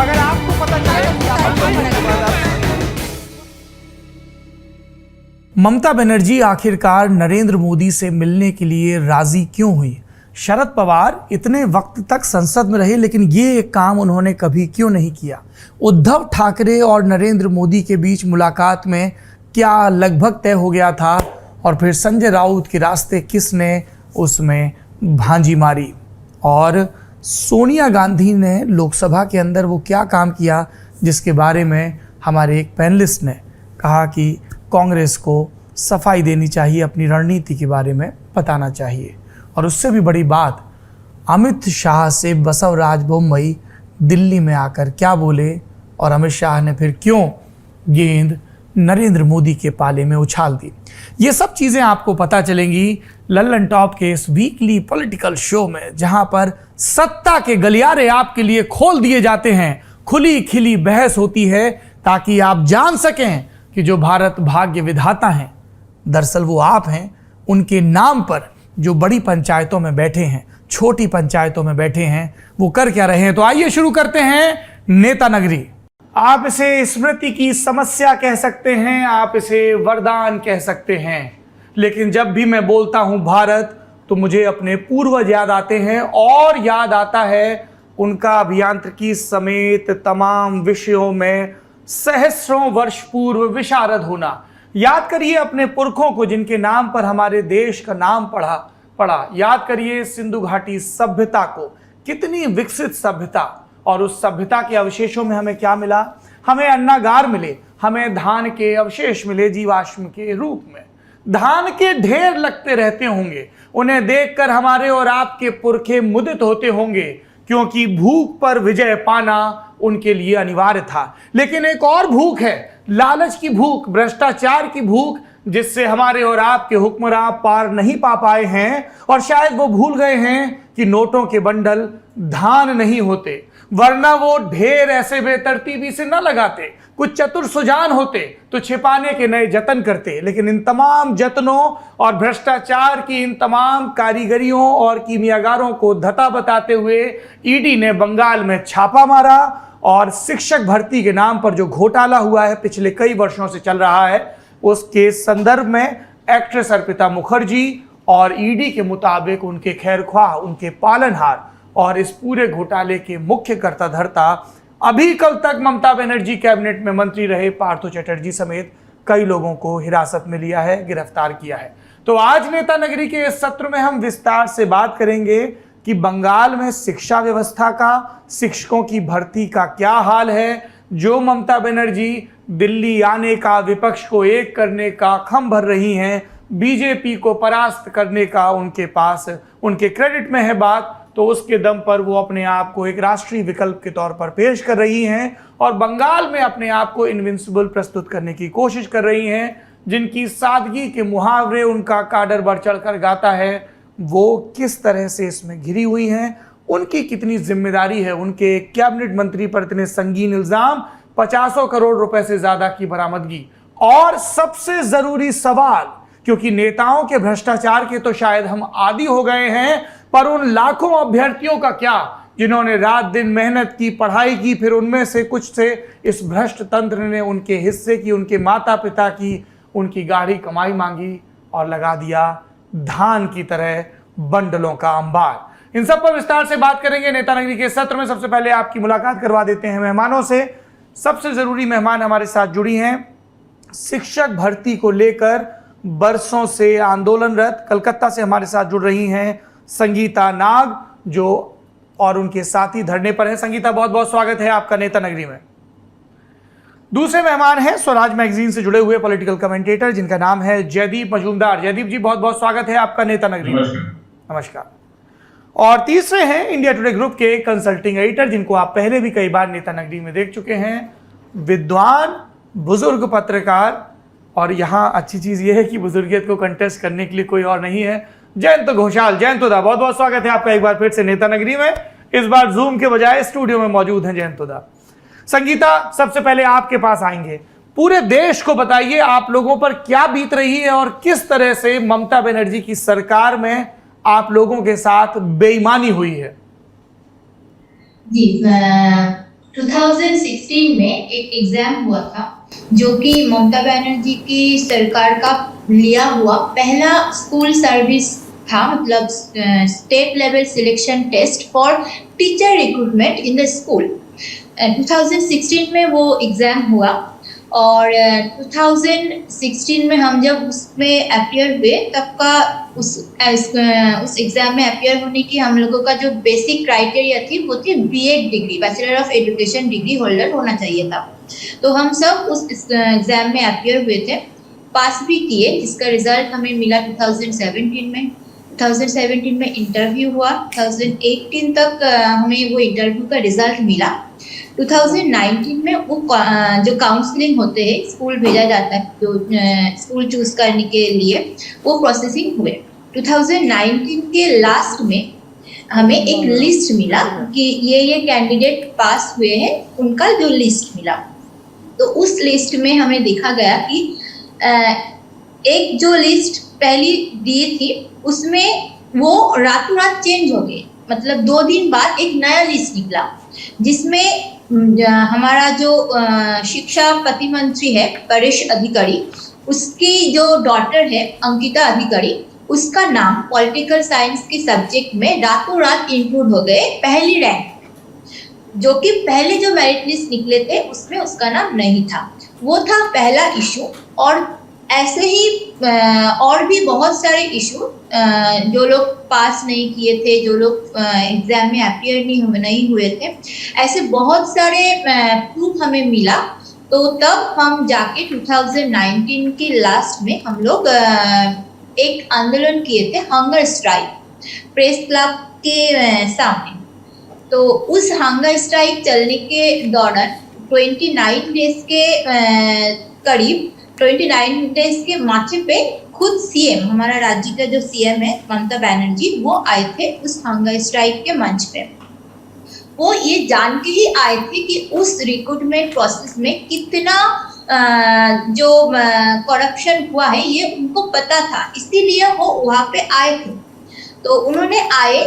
अगर आपको पता चले ममता बनर्जी आखिरकार नरेंद्र मोदी से मिलने के लिए राजी क्यों हुई? शरद पवार इतने वक्त तक संसद में रहे, लेकिन ये एक काम उन्होंने कभी क्यों नहीं किया? उद्धव ठाकरे और नरेंद्र मोदी के बीच मुलाकात में क्या लगभग तय हो गया था, और फिर संजय राउत के रास्ते किसने उसमें भांजी मारी? और सोनिया गांधी ने लोकसभा के अंदर वो क्या काम किया जिसके बारे में हमारे एक पैनलिस्ट ने कहा कि कांग्रेस को सफाई देनी चाहिए, अपनी रणनीति के बारे में बताना चाहिए। और उससे भी बड़ी बात, अमित शाह से बसवराज बोम्मई दिल्ली में आकर क्या बोले, और अमित शाह ने फिर क्यों गेंद नरेंद्र मोदी के पाले में उछाल दी। ये सब चीज़ें आपको पता चलेंगी लल्लन टॉप के इस वीकली पॉलिटिकल शो में, जहां पर सत्ता के गलियारे आपके लिए खोल दिए जाते हैं, खुली खिली बहस होती है, ताकि आप जान सकें कि जो भारत भाग्य विधाता हैं दरअसल वो आप हैं। उनके नाम पर जो बड़ी पंचायतों में बैठे हैं, छोटी पंचायतों में बैठे हैं, वो कर क्या रहे हैं। तो आइए शुरू करते हैं नेता नगरी। आप इसे स्मृति की समस्या कह सकते हैं, आप इसे वरदान कह सकते हैं, लेकिन जब भी मैं बोलता हूं भारत तो मुझे अपने पूर्वज याद आते हैं, और याद आता है उनका अभियांत्रिकी समेत तमाम विषयों में सहस्रों वर्ष पूर्व विशारद होना। याद करिए अपने पुरखों को जिनके नाम पर हमारे देश का नाम पड़ा। याद करिए सिंधु घाटी सभ्यता को, कितनी विकसित सभ्यता, और उस सभ्यता के अवशेषों में हमें क्या मिला? हमें अन्नागार मिले, हमें धान के अवशेष मिले जीवाश्म के रूप में। धान के ढेर लगते रहते होंगे, उन्हें देखकर हमारे और आपके पुरखे मुदित होते होंगे, क्योंकि भूख पर विजय पाना उनके लिए अनिवार्य था। लेकिन एक और भूख है, लालच की भूख, भ्रष्टाचार की भूख, जिससे हमारे और आपके हुक्मरां पार नहीं पा पाए हैं, और शायद वो भूल गए हैं कि नोटों के बंडल धान नहीं होते, वरना वो ढेर ऐसे बेतरतीबी से न लगाते। कुछ चतुर सुजान होते तो छिपाने के नए जतन करते, लेकिन इन तमाम जतनों और भ्रष्टाचार की इन तमाम कारीगरियों और कीमियागारों को धता बताते हुए ईडी ने बंगाल में छापा मारा, और शिक्षक भर्ती के नाम पर जो घोटाला हुआ है, पिछले कई वर्षों से चल रहा है, उसके संदर्भ में एक्ट्रेस अर्पिता मुखर्जी और ईडी के मुताबिक उनके खैरख्वाह, उनके पालनहार और इस पूरे घोटाले के मुख्य कर्ता धर्ता अभी कल तक ममता बनर्जी कैबिनेट में मंत्री रहे पार्थो चटर्जी समेत कई लोगों को हिरासत में लिया है, गिरफ्तार किया है। तो आज नेता नगरी के इस सत्र में हम विस्तार से बात करेंगे कि बंगाल में शिक्षा व्यवस्था का, शिक्षकों की भर्ती का क्या हाल है, जो ममता बनर्जी दिल्ली आने का, विपक्ष को एक करने का खम भर रही हैं, बीजेपी को परास्त करने का उनके पास, उनके क्रेडिट में है बात, तो उसके दम पर वो अपने आप को एक राष्ट्रीय विकल्प के तौर पर पेश कर रही हैं, और बंगाल में अपने आप को इनविंसिबल प्रस्तुत करने की कोशिश कर रही हैं। जिनकी सादगी के मुहावरे उनका काडर बढ़ चढ़ कर गाता है, वो किस तरह से इसमें घिरी हुई हैं, उनकी कितनी जिम्मेदारी है, उनके कैबिनेट मंत्री पर इतने संगीन इल्जाम, 50 करोड़ रुपए से ज्यादा की बरामदगी, और सबसे जरूरी सवाल, क्योंकि नेताओं के भ्रष्टाचार के तो शायद हम आदी हो गए हैं, पर उन लाखों अभ्यर्थियों का क्या जिन्होंने रात दिन मेहनत की, पढ़ाई की, फिर उनमें से कुछ से इस भ्रष्ट तंत्र ने उनके हिस्से की, उनके माता पिता की, उनकी गाढ़ी कमाई मांगी और लगा दिया धान की तरह बंडलों का अंबार। इन सब पर विस्तार से बात करेंगे नेता नगरी के सत्र में। सबसे पहले आपकी मुलाकात करवा देते हैं मेहमानों से। सबसे जरूरी मेहमान हमारे साथ जुड़ी हैं, शिक्षक भर्ती को लेकर बरसों से आंदोलनरत कलकत्ता से हमारे साथ जुड़ रही हैं संगीता नाग, जो और उनके साथी धरने पर हैं। संगीता, बहुत बहुत स्वागत है आपका नेता नगरी में। दूसरे मेहमान हैं स्वराज मैगजीन से जुड़े हुए पॉलिटिकल कमेंटेटर, जिनका नाम है जयदीप मजूमदार। जयदीप जी, बहुत बहुत स्वागत है आपका नेता नगरी में। नमस्कार। और तीसरे हैं इंडिया टुडे ग्रुप के कंसल्टिंग एडिटर, जिनको आप पहले भी कई बार नेता नगरी में देख चुके हैं, विद्वान, बुजुर्ग पत्रकार, और यहाँ अच्छी चीज यह है कि बुजुर्गियत को कंटेस्ट करने के लिए कोई और नहीं है, जयंत घोषाल। जयंतोदा, बहुत बहुत स्वागत है आपका एक बार फिर से नेता नगरी में। इस बार जूम के बजाय स्टूडियो में मौजूद हैं जयंतोदा। संगीता, सबसे पहले आपके पास आएंगे, पूरे देश को बताइए आप लोगों पर क्या बीत रही है और किस तरह से ममता बनर्जी की सरकार में आप लोगों के साथ बेईमानी हुई है। जी, 2016 में एक एग्जाम हुआ था जो कि ममता बनर्जी की सरकार का लिया हुआ पहला स्कूल सर्विस था, मतलब state level selection test for teacher recruitment in the school. 2016 में वो एग्जाम हुआ और 2016 में हम जब उसमें अपियर हुए तब का उस एग्जाम में अपियर होने की हम लोगों का जो बेसिक क्राइटेरिया थी वो थी BEd degree, bachelor of education degree holder होना चाहिए था। तो हम सब उस एग्जाम में अपियर हुए थे, पास भी किए, जिसका रिजल्ट हमें मिला 2017 में। 2017 में इंटरव्यू हुआ, 2018 तक हमें वो इंटरव्यू का रिजल्ट मिला। 2019 में वो जो काउंसलिंग होते हैं, स्कूल भेजा जाता है जो स्कूल चूज करने के लिए, वो प्रोसेसिंग हुए। 2019 के लास्ट में हमें एक लिस्ट मिला कि ये कैंडिडेट पास हुए हैं, उनका जो लिस्ट मिला। तो उस लिस्ट में हमें देखा गया कि एक जो लिस्ट पहली दी थी उसमें वो रातों रात चेंज हो गई, मतलब 2 दिन बाद एक नया लिस्ट निकला जिसमें हमारा जो शिक्षा प्रतिमंत्री है परेश अधिकारी, उसकी जो डॉटर है अंकिता अधिकारी, उसका नाम पॉलिटिकल साइंस के सब्जेक्ट में रातों रात इंक्लूड हो गए पहली रैंक, जो कि पहले जो मेरिट लिस्ट निकले थे उसमें उसका नाम नहीं था। वो था पहला इशू। और ऐसे ही और भी बहुत सारे इशू, जो लोग पास नहीं किए थे, जो लोग एग्जाम में अपियर नहीं हुए थे, ऐसे बहुत सारे प्रूफ हमें मिला। तो तब हम जाके 2019 के लास्ट में हम लोग एक आंदोलन किए थे, हंगर स्ट्राइक, प्रेस क्लब के सामने। तो उस हंगर स्ट्राइक चलने के दौरान 29 डेज के करीब 29 डेज के माथे पे खुद सीएम, हमारा राज्य का जो सीएम है ममता बनर्जी, वो आए थे उस हंगर स्ट्राइक के मंच पे। वो ये जान के ही आए थे कि उस रिक्रूटमेंट प्रोसेस में कितना जो करप्शन हुआ है ये उनको पता था, इसीलिए वो वहाँ पे आए थे। तो उन्होंने आए,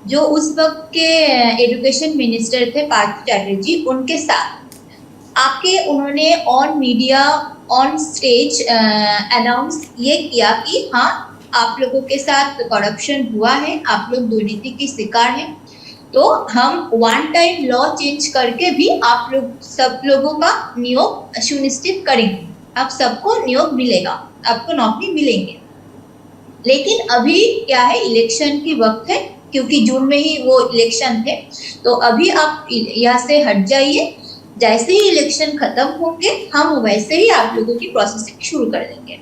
जो उस वक्त के एजुकेशन मिनिस्टर थे पार्थ चैटर्जी, उनके साथ आके उन्होंने on media on stage announce ये किया कि हाँ, आप लोगों के साथ करप्शन हुआ है, आप लोग दुर्नीति के शिकार हैं, तो हम 1 टाइम लॉ चेंज करके भी आप लोग सब लोगों का नियोग सुनिश्चित करेंगे, आप सबको नियोग मिलेगा, आपको नौकरी मिलेंगे। लेकिन अभी क्या है, इलेक्शन की वक्त है, क्योंकि जून में ही वो इलेक्शन थे, तो अभी आप यहाँ से हट जाइए, जैसे ही इलेक्शन खत्म होंगे हम वैसे ही आप लोगों की प्रोसेसिंग शुरू कर देंगे।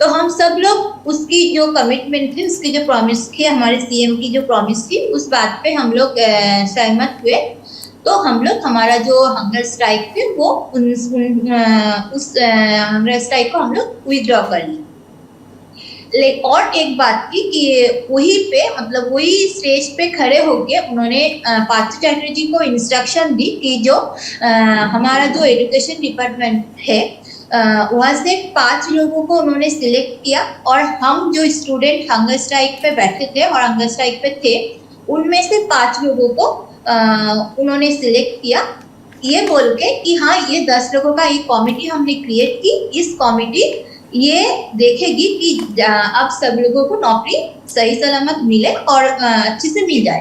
तो हम सब लोग उसकी जो कमिटमेंट थी, उसकी जो प्रॉमिस थी, हमारे सीएम की जो प्रॉमिस थी, उस बात पे हम लोग सहमत हुए। तो हम लोग हमारा जो हंगर स्ट्राइक थे वो उस हंगर स्ट्राइक को हम लोग विथड्रॉ कर लिए। और एक बात की कि वही पे, मतलब वही स्टेज पे खड़े होके उन्होंने पार्थ चैटर्जी को इंस्ट्रक्शन दी कि जो हमारा जो एजुकेशन डिपार्टमेंट है वहाँ से 5 लोगों को उन्होंने सिलेक्ट किया, और हम जो स्टूडेंट हंगर स्ट्राइक पे बैठे थे और हंगर स्ट्राइक पे थे, उनमें से 5 लोगों को उन्होंने सिलेक्ट किया, ये बोल के कि हाँ, ये 10 लोगों का एक कॉमिटी हमने क्रिएट की, इस कॉमिटी ये देखेगी कि अब सब लोगों को नौकरी सही सलामत मिले और अच्छे से मिल जाए।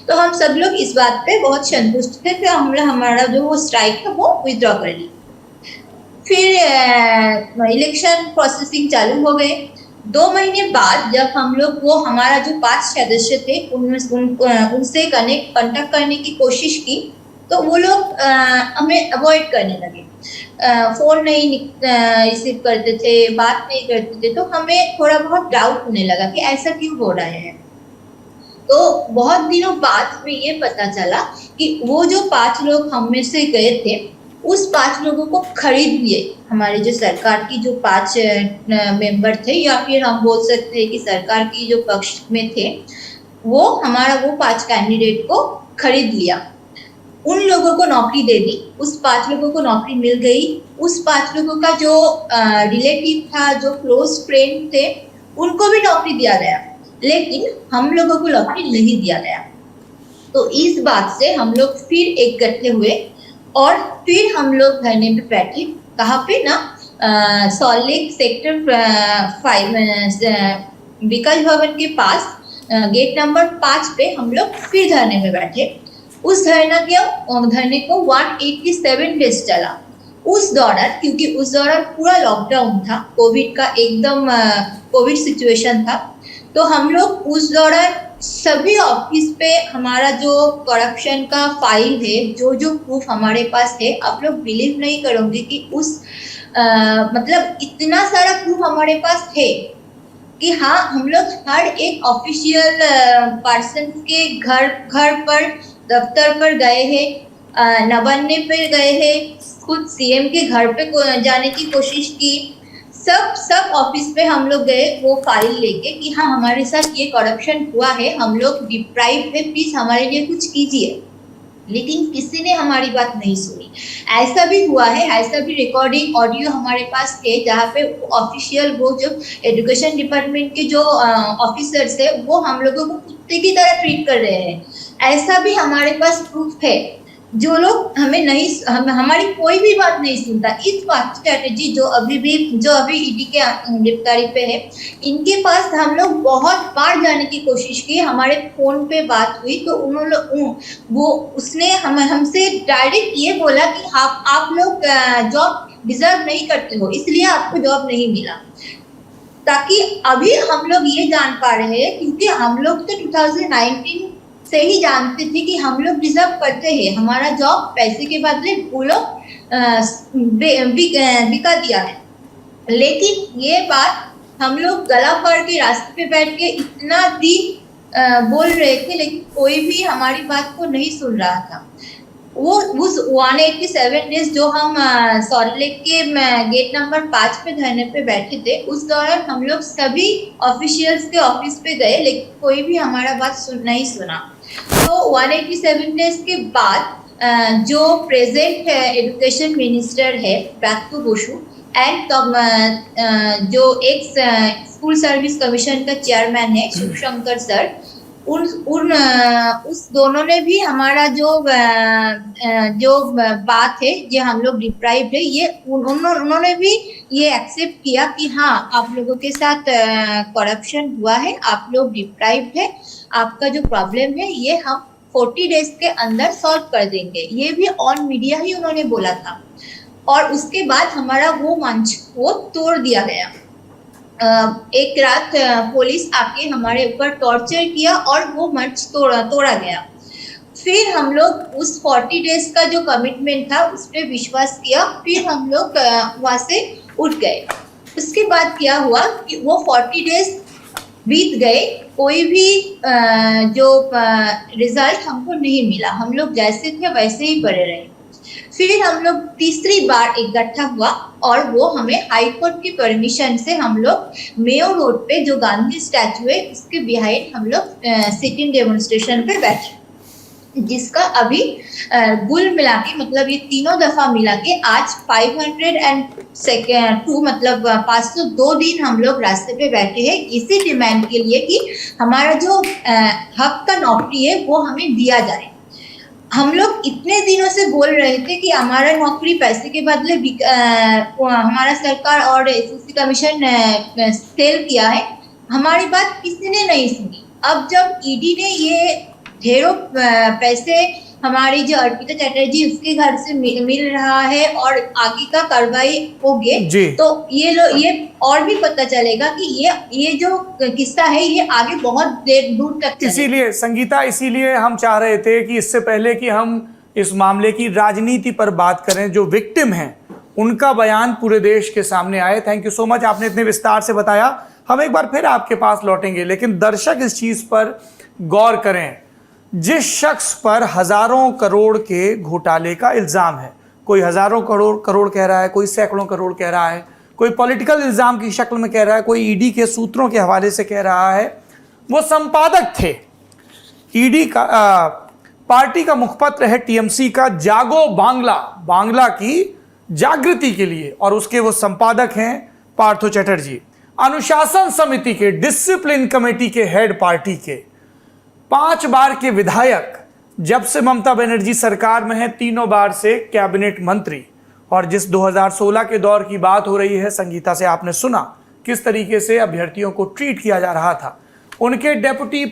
तो हम सब लोग इस बात पे बहुत संतुष्ट थे, फिर हमने हमारा जो वो स्ट्राइक है वो विथड्रॉ कर ली। फिर इलेक्शन प्रोसेसिंग चालू हो गए। 2 महीने बाद जब हम लोग वो हमारा जो 5 सदस्य थे उनसे कनेक्ट करने की कोशिश की, तो वो लोग हमें अवॉइड करने लगे, फोन नहीं रिसीव करते थे, बात नहीं करते थे। तो हमें थोड़ा बहुत डाउट होने लगा कि ऐसा क्यों हो रहा है। तो बहुत दिनों बाद हमें ये पता चला कि वो जो 5 लोग हम में से गए थे, उस 5 लोगों को खरीद लिए हमारे जो सरकार की जो 5 मेंबर थे, या फिर हम बोल सकते हैं कि सरकार की जो पक्ष में थे, वो हमारा वो 5 कैंडिडेट को खरीद लिया, उन लोगों को नौकरी दे दी, उस 5 लोगों को नौकरी मिल गई। उस 5 लोगों का जो रिलेटिव था, जो क्लोज फ्रेंड थे, उनको भी नौकरी दिया गया, लेकिन हम लोगों को नौकरी नहीं दिया गया। तो इस बात से हम लोग फिर इकट्ठे हुए और फिर हम लोग धरने पे बैठे, कहाँ पे ना, सॉल्ट लेक सेक्टर 5 विकास भवन के पास गेट नंबर 5 पे हम लोग फिर धरने में बैठे। उस धरने को 187 डेज चला। उस दौरान, क्योंकि उस दौरान पूरा लॉकडाउन था, कोविड का एकदम कोविड सिचुएशन था, तो हम लोग उस दौरान सभी ऑफिस पे हमारा जो करप्शन का फाइल है, जो जो प्रूफ हमारे पास है, आप लोग बिलीव नहीं करोगे कि मतलब इतना सारा प्रूफ हमारे पास है कि हाँ, हम लोग हर एक ऑफिशियल पर्सन के घर पर, दफ्तर पर गए हैं, नवान्ने पे गए हैं, खुद सीएम के घर पे जाने की कोशिश की, सब ऑफिस पे हम लोग गए वो फाइल लेके कि हाँ, हमारे साथ ये करप्शन हुआ है, हम लोग डिप्राइव है, प्लीज हमारे लिए कुछ कीजिए। लेकिन किसी ने हमारी बात नहीं सुनी। ऐसा भी हुआ है, ऐसा भी रिकॉर्डिंग ऑडियो हमारे पास है जहाँ पे ऑफिशियल वो जो एजुकेशन डिपार्टमेंट के जो ऑफिसर्स है वो हम लोगों को कुत्ते की तरह ट्रीट कर रहे हैं। ऐसा भी हमारे पास प्रूफ है। जो लोग हमारी कोई भी बात नहीं सुनता। इस बात स्ट्रेटेजी जो अभी ईडी के गिरफ्तारी पे है, इनके पास हम लोग बहुत बार जाने की कोशिश की, हमारे फोन पे बात हुई तो उसने हमसे डायरेक्ट ये बोला कि आप लोग जॉब डिजर्व नहीं करते हो, इसलिए आपको जॉब नहीं मिला। ताकि अभी हम लोग ये जान पा रहे हैं, क्योंकि हम लोग तो 2019 से ही जानते थे कि हम लोग डिजर्व करते हैं, हमारा जॉब पैसे के बदले वो लोग बिका दिया है। लेकिन ये बात हम लोग गला फाड़ के रास्ते पे बैठ के इतना दिन बोल रहे थे, लेकिन कोई भी हमारी बात को नहीं सुन रहा था। वो उस 187 डेज जो हम सॉल्ट लेक के गेट नंबर 5 पे धरने पे बैठे थे, उस दौरान हम लोग सभी ऑफिशियल्स के ऑफिस पे गए, लेकिन कोई भी हमारा बात नहीं सुना। तो 187 डेज के बाद जो प्रेजेंट एजुकेशन मिनिस्टर है बैक्टू बोशु एंड जो एक्स स्कूल सर्विस कमीशन का चेयरमैन है शिवशंकर सर, उस दोनों ने भी हमारा जो बात है, ये हम लोग डिप्राइव है, ये उन्होंने भी ये एक्सेप्ट किया कि हाँ, आप लोगों के साथ करप्शन हुआ है, आप लोग डिप्राइव है, आपका जो प्रॉब्लम है ये हम 40 डेज के अंदर सॉल्व कर देंगे। ये भी ऑन मीडिया ही उन्होंने बोला था। और उसके बाद हमारा वो मंच वो तोड़ दिया गया। एक रात पुलिस आके हमारे ऊपर टॉर्चर किया और वो मंच तोड़ा गया। फिर हम लोग उस 40 डेज का जो कमिटमेंट था उस पर विश्वास किया, फिर हम लोग वहाँ से उठ गए। उसके बाद क्या हुआ कि वो 40 डेज बीत गए, कोई भी जो रिजल्ट हमको नहीं मिला, हम लोग जैसे थे वैसे ही पड़े रहे। फिर हम लोग तीसरी बार इकट्ठा हुआ और वो हमें हाई कोर्ट की परमिशन से हम लोग मेयो रोड पे जो गांधी स्टैचू है उसके बिहाइंड हम लोग सिटिंग डेमोन्स्ट्रेशन पे बैठे, जिसका अभी कुल मिला के मतलब ये तीनों दफा मिला के आज 502 मतलब 502 दिन हम लोग रास्ते पे बैठे हैं, इसी डिमांड के लिए कि हमारा जो हक का नौकरी है वो हमें दिया जाए। हम लोग इतने दिनों से बोल रहे थे कि हमारा नौकरी पैसे के बदले हमारा सरकार और एसएससी कमीशन सेल किया है, हमारी बात किसी ने नहीं सुनी। अब जब ईडी ने ये ढेरों पैसे हमारी जो अर्पिता चैटर्जी उसके घर से मिल रहा है और आगे का कार्रवाई होगी, तो ये और भी पता चलेगा कि ये जो किस्सा है ये आगे बहुत देर दूर तक चलेगा। इसीलिए संगीता, इसीलिए हम चाह रहे थे कि इससे पहले कि हम इस मामले की राजनीति पर बात करें, जो विक्टिम हैं उनका बयान पूरे देश के सामने आए। थैंक यू सो मच, आपने इतने विस्तार से बताया। हम एक बार फिर आपके पास लौटेंगे, लेकिन दर्शक इस चीज पर गौर करें, जिस शख्स पर हजारों करोड़ के घोटाले का इल्जाम है, कोई हजारों करोड़ कह रहा है, कोई सैकड़ों करोड़ कह रहा है, कोई पॉलिटिकल इल्जाम की शक्ल में कह रहा है, कोई ईडी के सूत्रों के हवाले से कह रहा है, वो संपादक थे ईडी का, पार्टी का मुखपत्र है टीएमसी का जागो बांग्ला की जागृति के लिए, और उसके वो संपादक हैं पार्थो चैटर्जी, अनुशासन समिति के, डिसिप्लिन कमेटी के हेड, पार्टी के 5 बार के विधायक, जब से ममता बनर्जी सरकार में है, तीनों बार से कैबिनेट मंत्री, और जिस 2016 के दौर की बात हो रही है, संगीता से आपने सुना किस तरीके से अभ्यर्थियों को ट्रीट किया जा रहा था। उनके डेप्यूटी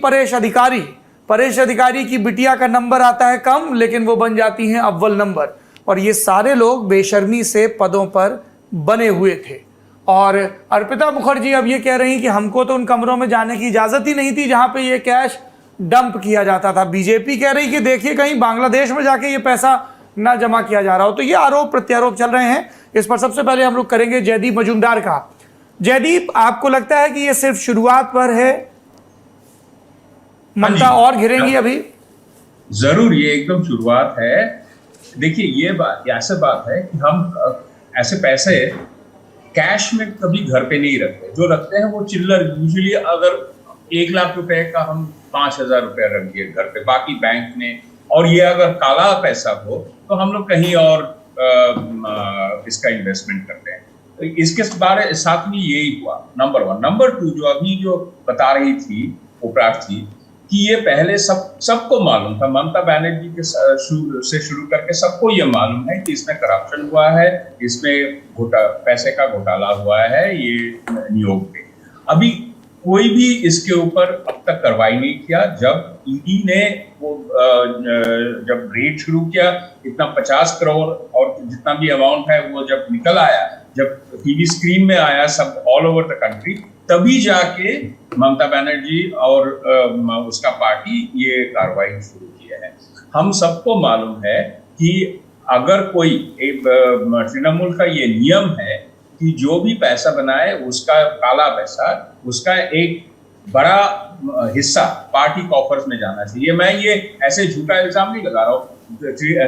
परेश अधिकारी की बिटिया का नंबर आता है कम, लेकिन वो बन जाती हैं अव्वल नंबर, और ये सारे लोग बेशर्मी से पदों पर बने हुए थे। और अर्पिता मुखर्जी अब ये कह रही कि हमको तो उन कमरों में जाने की इजाज़त ही नहीं थी जहां पे ये कैश डंप किया जाता था। बीजेपी कह रही कि देखिए कहीं बांग्लादेश में जाके ये पैसा ना जमा किया जा रहा हो। तो ये आरोप प्रत्यारोप चल रहे हैं। इस पर सबसे पहले हम लोग करेंगे जयदीप मजूमदार का। जयदीप, आपको लगता है कि ये सिर्फ शुरुआत पर है, ममता और घिरेंगी अभी? जरूर, ये एकदम शुरुआत है। देखिए, ये बात ऐसे बात है कि हम ऐसे पैसे कैश में कभी घर पे नहीं रखते। जो रखते हैं वो चिल्लर, यूजुअली अगर 1 लाख रुपए का हम 5,000 रुपया रख दिए घर पे, बाकी बैंक में। और ये अगर काला पैसा हो तो हम लोग कहीं और इसका इन्वेस्टमेंट करते हैं। तो इसके साथ में यही हुआ, नंबर 1। नंबर 2, जो अभी जो बता रही थी उपरार्थी, कि ये पहले सबको मालूम था, ममता बनर्जी के से शुरू करके सबको ये मालूम है कि इसमें करप्शन हुआ है, इसमें पैसे का घोटाला हुआ है, ये नियोग पे। अभी कोई भी इसके ऊपर अब तक कार्रवाई नहीं किया। जब ईडी ने वो जब रेड शुरू किया, इतना 50 करोड़ और जितना भी अमाउंट है वो जब निकल आया, जब टीवी स्क्रीन में आया सब ऑल ओवर द कंट्री, तभी जाके ममता बनर्जी और उसका पार्टी ये कार्रवाई शुरू किया है। हम सबको मालूम है कि अगर कोई तृणमूल का ये नियम है कि जो भी पैसा बनाए उसका काला पैसा, उसका एक बड़ा हिस्सा पार्टी कॉफर्स में जाना चाहिए। मैं ये ऐसे झूठा इल्जाम नहीं लगा रहा हूँ।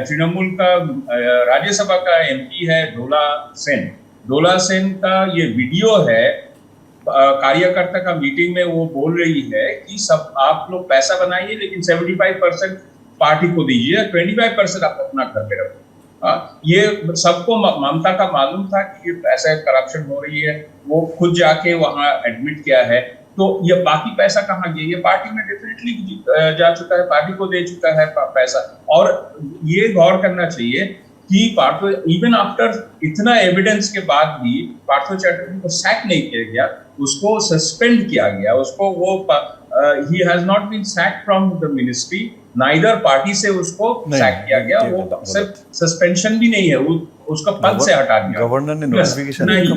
तृणमूल का राज्यसभा का एमपी है डोला सेन का ये वीडियो है, कार्यकर्ता का मीटिंग में वो बोल रही है कि सब आप लोग पैसा बनाइए लेकिन 75% पार्टी को दीजिए, 25% आप अपना घर पे रखो। ये सबको ममता का मालूम था कि ये ऐसा करप्शन हो रही है, वो खुद जाके वहां एडमिट किया है। तो ये बाकी पैसा कहाँ गया? ये पार्टी में डेफिनेटली जा चुका है, पार्टी को दे चुका है पैसा। और ये गौर करना चाहिए कि पार्थो, इवन आफ्टर इतना एविडेंस के बाद भी पार्थो चैटर्जी को सैक नहीं किया गया, उसको सस्पेंड किया गया। उसको वो he has not been sacked from the ministry, neither party से उसको सैक किया गया। वो सिर्फ सस्पेंशन भी नहीं है, उसका पद से हटा दिया गवर्नर ने नोटिफिकेशन नहीं।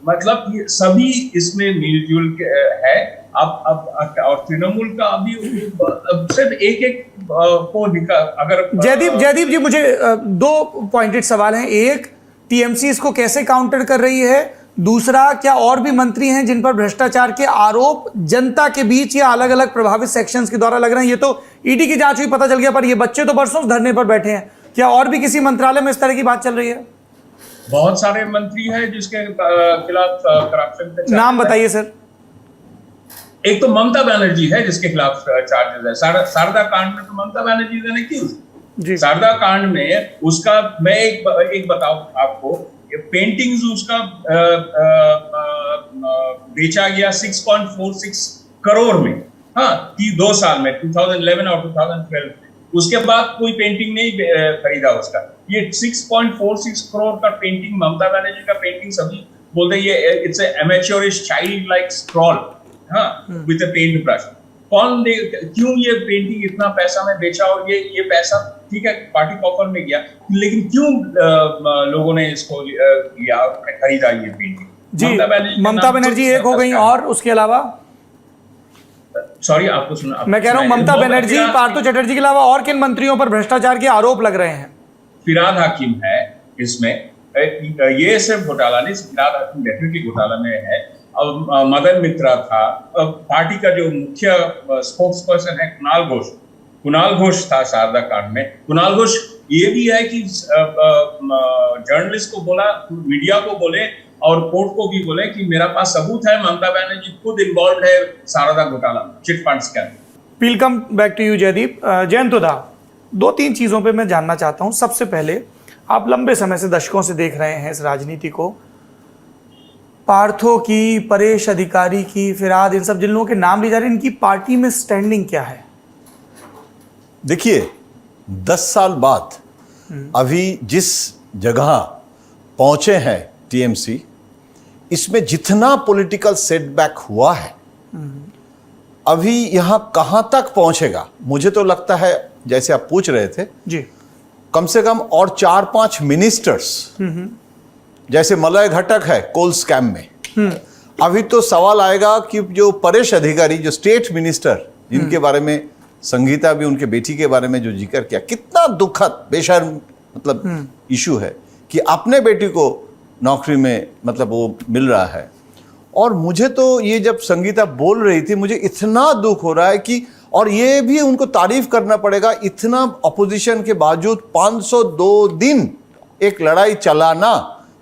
मतलब ये सभी इसमें मिलजुल के है। अब और तृणमूल का अभी सिर्फ एक को अगर जयदीप जी, मुझे 2 पॉइंटेड सवाल हैं। एक, टीएमसी इसको कैसे काउंटर कर रही है? दूसरा, क्या और भी मंत्री हैं जिन पर भ्रष्टाचार के आरोप जनता के बीच या अलग अलग प्रभावित सेक्शंस के द्वारा लग रहे हैं? ये तो ईडी की जांच हुई, पता चल गया, पर ये बच्चे तो बरसों से धरने पर बैठे हैं। क्या और भी किसी मंत्रालय में इस तरह की बात चल रही है? बहुत सारे मंत्री हैं जिसके खिलाफ करप्शन के नाम बताइए सर। एक तो ममता बनर्जी है जिसके खिलाफ चार्जेस है। शारदा कांड में तो ममता बनर्जी ने की। शारदा कांड में उसका मैं एक बताऊं आपको, पेंटिंग्स उसका बेचा गया 6.46 करोड़ में, हाँ, 2 साल में, 2011 और 2012 में। उसके बाद कोई पेंटिंग नहीं खरीदा उसका। ये 6.46 करोड़ का पेंटिंग, ममता बनर्जी का पेंटिंग, सभी बोलते हैं ये it's a amateurish child like scroll, हाँ, विद अ पेंट ब्रश। कौन दे, क्यों ये पेंटिंग इतना पैसा में बेचा? और ये पैसा ठीक है पार्टी कॉफर में गया, लेकिन क्यों लोगों ने इसको लिया, खरीदा ये पेंटिंग? जी, ममता बनर्जी एक हो गई, और उसके अलावा सॉरी आपको सुना, मैं कह रहा हूँ ममता बनर्जी, पार्थो चटर्जी के अलावा और किन मंत्रियों पर भ्रष्टाचार के आरोप लग रहे हैं? फिरहाद हाकिम है इसमें। ये सिर्फ घोटाला नहीं, फिरहाद हाकिम डेफिनेटली घोटाला में है। अब मदन मित्रा था, पार्टी का जो मुख्य स्पोक्स पर्सन है कुणाल घोष था शारदा कांड में। कुणाल घोष ये भी है कि जर्नलिस्ट को बोला, मीडिया को बोले और कोर्ट को भी बोले कि मेरा पास सबूत है, ममता बनर्जी खुद इन्वॉल्व है शारदा घोटाला, chit fund scam. Will come back to you Jaideep. जयंतोदा, 2-3 चीज़ों पे मैं जानना चाहता हूँ। सबसे पहले, आप लंबे समय से, दशकों से देख रहे हैं इस राजनीति को, पार्थो की, परेश अधिकारी की, फिरहाद, इन सब जिन लोगों के नाम लिए जा रहे हैं, इनकी पार्टी में स्टैंडिंग क्या है? देखिए 10 साल बाद अभी जिस जगह पहुंचे हैं टीएमसी, इसमें जितना पॉलिटिकल सेटबैक हुआ है, अभी यहां कहां तक पहुंचेगा, मुझे तो लगता है जैसे आप पूछ रहे थे जी, कम से कम और 4-5 मिनिस्टर्स, जैसे मलय घटक है कोल स्कैम में, अभी तो सवाल आएगा कि जो परेश अधिकारी, जो स्टेट मिनिस्टर, जिनके बारे में संगीता भी उनके बेटी के बारे में जो जिक्र किया, कितना दुखद बेशर्म मतलब इशू है कि अपने बेटी को नौकरी में मतलब वो मिल रहा है। और मुझे तो ये जब संगीता बोल रही थी, मुझे इतना दुख हो रहा है कि, और ये भी उनको तारीफ करना पड़ेगा, इतना अपोजिशन के बावजूद 502 दिन एक लड़ाई चलाना,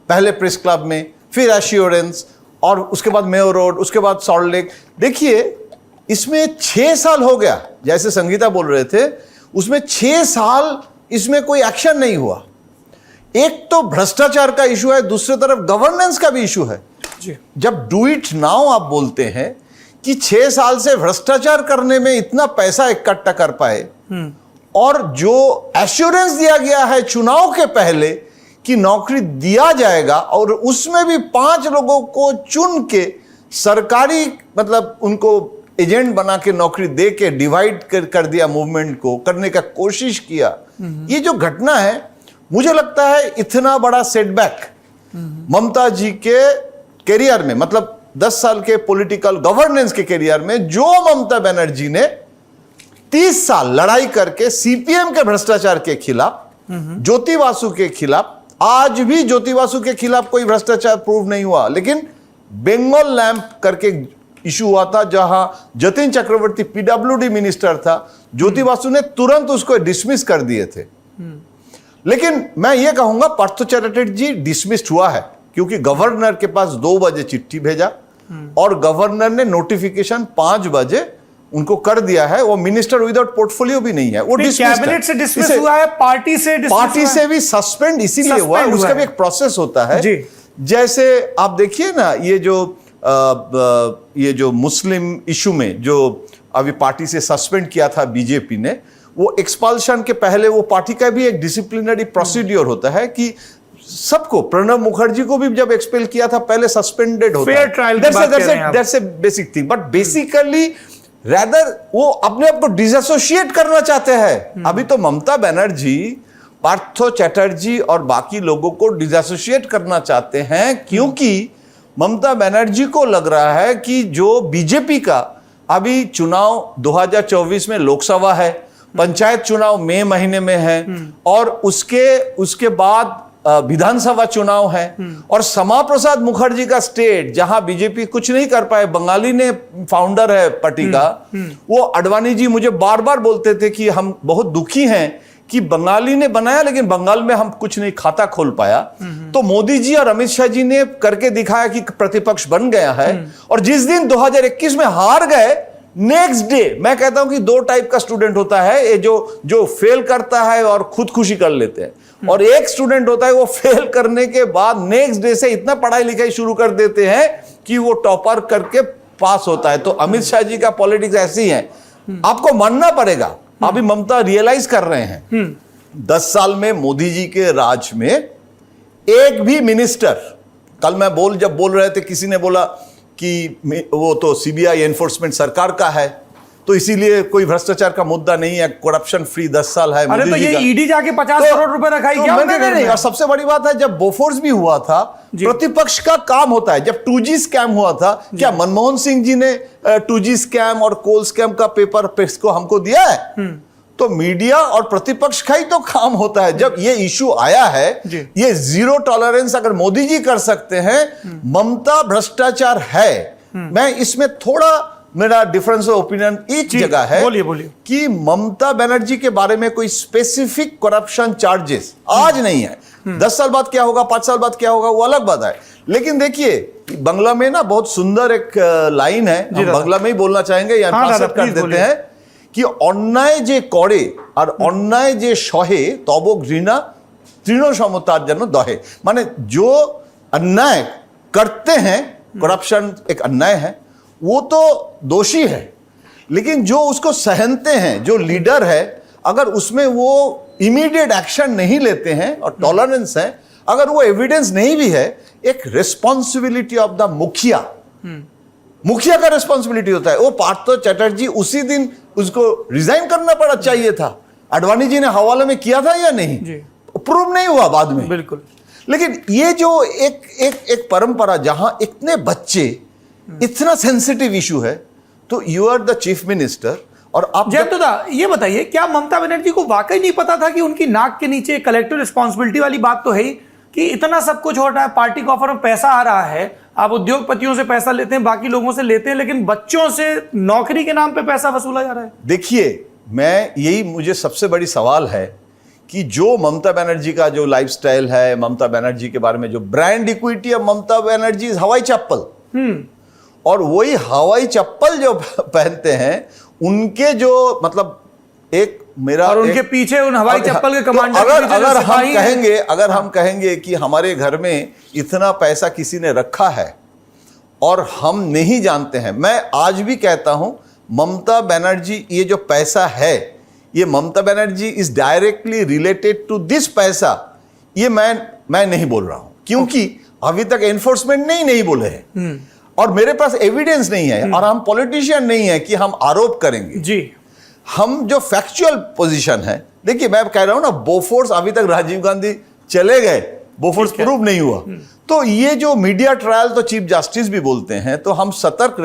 पहले प्रेस क्लब में, फिर एश्योरेंस, और उसके बाद मेयो रोड, उसके बाद सॉल्ट लेक। देखिए इसमें 6 साल हो गया, जैसे संगीता बोल रहे थे, उसमें 6 साल इसमें कोई एक्शन नहीं हुआ। एक तो भ्रष्टाचार का इशू है, दूसरी तरफ गवर्नेंस का भी इशू है जी। जब डू इट नाउ आप बोलते हैं कि 6 साल से भ्रष्टाचार करने में इतना पैसा इकट्ठा कर पाए, और जो एश्योरेंस दिया गया है चुनाव के पहले कि नौकरी दिया जाएगा, और उसमें भी 5 लोगों को चुन के सरकारी मतलब उनको एजेंट बना के नौकरी दे के डिवाइड कर दिया, मूवमेंट को करने का कोशिश किया। ये जो घटना है, मुझे लगता है इतना बड़ा सेटबैक ममता जी के करियर में, मतलब 10 साल के पॉलिटिकल गवर्नेंस के करियर में, जो ममता बनर्जी ने 30 साल लड़ाई करके सीपीएम के भ्रष्टाचार के खिलाफ, ज्योति बासु के खिलाफ, आज भी ज्योति बासु के खिलाफ कोई भ्रष्टाचार प्रूव नहीं हुआ, लेकिन बंगाल लैंप करके इशू हुआ था, जहां जतिन चक्रवर्ती पीडब्ल्यूडी मिनिस्टर था, ज्योति बासु ने तुरंत उसको डिसमिस कर दिए थे। लेकिन मैं ये कहूंगा पार्थ चैटर्जी डिसमिस्ड हुआ है, क्योंकि गवर्नर के पास 2 बजे चिट्ठी भेजा और गवर्नर ने नोटिफिकेशन 5 बजे उनको कर दिया है। वो मिनिस्टर विदाउट पोर्टफोलियो भी नहीं है, वो कैबिनेट से डिसमिस हुआ है, पार्टी से भी सस्पेंड इसीलिए हुआ है, उसका भी एक प्रोसेस होता है जी। जैसे आप देखिए ना, ये जो मुस्लिम इशू में जो अभी पार्टी से सस्पेंड किया था बीजेपी ने, वो एक्सपल्शन के पहले वो पार्टी का भी एक डिसिप्लिनरी प्रोसीड्योर होता है कि सबको, प्रणब मुखर्जी को भी जब एक्सपेल किया था पहले सस्पेंडेड होता है, फेयर ट्रायल की बात कर रहे हैं आप। That's a basic thing, but basically rather वो अपने आप को डिसएसोसिएट करना चाहते हैं। अभी तो ममता बनर्जी पार्थो चैटर्जी और बाकी लोगों को डिसएसोसिएट करना चाहते हैं, क्योंकि ममता बनर्जी को लग रहा है कि जो बीजेपी का अभी चुनाव 2024 में लोकसभा है, पंचायत चुनाव मई महीने में है, और उसके बाद विधानसभा चुनाव है, और श्यामा प्रसाद मुखर्जी का स्टेट जहां बीजेपी कुछ नहीं कर पाए, बंगाली ने फाउंडर है पार्टी का, वो अडवाणी जी मुझे बार बार बोलते थे कि हम बहुत दुखी हैं कि बंगाली ने बनाया लेकिन बंगाल में हम कुछ नहीं खाता खोल पाया। तो मोदी जी और अमित शाह जी ने करके दिखाया कि प्रतिपक्ष बन गया है, और जिस दिन 2021 में हार गए, नेक्स्ट डे मैं कहता हूं कि 2 टाइप का स्टूडेंट होता है, ये जो फेल करता है और खुदकुशी कर लेते हैं, और एक स्टूडेंट होता है वो फेल करने के बाद नेक्स्ट डे से इतना पढ़ाई लिखाई शुरू कर देते हैं कि वो टॉपर करके पास होता है। तो अमित शाह जी का पॉलिटिक्स ऐसी है, आपको मानना पड़ेगा। अभी ममता रियलाइज कर रहे हैं 10 साल में मोदी जी के राज में एक भी मिनिस्टर, कल मैं जब बोल रहे थे, किसी ने बोला कि वो तो सीबीआई एनफोर्समेंट सरकार का है, तो इसीलिए कोई भ्रष्टाचार का मुद्दा नहीं है, करप्शन फ्री 10 साल है। अरे तो ये ईडी जाके 50 करोड़ रुपए रखाई क्या? नहीं, और सबसे बड़ी बात है, जब बोफोर्स भी हुआ था, प्रतिपक्ष का काम होता है। जब 2G स्कैम हुआ था, क्या मनमोहन सिंह जी ने 2G स्कैम और कोल स्कैम का पेपर प्रेस को हमको दिया है? तो मीडिया और प्रतिपक्ष का ही तो काम होता है। जब ये इशू आया है, ये जीरो टॉलरेंस अगर मोदी जी कर सकते हैं, ममता भ्रष्टाचार है। मैं इसमें थोड़ा मेरा डिफरेंस ऑफ ओपिनियन एक जगह है, बोलिए कि ममता बनर्जी के बारे में कोई स्पेसिफिक करप्शन चार्जेस आज नहीं है। 10 साल बाद क्या होगा, 5 साल बाद क्या होगा, वो अलग बात है। लेकिन देखिए, बांग्ला में ना बहुत सुंदर एक लाइन है, हम बांग्ला में ही बोलना चाहेंगे या ट्रांसलेट कर देते हैं कि अन्याय जे करे और अन्याय जे सहे तब घृणा तृण समतार जन दहे। माने जो अन्याय करते हैं, करप्शन एक अन्याय है, वो तो दोषी है, लेकिन जो उसको सहनते हैं, जो लीडर है, अगर उसमें वो इमीडिएट एक्शन नहीं लेते हैं और टॉलरेंस है, अगर वो एविडेंस नहीं भी है, एक रिस्पॉन्सिबिलिटी ऑफ द मुखिया का रिस्पॉन्सिबिलिटी होता है। वो पार्थ चटर्जी उसी दिन उसको रिजाइन करना पड़ा चाहिए था। आडवाणी जी ने हवाले में किया था या नहीं, प्रूव नहीं हुआ बाद में। बिल्कुल। लेकिन ये जो एक परंपरा जहां इतने बच्चे, इतना सेंसिटिव इशू है, तो you are the chief minister और आप जयंतदा, ये बताइए, क्या ममता बनर्जी को वाकई नहीं पता था कि उनकी नाक के नीचे कलेक्टिव रिस्पॉन्सिबिलिटी वाली बात तो है ही, कि इतना सब कुछ हो रहा है, पार्टी कॉफर में पैसा आ रहा है, आप उद्योगपतियों से पैसा लेते हैं, बाकी लोगों से लेते हैं, लेकिन बच्चों से नौकरी के नाम पे पैसा वसूला जा रहा है। देखिए, मुझे सबसे बड़ी सवाल है कि जो ममता बनर्जी का जो लाइफस्टाइल है, ममता बनर्जी के बारे में जो ब्रांड इक्विटी है, ममता बनर्जी हवाई चप्पल, और वही हवाई चप्पल जो पहनते हैं उनके जो मतलब एक मेरा और उनके पीछे उन हवाई चप्पल के कमांडर अगर हम कहेंगे कि हमारे घर में इतना पैसा किसी ने रखा है और हम नहीं जानते हैं, मैं आज भी कहता हूं ममता बनर्जी, ये जो पैसा है, ये Mamata Banerjee is directly related to this पैसा, ये मैं नहीं बोल रहा हूं, क्योंकि अभी तक एनफोर्समेंट नहीं बोले हैं और मेरे पास एविडेंस नहीं है और हम पॉलिटिशियन नहीं है कि हम आरोप करेंगे जी। हम जो फैक्चुअल पोजीशन है, देखिए मैं कह रहा हूं ना, बोफोर्स अभी तक राजीव गांधी चले गए, बोफोर्स प्रूव नहीं हुआ, तो ये जो मीडिया ट्रायल तो चीफ जस्टिस भी बोलते हैं, तो हम सतर्क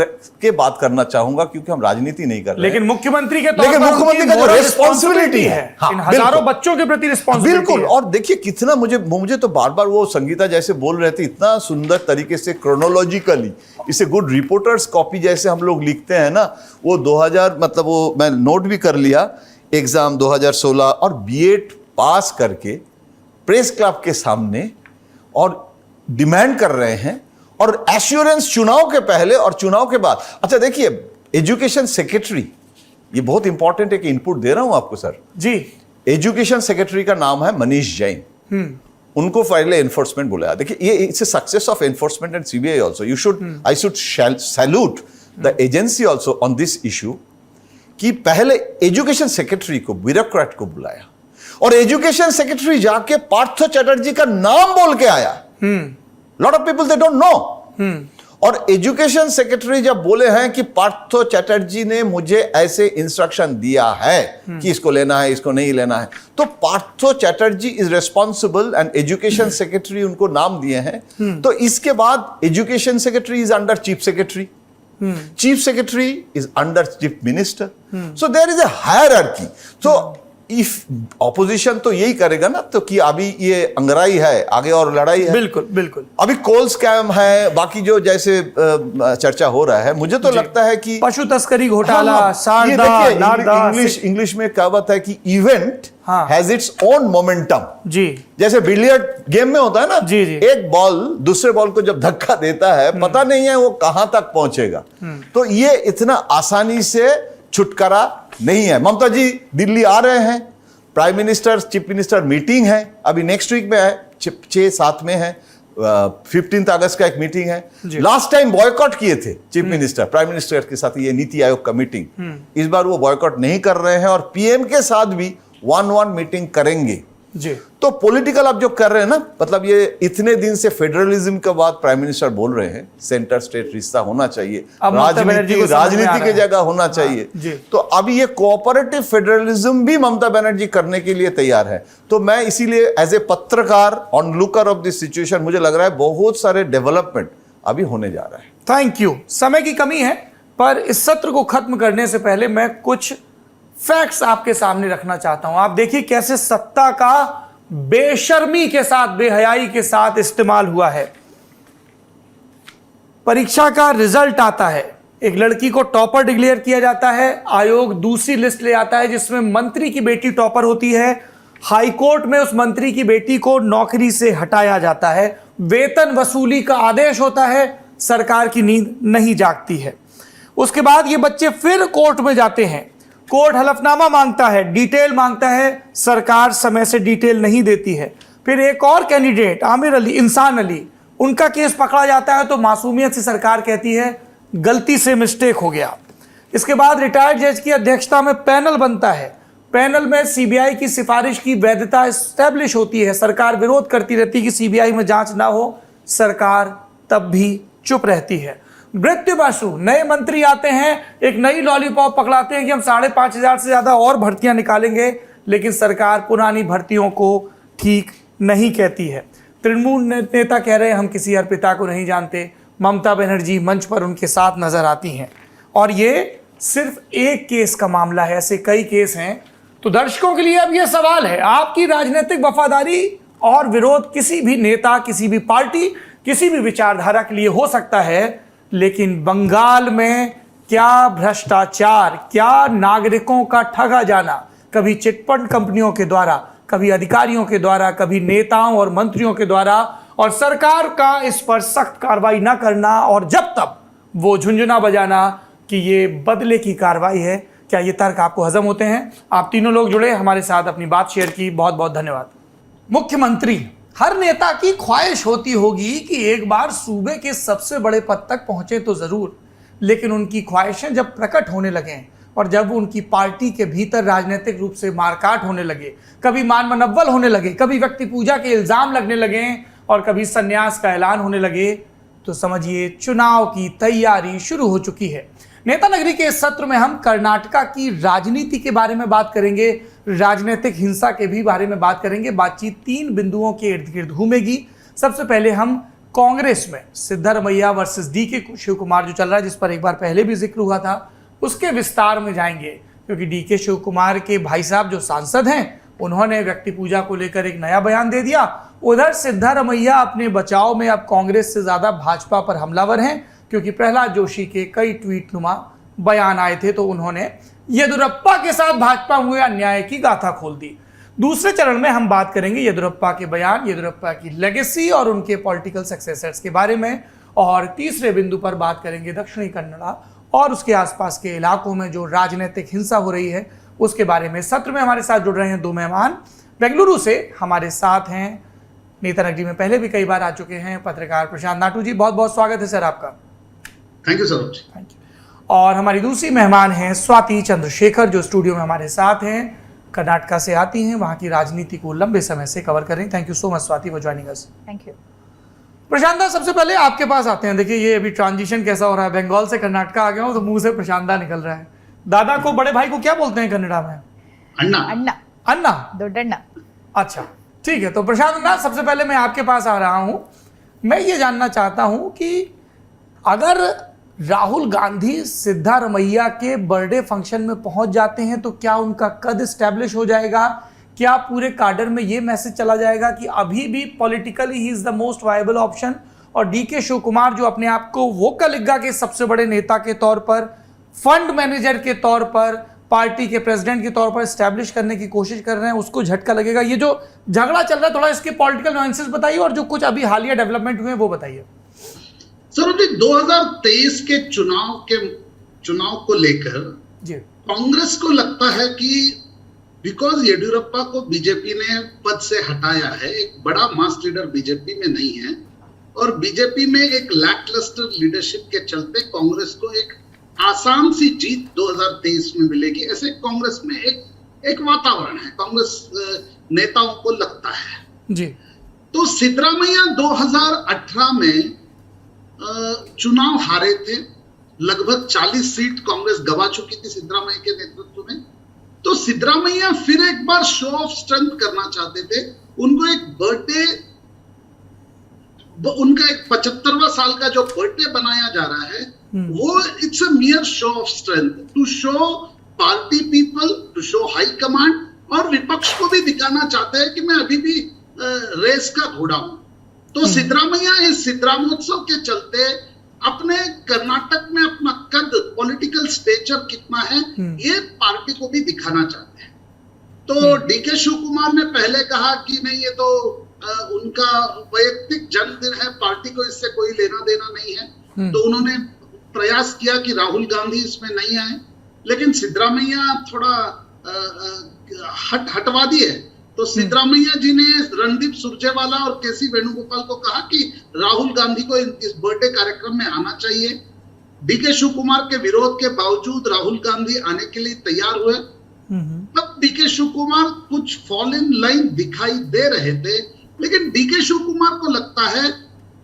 के बात करना चाहूंगा, क्योंकि हम राजनीति नहीं कर रहे। लेकिन मुख्यमंत्री के मुख्यमंत्री का जो रिस्पॉन्सिबिलिटी है, इन हजारों बच्चों के प्रति रिस्पॉन्सिबिलिटी बिल्कुल। और देखिए कितना मुझे तो बार बार वो संगीता जैसे बोल रहे थे, इतना सुंदर तरीके से क्रोनोलॉजिकली, इसे गुड रिपोर्टर्स कॉपी जैसे हम लोग लिखते हैं ना, वो 2000 मतलब वो मैं नोट भी कर लिया, एग्जाम 2016 और बीएड पास करके प्रेस क्लब के सामने और डिमांड कर रहे हैं, और एश्योरेंस चुनाव के पहले और चुनाव के बाद। अच्छा देखिए, एजुकेशन सेक्रेटरी, ये बहुत इंपॉर्टेंट एक इनपुट दे रहा हूं आपको सर जी। एजुकेशन सेक्रेटरी का नाम है मनीष जैन, उनको पहले एनफोर्समेंट बुलाया। देखिए ये it's a success of enforcement and CBI also, I should salute the agency also on this issue, कि पहले एजुकेशन सेक्रेटरी को, ब्यूरोक्रेट को बुलाया और एजुकेशन सेक्रेटरी जाके पार्थ चटर्जी का नाम बोल के आया। Lot of people they don't know. और एजुकेशन सेक्रेटरी जब बोले हैं कि पार्थ चटर्जी ने मुझे ऐसे इंस्ट्रक्शन दिया है कि इसको लेना है, इसको नहीं लेना है, तो Partha Chatterjee is responsible and education secretary उनको नाम दिए हैं। तो इसके बाद education secretary is under chief secretary, chief secretary is under chief minister, so there is a hierarchy. तो इफ ऑपोजिशन तो यही करेगा ना, तो कि अभी ये अंगराई है, आगे और लड़ाई है। बिल्कुल बिल्कुल। अभी कोल स्कैम है, बाकी जो जैसे चर्चा हो रहा है, मुझे तो लगता है कि पशु तस्करी घोटाला, ये देखिए इंग्लिश में कहावत है कि event has its own momentum जी। जैसे बिलियर्ड गेम में होता है ना जी। एक बॉल दूसरे बॉल को जब धक्का देता है, पता नहीं है वो कहां तक पहुंचेगा, तो ये इतना आसानी से छुटकारा नहीं है। ममता जी दिल्ली आ रहे हैं, prime minister chief minister meeting है, अभी नेक्स्ट वीक में है, 6-7 में है, 15 अगस्त का एक मीटिंग है। लास्ट टाइम बॉयकॉट किए थे चीफ मिनिस्टर प्राइम मिनिस्टर के साथ, ये नीति आयोग का मीटिंग, इस बार वो बॉयकॉट नहीं कर रहे हैं और पीएम के साथ भी 1-1 मीटिंग करेंगे जी। तो पॉलिटिकल आप जो कर रहे हैं ना, मतलब ये इतने दिन से फेडरलिज्म के बाद प्राइम मिनिस्टर बोल रहे हैं सेंटर स्टेट रिश्ता होना चाहिए, राजनीति की जगह होना चाहिए, तो अभी ये कोऑपरेटिव फेडरलिज्म भी ममता बनर्जी करने के लिए तैयार है। तो मैं इसीलिए एज ए पत्रकार on looker of this situation, मुझे लग रहा है बहुत सारे डेवलपमेंट अभी होने जा रहा है। Thank you. समय की कमी है, पर इस सत्र को खत्म करने से पहले मैं कुछ फैक्ट्स आपके सामने रखना चाहता हूं। आप देखिए कैसे सत्ता का बेशर्मी के साथ, बेहयाई के साथ इस्तेमाल हुआ है। परीक्षा का रिजल्ट आता है, एक लड़की को टॉपर डिक्लेयर किया जाता है, आयोग दूसरी लिस्ट ले आता है जिसमें मंत्री की बेटी टॉपर होती है। हाईकोर्ट में उस मंत्री की बेटी को नौकरी से हटाया जाता है, वेतन वसूली का आदेश होता है, सरकार की नींद नहीं जागती है। उसके बाद ये बच्चे फिर कोर्ट में जाते हैं, कोर्ट हलफनामा मांगता है, डिटेल मांगता है, सरकार समय से डिटेल नहीं देती है। फिर एक और कैंडिडेट आमिर अली, इंसान अली, उनका केस पकड़ा जाता है तो मासूमियत से सरकार कहती है गलती से मिस्टेक हो गया। इसके बाद रिटायर्ड जज की अध्यक्षता में पैनल बनता है, पैनल में सीबीआई की सिफारिश की वैधता एस्टैब्लिश होती है, सरकार विरोध करती रहती है कि सीबीआई में जांच ना हो, सरकार तब भी चुप रहती है। मृत्यु बसु, नए मंत्री आते हैं, एक नई लॉलीपॉप पकड़ाते हैं कि हम 5,500 से ज्यादा और भर्तियां निकालेंगे, लेकिन सरकार पुरानी भर्तियों को ठीक नहीं कहती है। तृणमूल नेता कह रहे हैं हम किसी अर्पिता को नहीं जानते, ममता बनर्जी मंच पर उनके साथ नजर आती हैं, और ये सिर्फ एक केस का मामला है, ऐसे कई केस हैं। तो दर्शकों के लिए अब यह सवाल है, आपकी राजनीतिक वफादारी और विरोध किसी भी नेता, किसी भी पार्टी, किसी भी विचारधारा के लिए हो सकता है, लेकिन बंगाल में क्या भ्रष्टाचार, क्या नागरिकों का ठगा जाना, कभी चिटफंड कंपनियों के द्वारा, कभी अधिकारियों के द्वारा, कभी नेताओं और मंत्रियों के द्वारा, और सरकार का इस पर सख्त कार्रवाई न करना, और जब तक वो झुंझुना बजाना कि ये बदले की कार्रवाई है। क्या ये तर्क आपको हजम होते हैं? आप तीनों लोग जुड़े, हमारे साथ अपनी बात शेयर की, बहुत बहुत धन्यवाद। मुख्यमंत्री, हर नेता की ख्वाहिश होती होगी कि एक बार सूबे के सबसे बड़े पद तक पहुंचे तो जरूर, लेकिन उनकी ख्वाहिशें जब प्रकट होने लगें और जब उनकी पार्टी के भीतर राजनीतिक रूप से मारकाट होने लगे, कभी मान मनव्वल होने लगे, कभी व्यक्ति पूजा के इल्जाम लगने लगे और कभी संन्यास का ऐलान होने लगे, तो समझिए चुनाव की तैयारी शुरू हो चुकी है। नेता नगरी के इस सत्र में हम कर्नाटका की राजनीति के बारे में बात करेंगे, राजनीतिक हिंसा के भी बारे में बात करेंगे। बातचीत 3 बिंदुओं के इर्द गिर्द घूमेगी। सबसे पहले हम कांग्रेस में सिद्धारमैया वर्सेस डीके शिव कुमार जो चल रहा है, जिस पर एक बार पहले भी जिक्र हुआ था, उसके विस्तार में जाएंगे, क्योंकि डीके शिव कुमार के भाई साहब जो सांसद हैं, उन्होंने व्यक्ति पूजा को लेकर एक नया बयान दे दिया। उधर सिद्धारमैया अपने बचाव में अब कांग्रेस से ज्यादा भाजपा पर हमलावर हैं, क्योंकि प्रहलाद जोशी के कई ट्वीट नुमा बयान आए थे, तो उन्होंने येदियुरप्पा के साथ भाजपा हुए अन्याय की गाथा खोल दी। दूसरे चरण में हम बात करेंगे येदियुरप्पा के बयान, येदियुरप्पा की लेगेसी और उनके पॉलिटिकल सक्सेसर्स के बारे में, और तीसरे बिंदु पर बात करेंगे दक्षिणी कन्नड़ा और उसके आसपास के इलाकों में जो राजनीतिक हिंसा हो रही है उसके बारे में। सत्र में हमारे साथ जुड़ रहे हैं 2 मेहमान। बेंगलुरु से हमारे साथ हैं, नेता नगरी में पहले भी कई बार आ चुके हैं, पत्रकार प्रशांत नाटू जी, बहुत बहुत स्वागत है सर आपका। Thank you sir. Thank you. और हमारी दूसरी मेहमान हैं स्वाति चंद्रशेखर, जो स्टूडियो में हमारे साथ हैं, कर्नाटका से आती हैं, वहाँ की राजनीति को लंबे समय से कवर कर रही हैं। Thank you so much Swati for joining us. Thank you. Prashanta, सबसे पहले आपके पास आते हैं। देखिए ये अभी ट्रांजिशन कैसा हो रहा है, बंगाल से कर्नाटका आ गया हूँ तो मुंह से प्रशांता निकल रहा है। दादा को, बड़े भाई को क्या बोलते हैं कन्नड़ा में? अन्ना। अन्ना। अन्ना, दोड्डन्ना। अच्छा ठीक है। तो प्रशांत ना, सबसे पहले मैं आपके पास आ रहा हूँ, मैं ये जानना चाहता हूँ कि अगर राहुल गांधी सिद्धारमैया के बर्थडे फंक्शन में पहुंच जाते हैं तो क्या उनका कद स्टैब्लिश हो जाएगा? क्या पूरे काडर में ये मैसेज चला जाएगा कि अभी भी politically he is the most viable option, और डीके शिव कुमार जो अपने आप को वोकल लिग्गा के सबसे बड़े नेता के तौर पर, फंड मैनेजर के तौर पर, पार्टी के प्रेसिडेंट के तौर पर स्टैब्लिश करने की कोशिश कर रहे हैं, उसको झटका लगेगा? ये जो झगड़ा चल रहा है, थोड़ा इसके पॉलिटिकल नुएंसेस बताइए, और जो कुछ अभी हालिया डेवलपमेंट हुए वो बताइए। सर, 2023 के चुनाव को लेकर कांग्रेस को लगता है कि बिकॉज येडियुरप्पा को बीजेपी ने पद से हटाया है, एक बड़ा मास लीडर बीजेपी में नहीं है, और बीजेपी में एक लैकलस्टर लीडरशिप के चलते कांग्रेस को एक आसान सी जीत 2023 में मिलेगी, ऐसे कांग्रेस में एक वातावरण है, कांग्रेस नेताओं को लगता है जी। तो सिद्धरामैया 2018 में चुनाव हारे थे, लगभग 40 सीट कांग्रेस गवा चुकी थी सिद्धरामैया के नेतृत्व में। तो सिद्धरामैया फिर एक बार शो ऑफ स्ट्रेंथ करना चाहते थे। उनको एक बर्थडे, उनका एक 75वां साल का जो बर्थडे बनाया जा रहा है, वो it's a mere show of strength to show party people, to show high command, और विपक्ष को भी दिखाना चाहते हैं कि मैं अभी भी रेस का घोड़ा हूं। तो सिद्धरामैया इस सिद्धरामोत्सव के चलते अपने कर्नाटक में अपना कद, पॉलिटिकल स्टेचर कितना है, ये पार्टी को भी दिखाना चाहते हैं। तो डीके शिव कुमार ने पहले कहा कि नहीं, ये तो उनका वैयक्तिक जन्मदिन है, पार्टी को इससे कोई लेना देना नहीं है। तो उन्होंने प्रयास किया कि राहुल गांधी इसमें नहीं आए, लेकिन सिद्धरामैया थोड़ा हटवादी है। तो सिद्धरामैया जी ने रणदीप सुरजेवाला और केसी वेणुगोपाल को कहा कि राहुल गांधी को इस बर्थडे कार्यक्रम में आना चाहिए। डीके शिव कुमार के विरोध के बावजूद राहुल गांधी आने के लिए तैयार हुए। तब डीके शिव कुमार कुछ फॉल इन लाइन दिखाई दे रहे थे, लेकिन डीके शिव कुमार को लगता है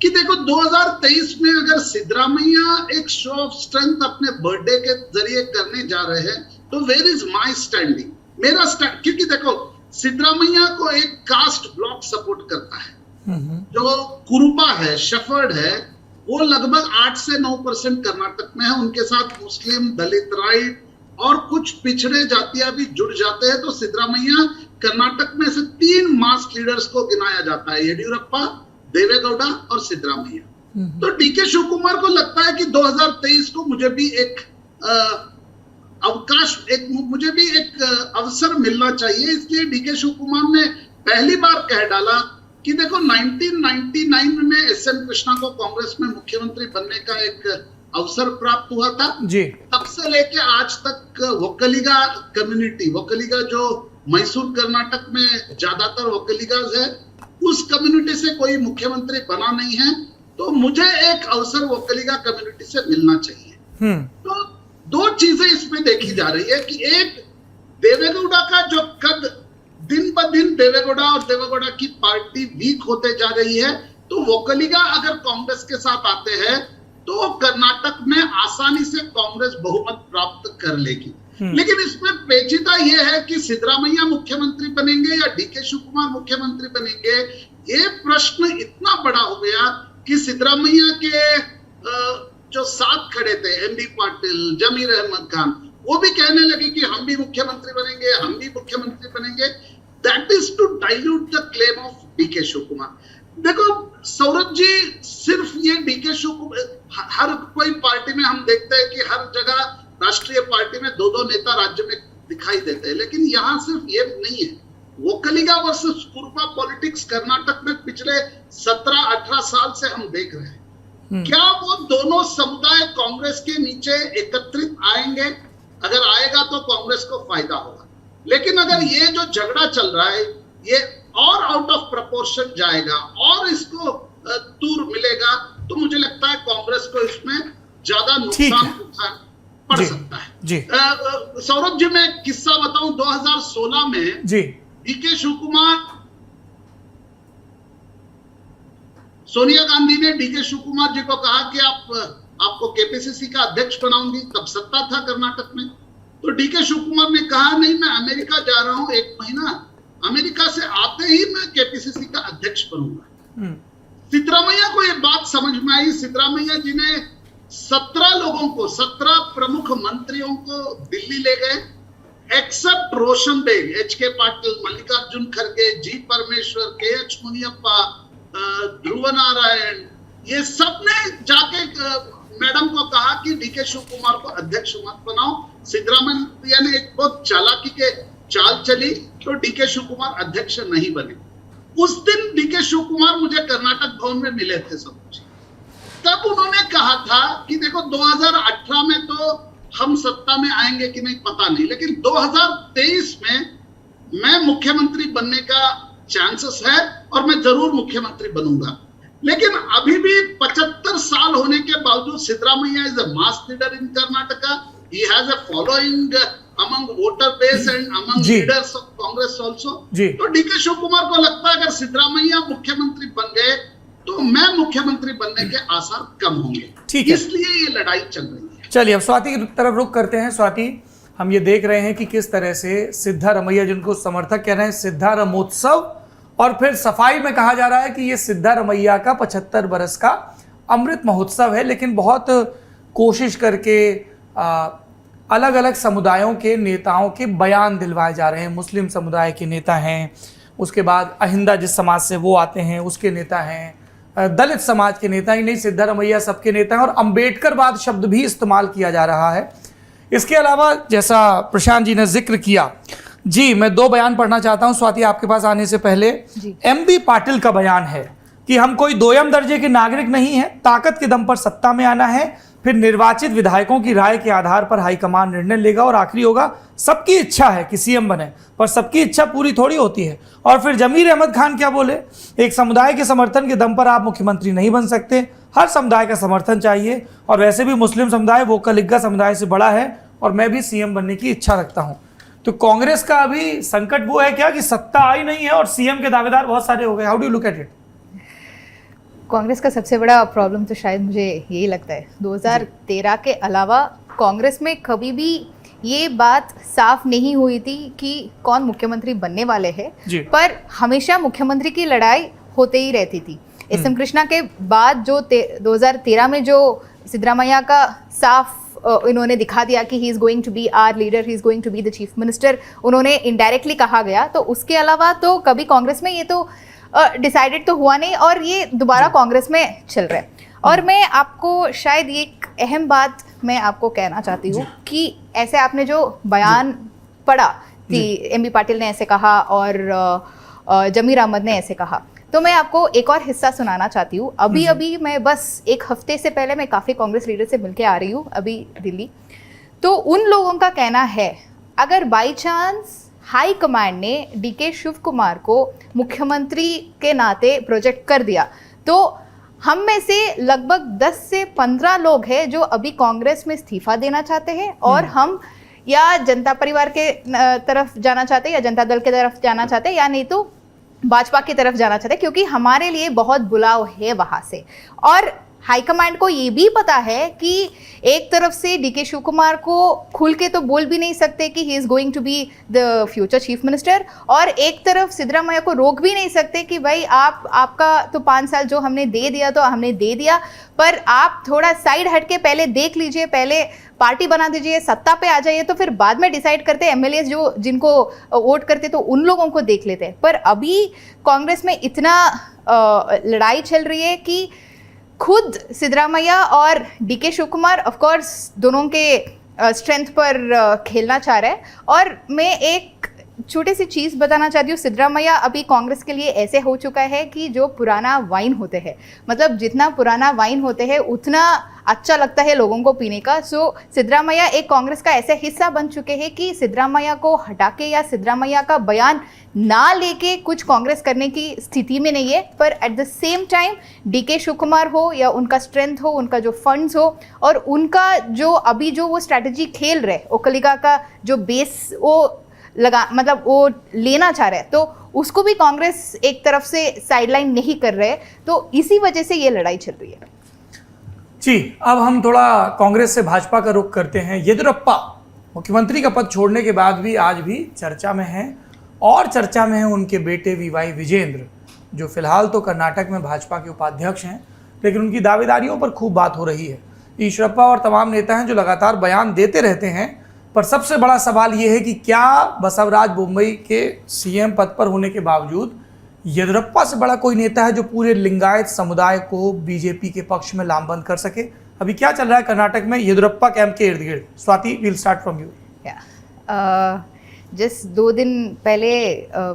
कि देखो 2023 में अगर सिद्धरामैया एक शो ऑफ स्ट्रेंथ अपने बर्थडे के जरिए करने जा रहे हैं तो वेयर इज माय स्टैंडिंग, मेरा स्टैंड, क्योंकि देखो सिद्धरामैया को एक कास्ट ब्लॉक सपोर्ट करता है, जो कुरुबा है, शेफर्ड है, वो लगभग 8 से 9% कर्नाटक में है, उनके साथ मुस्लिम, दलित, राइट और कुछ पिछड़े जातियां भी जुड़ जाते हैं। तो सिद्धरामैया कर्नाटक में से 3 मास लीडर्स को गिनाया जाता है, येडियुरप्पा, देवेगौड़ा और सिद्धरामैया। तो डीके शिव कुमार को लगता है कि 2023 को मुझे भी एक मुझे भी एक अवसर मिलना चाहिए, इसलिए डीके शिव कुमार ने पहली बार कह डाला कि देखो 1999 में एस.एन. कृष्णा को कांग्रेस में मुख्यमंत्री बनने का एक अवसर प्राप्त हुआ था जी। तब से लेके आज तक वक्कलिगा कम्युनिटी, वक्कलिगा जो मैसूर कर्नाटक में ज्यादातर वक्कलिगाज है, उस कम्युनिटी से कोई मुख्यमंत्री बना नहीं है, तो मुझे एक अवसर वक्कलिगा कम्युनिटी से मिलना चाहिए। तो 2 चीजें इसमें देखी जा रही है कि एक, देवेगौड़ा का जो कद दिन ब दिन देवेगौड़ा और देवेगौड़ा की पार्टी वीक होते जा रही है, तो वोकलिगा अगर कांग्रेस के साथ आते हैं तो कर्नाटक में आसानी से कांग्रेस बहुमत प्राप्त कर लेगी। लेकिन इसमें पेचीदा यह है कि सिद्धरामैया मुख्यमंत्री बनेंगे या डीके शिव कुमार मुख्यमंत्री बनेंगे, ये प्रश्न इतना बड़ा हो गया कि सिद्धरामैया के जो साथ खड़े थे, एमबी पाटिल, जमीर अहमद खान, वो भी कहने लगे कि हम भी मुख्यमंत्री बनेंगे, हम भी मुख्यमंत्री बनेंगे। That is to dilute the claim of DK Shiv Kumar. देखो सौरभ जी, सिर्फ ये डीके शिव कुमार, हर कोई पार्टी में हम देखते हैं कि हर जगह राष्ट्रीय पार्टी में 2-2 नेता राज्य में दिखाई देते हैं, लेकिन यहाँ सिर्फ ये नहीं है। वोकलिगा वर्सेस कुरुबा पॉलिटिक्स कर्नाटक में पिछले 17-18 साल से हम देख रहे हैं। क्या वो दोनों समुदाय कांग्रेस के नीचे एकत्रित आएंगे? अगर आएगा तो कांग्रेस को फायदा होगा, लेकिन अगर ये जो झगड़ा चल रहा है ये और आउट ऑफ प्रपोर्शन जाएगा और इसको तूर मिलेगा, तो मुझे लगता है कांग्रेस को इसमें ज्यादा नुकसान पड़ सकता है। जी सौरभ जी, मैं एक किस्सा बताऊं। 2016 में जी डीके शिव कुमार, सोनिया गांधी ने डीके शिव कुमार जी को कहा कि आपको केपीसीसी का अध्यक्ष बनाऊंगी, तब सत्ता था कर्नाटक में। तो डीके शिव कुमार ने कहा नहीं, मैं अमेरिका जा रहा हूं, 1 महीना, अमेरिका से आते ही मैं केपीसीसी का अध्यक्ष बनूंगा। सिद्धरामैया को यह बात समझ में आई। सिद्धरामैया जी ने 17 प्रमुख मंत्रियों को दिल्ली ले गए, एक्सेप्ट रोशन बेग, एच.के. पाटिल, मल्लिकार्जुन खड़गे, जी परमेश्वर, के.एच. मुनियप्पा, ध्रुव नारायण, ये सब ने जाके मैडम को कहा कि डीके शिव कुमार को अध्यक्ष मत बनाओ। सिद्धरामैया ने एक बहुत चालाकी के चाल चली तो डीके शिव कुमार अध्यक्ष नहीं बने। उस दिन डीके शिव कुमार मुझे कर्नाटक भवन में मिले थे सब कुछ। तब उन्होंने कहा था कि देखो 2018 में तो हम सत्ता में आएंगे कि नहीं पता नहीं, लेकिन 2023 में मैं मुख्यमंत्री बनने का चांसेस है और मैं जरूर मुख्यमंत्री बनूंगा। लेकिन अभी भी 75 साल होने के बावजूद Siddaramaiah is a mass leader in Karnataka, he has a following among voter base and among leaders of Congress also. तो डीके शिव कुमार को लगता है अगर सिद्धरामैया मुख्यमंत्री बन गए तो मैं मुख्यमंत्री बनने के आसार कम होंगे, ठीक है, इसलिए ये लड़ाई चल रही है। चलिए अब स्वाति की तरफ रुख करते हैं। स्वाति, हम ये देख रहे हैं कि किस तरह से सिद्धारमैया, जिनको समर्थक कह रहे हैं सिद्धारमोत्सव, और फिर सफाई में कहा जा रहा है कि ये सिद्धारमैया का 75 बरस का अमृत महोत्सव है, लेकिन बहुत कोशिश करके अलग अलग समुदायों के नेताओं के बयान दिलवाए जा रहे हैं। मुस्लिम समुदाय के नेता हैं, उसके बाद अहिंदा जिस समाज से वो आते हैं उसके नेता हैं, दलित समाज के नेता ही नहीं, सिद्धारमैया सबके नेता हैं, और अंबेडकरवाद शब्द भी इस्तेमाल किया जा रहा है। इसके अलावा जैसा प्रशांत जी ने जिक्र किया, जी मैं 2 बयान पढ़ना चाहता हूं स्वाति आपके पास आने से पहले। एमबी पाटिल का बयान है कि हम कोई 2ym दर्जे के नागरिक नहीं है, ताकत के दम पर सत्ता में आना है, फिर निर्वाचित विधायकों की राय के आधार पर हाईकमान निर्णय लेगा, और आखिरी होगा सबकी इच्छा है कि सीएम बने, पर सबकी इच्छा पूरी थोड़ी होती है। और फिर जमीर अहमद खान क्या बोले, एक समुदाय के समर्थन के दम पर आप मुख्यमंत्री नहीं बन सकते, हर समुदाय का समर्थन चाहिए, और वैसे भी मुस्लिम समुदाय वोकलिगा समुदाय से बड़ा है और मैं भी सीएम बनने की इच्छा रखता हूँ। तो कांग्रेस का अभी संकट वो है क्या कि सत्ता आई नहीं है और सीएम के दावेदार बहुत सारे हो गए? How do you look at it? Congress का सबसे बड़ा प्रॉब्लम तो शायद मुझे यही लगता है 2013 के अलावा कांग्रेस में कभी भी ये बात साफ नहीं हुई थी कि कौन मुख्यमंत्री बनने वाले हैं, पर हमेशा मुख्यमंत्री की लड़ाई होते ही रहती थी। एस.एम. कृष्णा के बाद जो 2013 में जो सिद्धरामैया का साफ इन्होंने दिखा दिया कि he is going to be our leader, he is going to be the chief minister, उन्होंने इनडायरेक्टली कहा गया। तो उसके अलावा तो कभी कांग्रेस में ये तो डिसाइडेड तो हुआ नहीं और ये दोबारा कांग्रेस में चल रहा है। और मैं आपको शायद ये एक अहम बात मैं आपको कहना चाहती हूँ कि ऐसे आपने जो बयान पढ़ा कि एम.बी. पाटिल ने ऐसे कहा और जमीर अहमद ने ऐसे कहा, तो मैं आपको एक और हिस्सा सुनाना चाहती हूँ। अभी मैं बस एक हफ्ते से पहले मैं काफ़ी कांग्रेस लीडर से मिलके आ रही हूँ अभी दिल्ली। तो उन लोगों का कहना है अगर बाई चांस हाई कमांड ने डीके शिव कुमार को मुख्यमंत्री के नाते प्रोजेक्ट कर दिया तो हम में से लगभग 10 से 15 लोग हैं जो अभी कांग्रेस में इस्तीफा देना चाहते हैं और हम या जनता परिवार के तरफ जाना चाहते हैं या जनता दल के तरफ जाना चाहते हैं या नहीं तो भाजपा की तरफ जाना चाहते हैं, क्योंकि हमारे लिए बहुत बुलाव है वहाँ से। और हाईकमांड को ये भी पता है कि एक तरफ से डीके शिव कुमार को खुल के तो बोल भी नहीं सकते कि he is going to be the future chief minister, और एक तरफ सिद्धरामैया को रोक भी नहीं सकते कि भाई आपका तो 5 साल जो हमने दे दिया तो हमने दे दिया, पर आप थोड़ा साइड हट के पहले देख लीजिए, पहले पार्टी बना दीजिए, सत्ता पे आ जाइए, तो फिर बाद में डिसाइड करते एमएलए जो जिनको वोट करते तो उन लोगों को देख लेते हैं। पर अभी कांग्रेस में इतना लड़ाई चल रही है कि खुद सिद्धरामैया और DK Shiv Kumar of course दोनों के स्ट्रेंथ पर खेलना चाह रहे हैं। और मैं एक छोटी सी चीज़ बताना चाहती हूँ, सिद्धरामैया अभी कांग्रेस के लिए ऐसे हो चुका है कि जो पुराना वाइन होते हैं, मतलब जितना पुराना वाइन होते हैं उतना अच्छा लगता है लोगों को पीने का। सो सिद्धरामैया एक कांग्रेस का ऐसे हिस्सा बन चुके हैं कि सिद्धरामैया को हटा के या सिद्धरामैया का बयान ना लेके कुछ कांग्रेस करने की स्थिति में नहीं है। पर at the same time DK Shiv Kumar हो या उनका स्ट्रेंथ हो, उनका जो फंड्स हो और उनका जो अभी जो वो स्ट्रैटेजी खेल रहे, ओकलिगा का जो बेस वो लगा मतलब वो लेना चाह रहे हैं, तो उसको भी कांग्रेस एक तरफ से साइडलाइन नहीं कर रहे, तो इसी वजह से ये लड़ाई चल रही है। जी, अब हम थोड़ा कांग्रेस से भाजपा का रुख करते हैं। येदियुरप्पा मुख्यमंत्री का पद छोड़ने के बाद भी आज भी चर्चा में हैं और चर्चा में हैं उनके बेटे वी.वाई. विजेंद्र, जो फिलहाल तो कर्नाटक में भाजपा के उपाध्यक्ष हैं, लेकिन उनकी दावेदारियों पर खूब बात हो रही है। येदियुरप्पा और तमाम नेता हैं जो लगातार बयान देते रहते हैं, पर सबसे बड़ा सवाल ये है कि क्या बसवराज बोम्मई के सीएम पद पर होने के बावजूद येदियुरप्पा से बड़ा कोई नेता है जो पूरे लिंगायत समुदाय को बीजेपी के पक्ष में लामबंद कर सके? अभी क्या चल रहा है कर्नाटक में येदियुरप्पा कैंप के इर्द गिर्द? Swati, will start from you. जिस 2 दिन पहले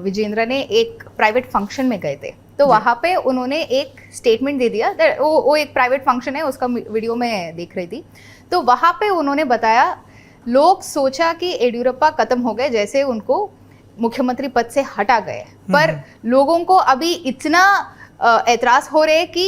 विजेंद्र ने एक प्राइवेट फंक्शन में गए थे, तो वहाँ पे उन्होंने एक स्टेटमेंट दे दिया। वो एक प्राइवेट फंक्शन है, उसका वीडियो में देख रही थी, तो वहाँ पे उन्होंने बताया लोग सोचा कि येदियुरप्पा खत्म हो गए जैसे उनको मुख्यमंत्री पद से हटा गए, पर लोगों को अभी इतना एतराज हो रहे कि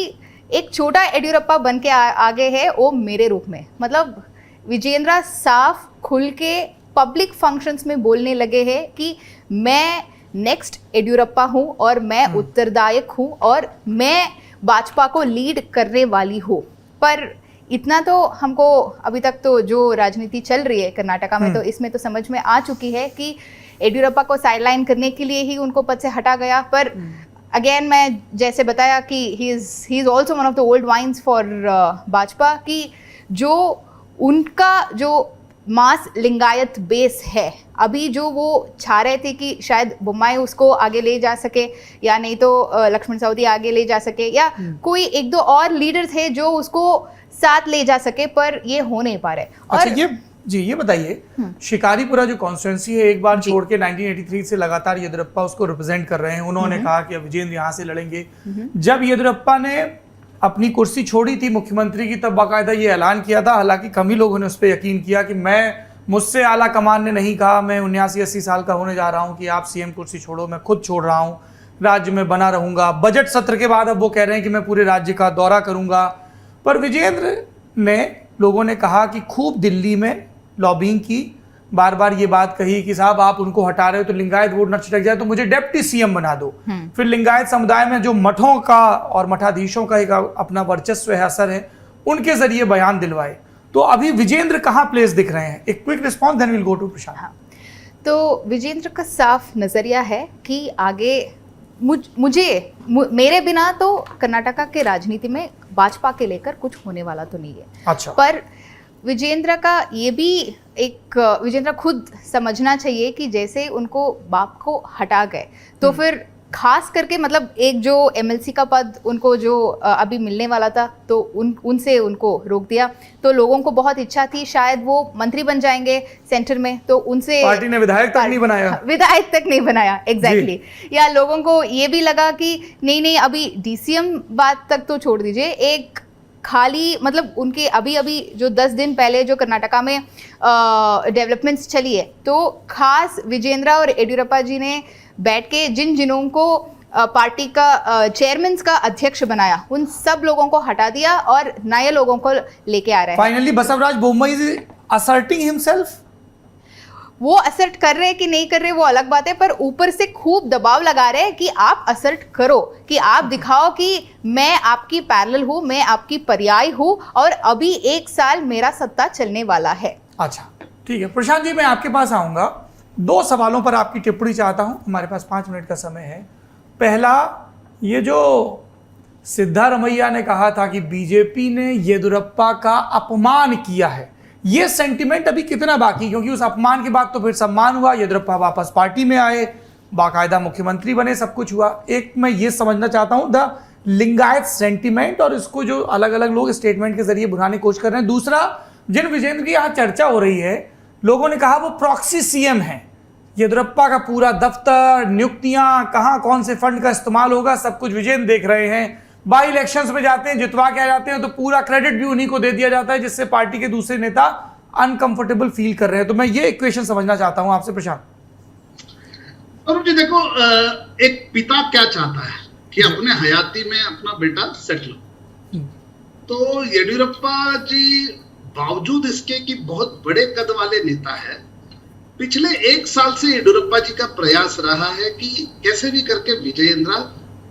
एक छोटा येदियुरप्पा बन के आगे है वो मेरे रूप में। मतलब विजेंद्र साफ खुल के पब्लिक फंक्शंस में बोलने लगे हैं कि मैं नेक्स्ट येदियुरप्पा हूँ और मैं उत्तरदायक हूँ और मैं भाजपा को लीड करने वाली हूँ। पर इतना तो हमको अभी तक तो जो राजनीति चल रही है कर्नाटका में, तो इसमें तो समझ में आ चुकी है कि येदियुरप्पा को साइडलाइन करने के लिए ही उनको पद से हटा गया। पर अगेन मैं जैसे बताया कि he is also one of the old wines for Bhajpa, कि जो उनका जो मास लिंगायत बेस है, अभी जो वो चाह रहे थे कि शायद बोम्मई उसको आगे ले जा सके या नहीं तो लक्ष्मण सवदी आगे ले जा सके या कोई 1-2 और लीडर थे जो उसको साथ ले जा सके, पर ये हो नहीं पा रहे। और अच्छा, ये बताइए, शिकारीपुरा जो कॉन्स्टिट्यूंसी है, एक बार छोड़ के 1983 से लगातार येदियुरप्पा उसको रिप्रेजेंट कर रहे हैं। उन्होंने कहा कि अब विजेंद्र यहाँ से लड़ेंगे। जब येदियुरप्पा ने अपनी कुर्सी छोड़ी थी मुख्यमंत्री की, तब बाकायदा ये ऐलान किया था, हालांकि कम ही लोगों ने उस पर यकीन किया, कि मुझसे आला कमान ने नहीं कहा, मैं 79-80 साल का होने जा रहा हूँ कि आप सीएम कुर्सी छोड़ो, मैं खुद छोड़ रहा हूँ, राज्य में बना रहूंगा। बजट सत्र के बाद अब वो कह रहे हैं कि मैं पूरे राज्य का दौरा करूंगा। पर विजेंद्र ने, लोगों ने कहा कि खूब दिल्ली में लॉबिंग की, बार बार ये बात कही कि साहब आप उनको हटा रहे हो तो लिंगायत वोट न छिटक जाए तो मुझे डिप्टी सीएम बना दो। फिर लिंगायत समुदाय में जो मठों का और मठाधीशों का एक अपना वर्चस्व है, असर है, उनके जरिए बयान दिलवाए। तो अभी विजेंद्र कहाँ प्लेस दिख रहे हैं? एक quick response, then will go to Prashant. हाँ, तो विजेंद्र का साफ नजरिया है कि आगे मेरे बिना तो कर्नाटका के राजनीति में भाजपा के लेकर कुछ होने वाला तो नहीं है। अच्छा। पर विजेंद्र का ये भी विजेंद्र खुद समझना चाहिए कि जैसे उनको बाप को हटा गए तो फिर खास करके मतलब एक जो एमएलसी का पद उनको जो अभी मिलने वाला था तो उनसे उनको रोक दिया। तो लोगों को बहुत इच्छा थी शायद वो मंत्री बन जाएंगे सेंटर में, तो उनसे पार्टी ने विधायक तक नहीं बनाया। विधायक तक नहीं बनाया, एग्जैक्टली। या लोगों को ये भी लगा कि नहीं अभी डीसीएम बात तक तो छोड़ दीजिए, एक खाली मतलब उनके अभी जो 10 दिन पहले जो कर्नाटका में डेवलपमेंट्स चली है, तो खास विजेंद्र और येडियुरप्पा जी ने बैठ के जिन को पार्टी का चेयरमैन का अध्यक्ष बनाया, उन सब लोगों को हटा दिया और नए लोगों को लेके आ रहे हैं। Finally Basavaraj Bommai is asserting himself. वो असर्ट कर रहे हैं कि नहीं कर रहे वो अलग बात है, पर ऊपर से खूब दबाव लगा रहे हैं कि आप असर्ट करो, कि आप दिखाओ कि मैं आपकी पैरेलल हूँ, मैं आपकी पर्याय हूँ और अभी 1 साल मेरा सत्ता चलने वाला है। अच्छा, ठीक है प्रशांत जी, मैं आपके पास आऊंगा। 2 सवालों पर आपकी टिप्पणी चाहता हूं, हमारे पास 5 मिनट का समय है। पहला, ये जो सिद्धारमैया ने कहा था कि बीजेपी ने येदियुरप्पा का अपमान किया है, ये सेंटिमेंट अभी कितना बाकी? क्योंकि उस अपमान के बाद तो फिर सम्मान हुआ, येदियुरप्पा वापस पार्टी में आए, बाकायदा मुख्यमंत्री बने, सब कुछ हुआ। एक मैं ये समझना चाहता हूं द लिंगायत सेंटिमेंट और इसको जो अलग अलग लोग स्टेटमेंट के जरिए बुझाने की कोशिश कर रहे हैं। दूसरा, जिन विजेंद्र की यहाँ चर्चा हो रही है, लोगों ने कहा वो प्रॉक्सी सीएम है, येदियुरप्पा का पूरा दफ्तर, नियुक्तियां, कहां कौन से फंड का इस्तेमाल होगा, सब कुछ विजेंद्र देख रहे हैं। बाई इलेक्शंस में जाते हैं, जितवा के आ जाते हैं, तो पूरा क्रेडिट भी उन्हीं को दे दिया जाता है, जिससे पार्टी के दूसरे नेता अनकंफर्टेबल फील कर रहे हैं। तो मैं ये इक्वेशन समझना चाहता हूं आपसे प्रशांत। अरुण जी देखो, एक पिता क्या चाहता है कि अपने हयाती में अपना बेटा सेटल हो। तो येडियुरप्पा जी बावजूद इसके कि बहुत बड़े कद वाले नेता है, पिछले 1 साल से येडियुरप्पा जी का प्रयास रहा है कि कैसे भी करके विजयेंद्र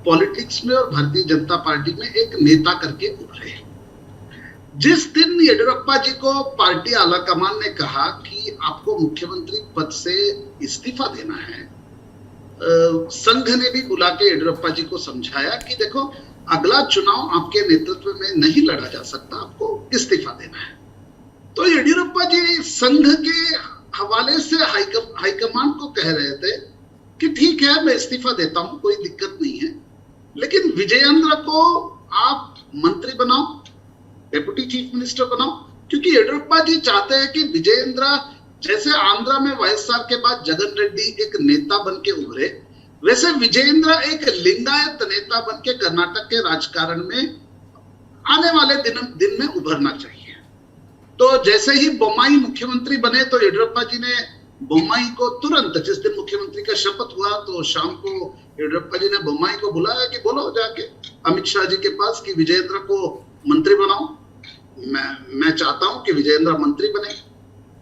पॉलिटिक्स में और भारतीय जनता पार्टी में एक नेता करके उभरे। जिस दिन येडियुरप्पा जी को पार्टी आलाकमान ने कहा कि आपको मुख्यमंत्री पद से इस्तीफा देना है, संघ ने भी बुला के येडियुरप्पा जी को समझाया कि देखो अगला चुनाव आपके नेतृत्व में नहीं लड़ा जा सकता, आपको इस्तीफा देना है। तो येडियुरप्पा जी संघ के हवाले से हाईकमान को कह रहे थे कि ठीक है मैं इस्तीफा देता हूं, कोई दिक्कत नहीं है, लेकिन विजयेंद्र को आप मंत्री बनाओ, डेप्यूटी चीफ मिनिस्टर बनाओ, क्योंकि येडियुरप्पा जी चाहते हैं कि विजयेंद्र जैसे आंध्रा में वायएसआर के बाद जगन रेड्डी एक नेता बन के उभरे, वैसे विजयेंद्र एक लिंगायत नेता बन के कर्नाटक के राजकारण में आने वाले दिन में उभरना चाहिए। तो जैसे ही बोम्मई मुख्यमंत्री बने तो येडियुरप्पा जी ने बोम्मई को तुरंत, जिस दिन मुख्यमंत्री का शपथ हुआ तो शाम को येडियुरप्पा जी ने बोम्मई को बुलाया कि बोलो जाके अमित शाह जी के पास कि विजयेंद्र को मंत्री बनाओ, मैं चाहता हूं कि विजयेंद्र मंत्री बने।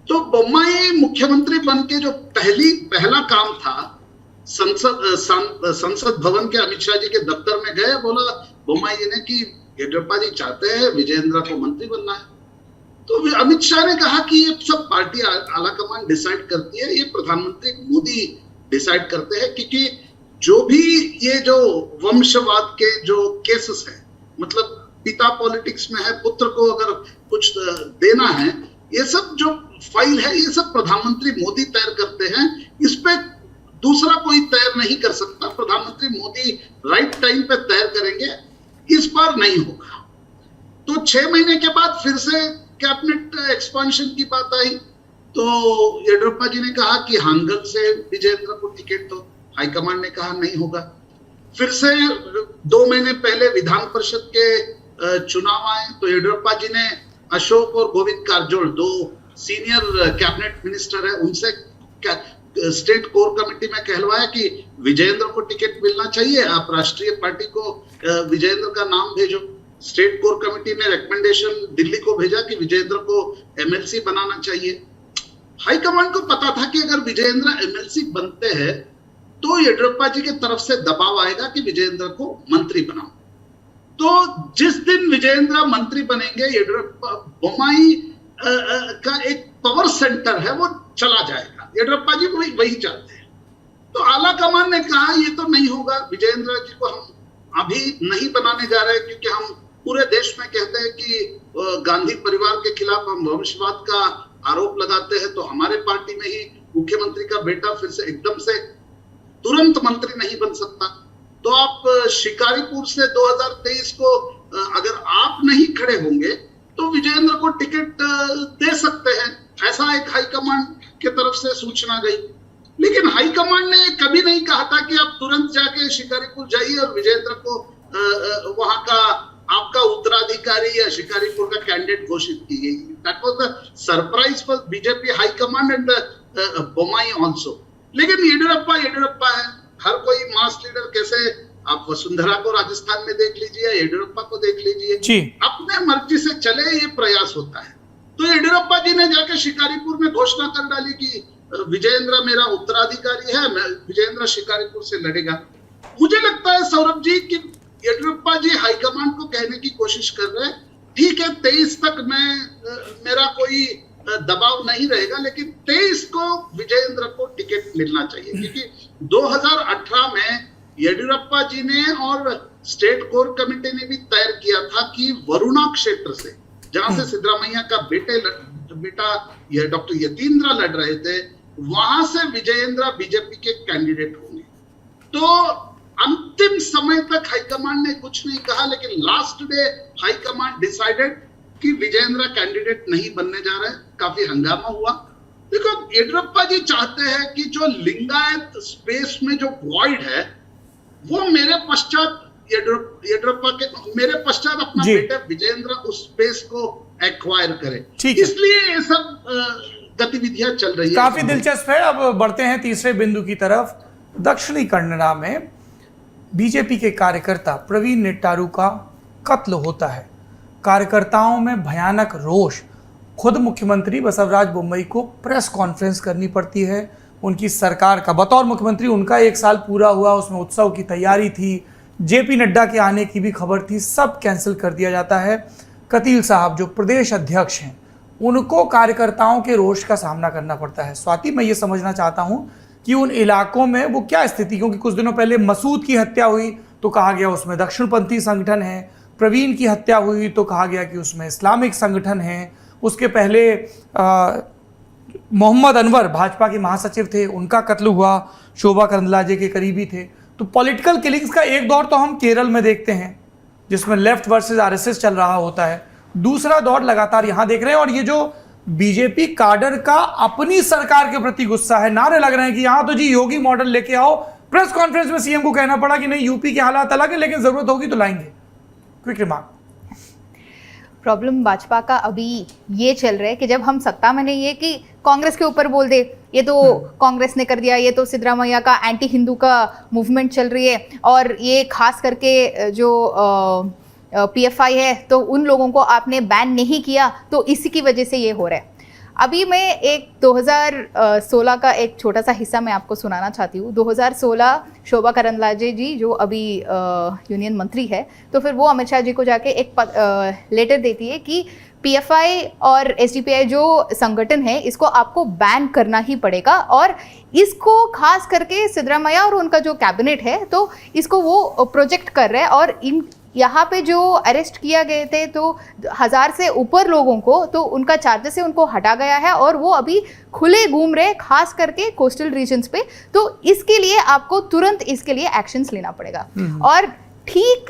तो बोम्मई मुख्यमंत्री बन के जो पहला काम था, संसद भवन के अमित शाह जी के दफ्तर में गए, बोला बोम्मई जी ने कि येडियुरप्पा जी चाहते हैं विजयेंद्र को मंत्री बनना है। तो अमित शाह ने कहा कि ये सब पार्टी आलाकमान डिसाइड करती है, ये प्रधानमंत्री मोदी डिसाइड करते हैं, क्योंकि जो भी ये जो वंशवाद के जो केसेस है, मतलब पिता पॉलिटिक्स में है, पुत्र को अगर कुछ देना है, ये सब जो फाइल है ये सब प्रधानमंत्री मोदी तैयार करते हैं, इस पे दूसरा कोई तैयार नहीं कर सकता। प्रधानमंत्री मोदी राइट टाइम पे तैयार करेंगे, इस बार नहीं होगा। तो 6 महीने के बाद फिर से कैबिनेट एक्सपांशन की बात आई, तो येडियुरप्पा जी ने कहा कि हांगल से विजयेंद्र को टिकट दो, हाईकमांड ने कहा नहीं होगा। फिर से 2 महीने पहले विधान परिषद के चुनाव आए, तो येडियुरप्पा जी ने अशोक और Govind Karjol, 2 senior cabinet minister है, उनसे स्टेट कोर कमेटी में कहलवाया कि विजयेंद्र को टिकट मिलना चाहिए, आप राष्ट्रीय पार्टी को विजयेंद्र का नाम भेजो। स्टेट कोर कमेटी ने रिकमेंडेशन दिल्ली को भेजा कि विजयेंद्र को एमएलसी बनाना चाहिए। हाईकमांड को पता था कि अगर विजयेंद्र एमएलसी बनते हैं तो येडियुरप्पा जी की तरफ से दबाव आएगा कि विजयेंद्र को मंत्री बनाओ। तो जिस दिन विजयेंद्र मंत्री बनेंगे, येडियुरप्पा बोम्माई का एक पावर सेंटर है वो चला जाएगा। येडियुरप्पा जी वही चाहते हैं। तो आला कमान ने कहा ये तो नहीं होगा, विजयेंद्र जी को हम अभी नहीं बनाने जा रहे, क्योंकि हम पूरे देश में कहते हैं कि गांधी परिवार के खिलाफ हम वंशवाद का आरोप लगाते हैं, तो हमारे पार्टी में ही मुख्यमंत्री का बेटा फिर से एकदम से तुरंत मंत्री नहीं बन सकता। तो आप शिकारीपुर से 2023 को अगर आप नहीं खड़े होंगे तो विजयेंद्र को टिकट दे सकते हैं, ऐसा एक हाईकमांड की तरफ से सूचना गई। लेकिन हाईकमांड ने कभी नहीं कहा था कि आप तुरंत जाके शिकारीपुर जाइए और विजयेंद्र को वहां का आपका उत्तराधिकारी या शिकारीपुर का कैंडिडेट घोषित कीजिए। That was the surprise for BJP high command and Bommai also. लेकिन येडियुरप्पा है, हर कोई मास लीडर, कैसे आप वसुंधरा को राजस्थान में देख लीजिए, येडियुरप्पा को देख लीजिए, अपने मर्जी से चले ये प्रयास होता है। तो येडियुरप्पा जी ने जाकर शिकारीपुर में घोषणा कर डाली कि विजयेंद्र मेरा उत्तराधिकारी है, मैं विजयेंद्र शिकारीपुर से लड़ेगा। मुझे लगता है सौरभ जी कि येडियुरप्पा जी हाईकमांड को कहने की कोशिश कर रहे हैं, ठीक है 23 तक मेरा कोई दबाव नहीं रहेगा, लेकिन 23 को विजयेंद्र को टिकट मिलना चाहिए, क्योंकि 2018 में येडियुरप्पा जी ने और स्टेट कोर कमेटी ने भी तय किया था कि वरुणा क्षेत्र से, जहां से सिद्धरामैया का बेटा डॉक्टर यतीन्द्र लड़ रहे थे, वहां से विजयेंद्र बीजेपी के कैंडिडेट होंगे। तो अंतिम समय तक हाईकमांड ने कुछ नहीं कहा, लेकिन लास्ट डे हाईकमांड डिसाइडेड कि विजयेंद्र कैंडिडेट नहीं बनने जा रहे। काफी हंगामा हुआ। देखो येडियुरप्पा जी चाहते हैं कि जो लिंगायत स्पेस में जो वॉइड है वो मेरे पश्चात अपना बेटा विजयेंद्र उस स्पेस को एक्वायर करे, इसलिए ये सब गतिविधियां चल रही है। काफी दिलचस्प है। अब बढ़ते हैं तीसरे बिंदु की तरफ। दक्षिणी कन्नड़ा में बीजेपी के कार्यकर्ता प्रवीण नेट्टारू का कत्ल होता है। कार्यकर्ताओं में भयानक रोष। खुद मुख्यमंत्री बसवराज बोम्मई को प्रेस कॉन्फ्रेंस करनी पड़ती है। उनकी सरकार का बतौर मुख्यमंत्री उनका 1 साल पूरा हुआ, उसमें उत्सव की तैयारी थी, जेपी नड्डा के आने की भी खबर थी, सब कैंसिल कर दिया जाता है। कतील साहब जो प्रदेश अध्यक्ष हैं, उनको कार्यकर्ताओं के रोष का सामना करना पड़ता है। स्वाति, मैं ये समझना चाहता हूँ कि उन इलाकों में वो क्या स्थिति, क्योंकि कुछ दिनों पहले मसूद की हत्या हुई तो कहा गया उसमें दक्षिणपंथी संगठन है, प्रवीण की हत्या हुई तो कहा गया कि उसमें इस्लामिक संगठन है, उसके पहले मोहम्मद अनवर भाजपा के महासचिव थे, उनका कत्ल हुआ, शोभा करंदलाजे के करीबी थे। तो पॉलिटिकल किलिंग्स का एक दौर तो हम केरल में देखते हैं जिसमें लेफ्ट वर्सेस आरएसएस चल रहा होता है, दूसरा दौर लगातार यहाँ देख रहे हैं। और ये जो बीजेपी काडर का अपनी सरकार के प्रति गुस्सा है, नारे लग रहे हैं कि यहाँ तो जी योगी मॉडल लेके आओ। प्रेस कॉन्फ्रेंस में सीएम को कहना पड़ा कि नहीं, यूपी के हालात अलग है लेकिन जरूरत होगी तो लाएंगे। Quick remark. प्रॉब्लम भाजपा का अभी ये चल रहा है कि जब हम सत्ता में नहीं है कि कांग्रेस के ऊपर बोल दे ये तो कांग्रेस ने कर दिया, ये तो सिद्धरामैया का एंटी हिंदू का मूवमेंट चल रही है, और ये खास करके जो पीएफआई है तो उन लोगों को आपने बैन नहीं किया तो इसी की वजह से ये हो रहा है। अभी मैं एक 2016 का एक छोटा सा हिस्सा मैं आपको सुनाना चाहती हूँ। 2016 शोभा करंदलाजे जी जो अभी यूनियन मंत्री है, तो फिर वो अमित शाह जी को जाके एक लेटर देती है कि पीएफआई और एसडीपीआई जो संगठन है इसको आपको बैन करना ही पड़ेगा, और इसको खास करके सिद्धरामैया और उनका जो कैबिनेट है तो इसको वो प्रोजेक्ट कर रहे हैं। और इन यहाँ पे जो अरेस्ट किया गए थे तो 1000 से ऊपर लोगों को तो उनका चार्जेस से उनको हटा गया है और वो अभी खुले घूम रहे, खास करके कोस्टल रीजन्स पे। तो इसके लिए आपको तुरंत इसके लिए एक्शंस लेना पड़ेगा। और ठीक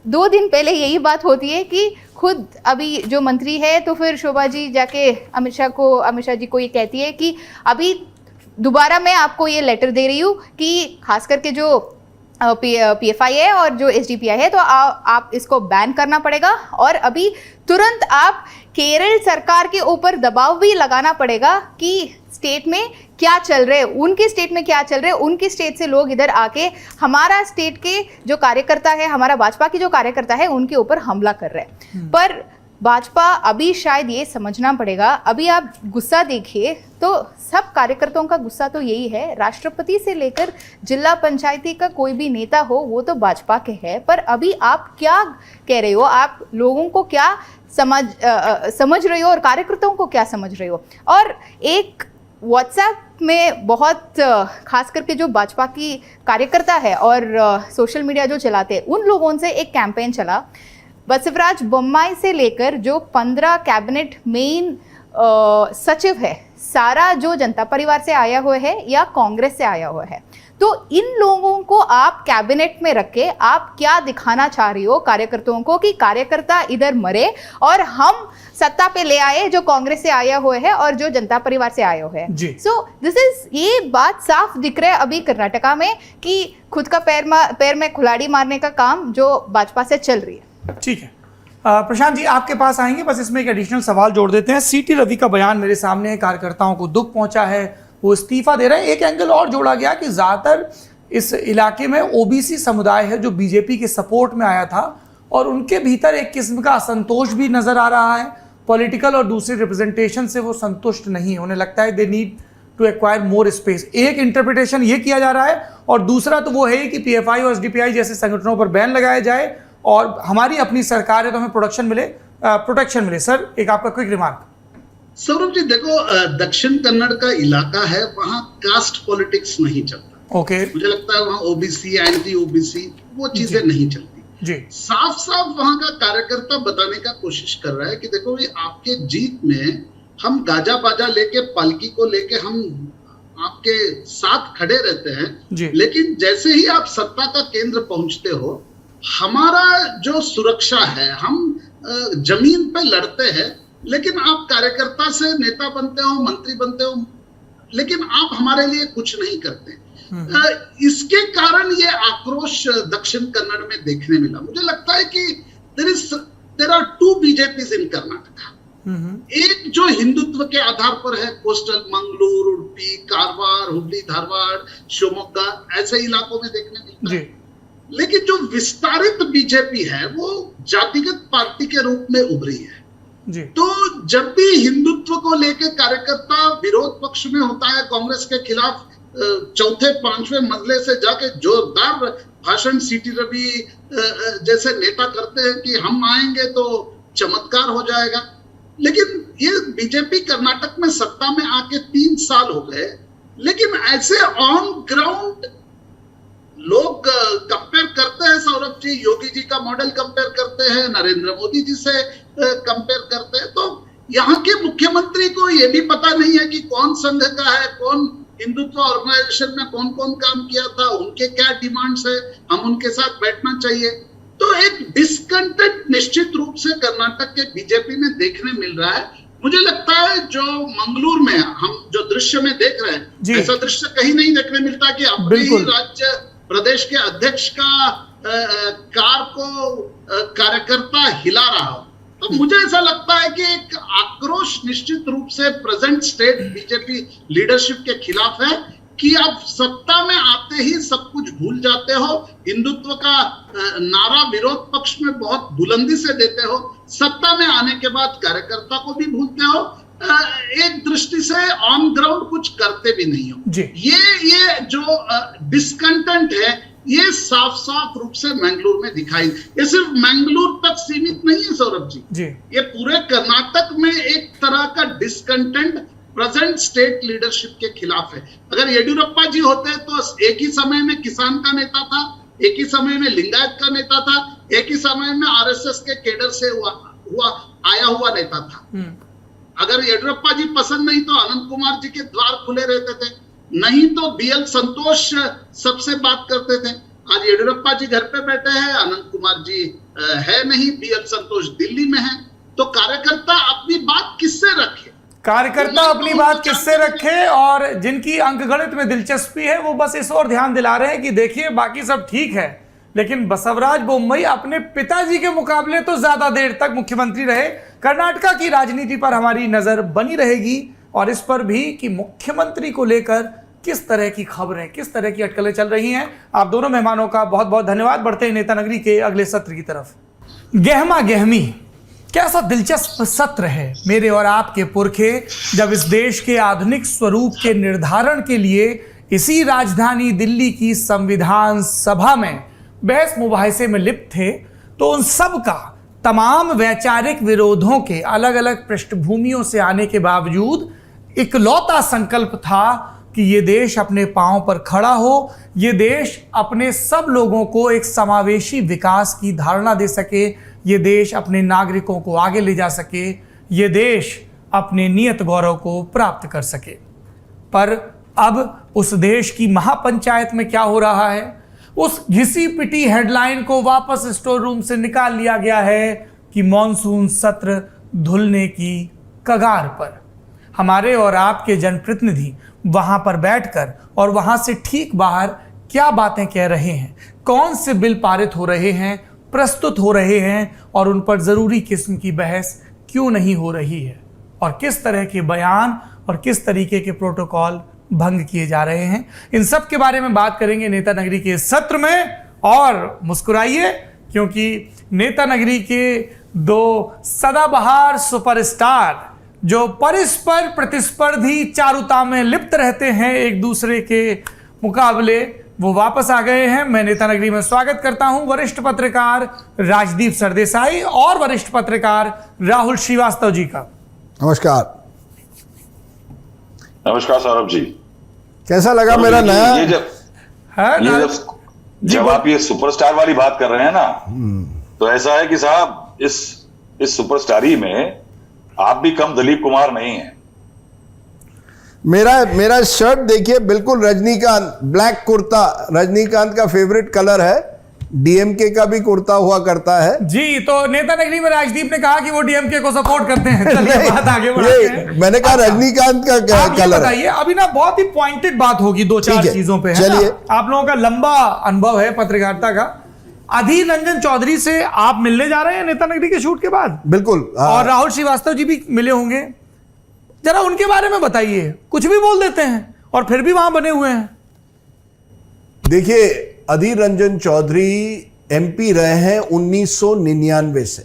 2 दिन पहले यही बात होती है कि खुद अभी जो मंत्री है तो फिर शोभा जी जाके अमित शाह जी को ये कहती है कि अभी दोबारा मैं आपको ये लेटर दे रही हूँ कि खास करके जो पीएफआई है और जो एसडीपीआई है तो आप इसको बैन करना पड़ेगा, और अभी तुरंत आप केरल सरकार के ऊपर दबाव भी लगाना पड़ेगा कि स्टेट में क्या चल रहे, उनके स्टेट में क्या चल रहे, उनके स्टेट से लोग इधर आके हमारा स्टेट के जो कार्यकर्ता है, हमारा भाजपा की जो कार्यकर्ता है उनके ऊपर हमला कर रहे हैं। पर भाजपा अभी शायद ये समझना पड़ेगा, अभी आप गुस्सा देखिए तो सब कार्यकर्ताओं का गुस्सा तो यही है, राष्ट्रपति से लेकर जिला पंचायती का कोई भी नेता हो वो तो भाजपा के है, पर अभी आप क्या कह रहे हो, आप लोगों को क्या समझ रहे हो और कार्यकर्ताओं को क्या समझ रहे हो। और एक व्हाट्सएप में बहुत खास करके जो भाजपा की कार्यकर्ता है और सोशल मीडिया जो चलाते हैं उन लोगों से एक कैंपेन चला, बसवराज बोम्माई से लेकर जो 15 कैबिनेट मेन सचिव है सारा जो जनता परिवार से आया हुआ है या कांग्रेस से आया हुआ है, तो इन लोगों को आप कैबिनेट में रख के आप क्या दिखाना चाह रही हो कार्यकर्ताओं को कि कार्यकर्ता इधर मरे और हम सत्ता पे ले आए जो कांग्रेस से आया हुआ है और जो जनता परिवार से आया हुआ है। सो दिस इज, ये बात साफ दिख रहा है अभी कर्नाटका में कि खुद का पैर में कुल्हाड़ी मारने का काम जो भाजपा से चल रही है। ठीक है प्रशांत जी, आपके पास आएंगे, बस इसमें एक एडिशनल सवाल जोड़ देते हैं। सीटी रवि का बयान मेरे सामने है, कार्यकर्ताओं को दुख पहुंचा है, वो इस्तीफा दे रहे हैं। एक एंगल और जोड़ा गया कि ज़्यादातर इस इलाके में ओबीसी समुदाय है जो बीजेपी के सपोर्ट में आया था और उनके भीतर एक किस्म का असंतोष भी नजर आ रहा है, पॉलिटिकल और दूसरी रिप्रेजेंटेशन से वो संतुष्ट नहीं, उन्हें लगता है they need to acquire more space. एक इंटरप्रिटेशन ये किया जा रहा है और दूसरा तो वो है कि पीएफआई और एसडीपीआई जैसे संगठनों पर बैन लगाया जाए और हमारी अपनी सरकार है तो हमें प्रोटेक्शन मिले। सर एक आपका क्विक रिमार्क। सौरभ जी देखो, दक्षिण कन्नड़ का इलाका है, वहाँ कास्ट पॉलिटिक्स नहीं चलता। ओके मुझे लगता है वहाँ ओबीसी एंटी ओबीसी वो चीजें नहीं चलती जी। साफ साफ वहाँ का कार्यकर्ता बताने का कोशिश कर रहा है कि देखो ये आपके जीत में हम गाजा बाजा लेके पालकी को लेके हम आपके साथ खड़े रहते हैं, लेकिन जैसे ही आप सत्ता का केंद्र पहुंचते हो हमारा जो सुरक्षा है, हम जमीन पे लड़ते हैं, लेकिन आप कार्यकर्ता से नेता बनते हो, मंत्री बनते हो, लेकिन आप हमारे लिए कुछ नहीं करते। इसके कारण ये आक्रोश दक्षिण कन्नड़ में देखने मिला। मुझे लगता है कि देयर आर टू बीजेपीज इन कर्नाटका। एक जो हिंदुत्व के आधार पर है, कोस्टल मंगलूर, उडुपी, कारवार, हुबली, धारवाड़, शिवमोगा ऐसे इलाकों में देखने मिलता है, लेकिन जो विस्तारित बीजेपी है वो जातिगत पार्टी के रूप में उभरी है जी। तो जब भी हिंदुत्व को लेकर कार्यकर्ता विरोध पक्ष में होता है, कांग्रेस के खिलाफ चौथे पांचवें मंजिले से जाके जोरदार भाषण सीटी रवि जैसे नेता करते हैं कि हम आएंगे तो चमत्कार हो जाएगा, लेकिन ये बीजेपी कर्नाटक में सत्ता में आके 3 साल हो गए, लेकिन ऐसे ऑन ग्राउंड लोग कंपेयर करते हैं सौरभ जी, योगी जी का मॉडल कंपेयर करते हैं, नरेंद्र मोदी जी से कंपेयर करते हैं, तो यहाँ के मुख्यमंत्री को ये भी पता नहीं है कि कौन संघ का है, कौन हिंदुत्व ऑर्गेनाइजेशन में कौन कौन काम किया था, उनके क्या डिमांड्स है, हम उनके साथ बैठना चाहिए। तो एक डिस्कंटेंट निश्चित रूप से कर्नाटक के बीजेपी में देखने मिल रहा है। मुझे लगता है जो मंगलूर में हम जो दृश्य में देख रहे हैं, ऐसा दृश्य कहीं नहीं देखने मिलता कि अपने ही राज्य प्रदेश के अध्यक्ष का कार को कार्यकर्ता हिला रहा हो। तो मुझे ऐसा लगता है कि एक आक्रोश निश्चित रूप से प्रेजेंट स्टेट बीजेपी लीडरशिप के खिलाफ है कि आप सत्ता में आते ही सब कुछ भूल जाते हो, हिंदुत्व का नारा विरोध पक्ष में बहुत बुलंदी से देते हो, सत्ता में आने के बाद कार्यकर्ता को भी भूलते हो, एक दृष्टि से ऑन ग्राउंड कुछ करते भी नहीं हो। ये जो डिस्कंटेंट है ये साफ साफ रूप से मैंगलोर में दिखाई, ये सिर्फ मैंगलोर तक सीमित नहीं है सौरभ जी, ये पूरे कर्नाटक में एक तरह का डिस्कंटेंट प्रेजेंट स्टेट लीडरशिप के खिलाफ है। अगर येडियुरप्पा जी होते तो एक ही समय में किसान का नेता था, एक ही समय में लिंगायत का नेता था, एक ही समय में आरएसएस के केडर से आया हुआ नेता था। अगर येडियुरप्पा जी पसंद नहीं तो अनंत कुमार जी के द्वार खुले रहते थे, नहीं तो बीएल संतोष सबसे बात करते थे। आज येडियुरप्पा जी घर पे बैठे हैं, अनंत कुमार जी है नहीं, बीएल संतोष दिल्ली में है, तो कार्यकर्ता अपनी बात किससे रखे? कार्यकर्ता अपनी बात किससे रखे? और जिनकी अंकगणित में दिलचस्पी है वो बस इस ओर ध्यान दिला रहे हैं कि देखिए बाकी सब ठीक है, लेकिन बसवराज बोम्मई अपने पिताजी के मुकाबले तो ज्यादा देर तक मुख्यमंत्री रहे। कर्नाटका की राजनीति पर हमारी नजर बनी रहेगी और इस पर भी कि मुख्यमंत्री को लेकर किस तरह की खबरें, किस तरह की अटकलें चल रही हैं। आप दोनों मेहमानों का बहुत बहुत धन्यवाद। बढ़ते हैं नेता नगरी के अगले सत्र की तरफ। गहमा गहमी कैसा दिलचस्प सत्र है। मेरे और आपके पुरखे जब इस देश के आधुनिक स्वरूप के निर्धारण के लिए इसी राजधानी दिल्ली की संविधान सभा में बहस मुबाहिसे में लिप्त थे, तो उन सब का तमाम वैचारिक विरोधों के अलग अलग पृष्ठभूमियों से आने के बावजूद इकलौता संकल्प था कि ये देश अपने पांव पर खड़ा हो, ये देश अपने सब लोगों को एक समावेशी विकास की धारणा दे सके, ये देश अपने नागरिकों को आगे ले जा सके, ये देश अपने नियत गौरव को प्राप्त कर सके। पर अब उस देश की महापंचायत में क्या हो रहा है? उस घिसी पिटी हेडलाइन को वापस स्टोर रूम से निकाल लिया गया है कि मॉनसून सत्र धुलने की कगार पर। हमारे और आपके जनप्रतिनिधि वहां पर बैठकर और वहां से ठीक बाहर क्या बातें कह रहे हैं, कौन से बिल पारित हो रहे हैं, प्रस्तुत हो रहे हैं और उन पर ज़रूरी किस्म की बहस क्यों नहीं हो रही है, और किस तरह के बयान और किस तरीके के प्रोटोकॉल भंग किए जा रहे हैं, इन सब के बारे में बात करेंगे नेता नगरी के सत्र में। और मुस्कुराइए, क्योंकि नेता नगरी के दो सदाबहार सुपरस्टार जो परस्पर प्रतिस्पर्धी चारुता में लिप्त रहते हैं एक दूसरे के मुकाबले, वो वापस आ गए हैं। मैं नेता नगरी में स्वागत करता हूं वरिष्ठ पत्रकार राजदीप सरदेसाई और वरिष्ठ पत्रकार राहुल श्रीवास्तव जी का। नमस्कार। नमस्कार सौरभ जी, कैसा लगा मेरा नया जब आप ये सुपरस्टार वाली बात कर रहे हैं ना, तो ऐसा है कि साहब इस सुपरस्टारी में आप भी कम दिलीप कुमार नहीं हैं। मेरा शर्ट देखिए, बिल्कुल रजनीकांत, ब्लैक कुर्ता, रजनीकांत का फेवरेट कलर है। डीएमके का भी कुर्ता हुआ करता है जी। तो नेता नगरी में राजदीप ने कहा कि वो डीएमके को सपोर्ट करते हैं। चलिए बात आगे बढ़ाते हैं। मैंने कहा रजनीकांत का कलर बताइए। अभी ना बहुत ही पॉइंटेड बात होगी दो चार चीजों पे, है ना? आप लोगों का लंबा अनुभव है पत्रकारिता का। अधीर रंजन चौधरी से आप मिलने जा रहे हैं नेता नगरी के शूट के बाद? बिल्कुल। और राहुल श्रीवास्तव जी भी मिले होंगे, जरा उनके बारे में बताइए। कुछ भी बोल देते हैं और फिर भी वहां बने हुए हैं। देखिए, अधीर रंजन चौधरी एमपी रहे हैं 1999 से,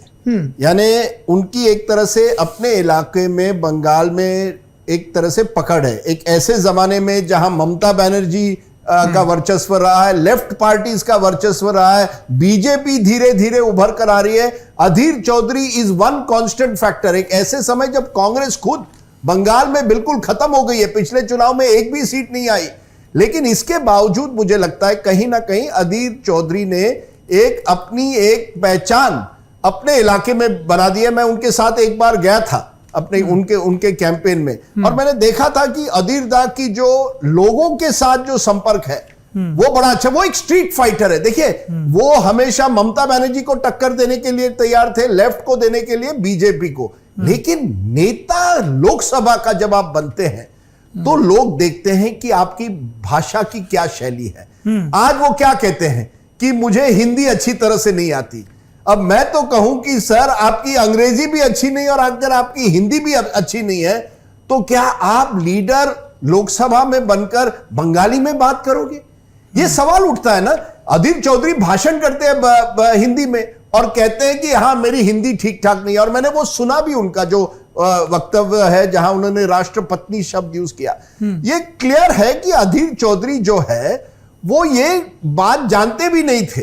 यानी उनकी एक तरह से अपने इलाके में बंगाल में एक तरह से पकड़ है। एक ऐसे जमाने में जहां ममता बनर्जी का वर्चस्व रहा है, लेफ्ट पार्टीज का वर्चस्व रहा है, बीजेपी धीरे धीरे उभर कर आ रही है। Adhir Chowdhury is one constant factor. एक ऐसे समय जब कांग्रेस खुद बंगाल में बिल्कुल खत्म हो गई है, पिछले चुनाव में एक भी सीट नहीं आई, लेकिन इसके बावजूद मुझे लगता है कहीं ना कहीं अधीर चौधरी ने अपनी एक पहचान अपने इलाके में बना दी है। मैं उनके साथ एक बार गया था अपने उनके कैंपेन में, और मैंने देखा था कि अधीर दा की जो लोगों के साथ जो संपर्क है वो बड़ा अच्छा। वो एक स्ट्रीट फाइटर है। देखिए, वो हमेशा ममता बनर्जी को टक्कर देने के लिए तैयार थे, लेफ्ट को देने के लिए बीजेपी को, लेकिन नेता लोकसभा का जब आप बनते हैं तो लोग देखते हैं कि आपकी भाषा की क्या शैली है। आज वो क्या कहते हैं कि मुझे हिंदी अच्छी तरह से नहीं आती। अब मैं तो कहूं कि सर, आपकी अंग्रेजी भी अच्छी नहीं और अगर आपकी हिंदी भी अच्छी नहीं है, तो क्या आप लीडर लोकसभा में बनकर बंगाली में बात करोगे? ये सवाल उठता है ना। अधीर चौधरी भाषण करते हैं हिंदी में और कहते हैं कि हाँ, मेरी हिंदी ठीक ठाक नहीं है। और मैंने वो सुना भी, उनका जो वक्तव्य है जहां उन्होंने राष्ट्रपत्नी शब्द यूज किया। ये क्लियर है कि अधीर चौधरी जो है वो ये बात जानते भी नहीं थे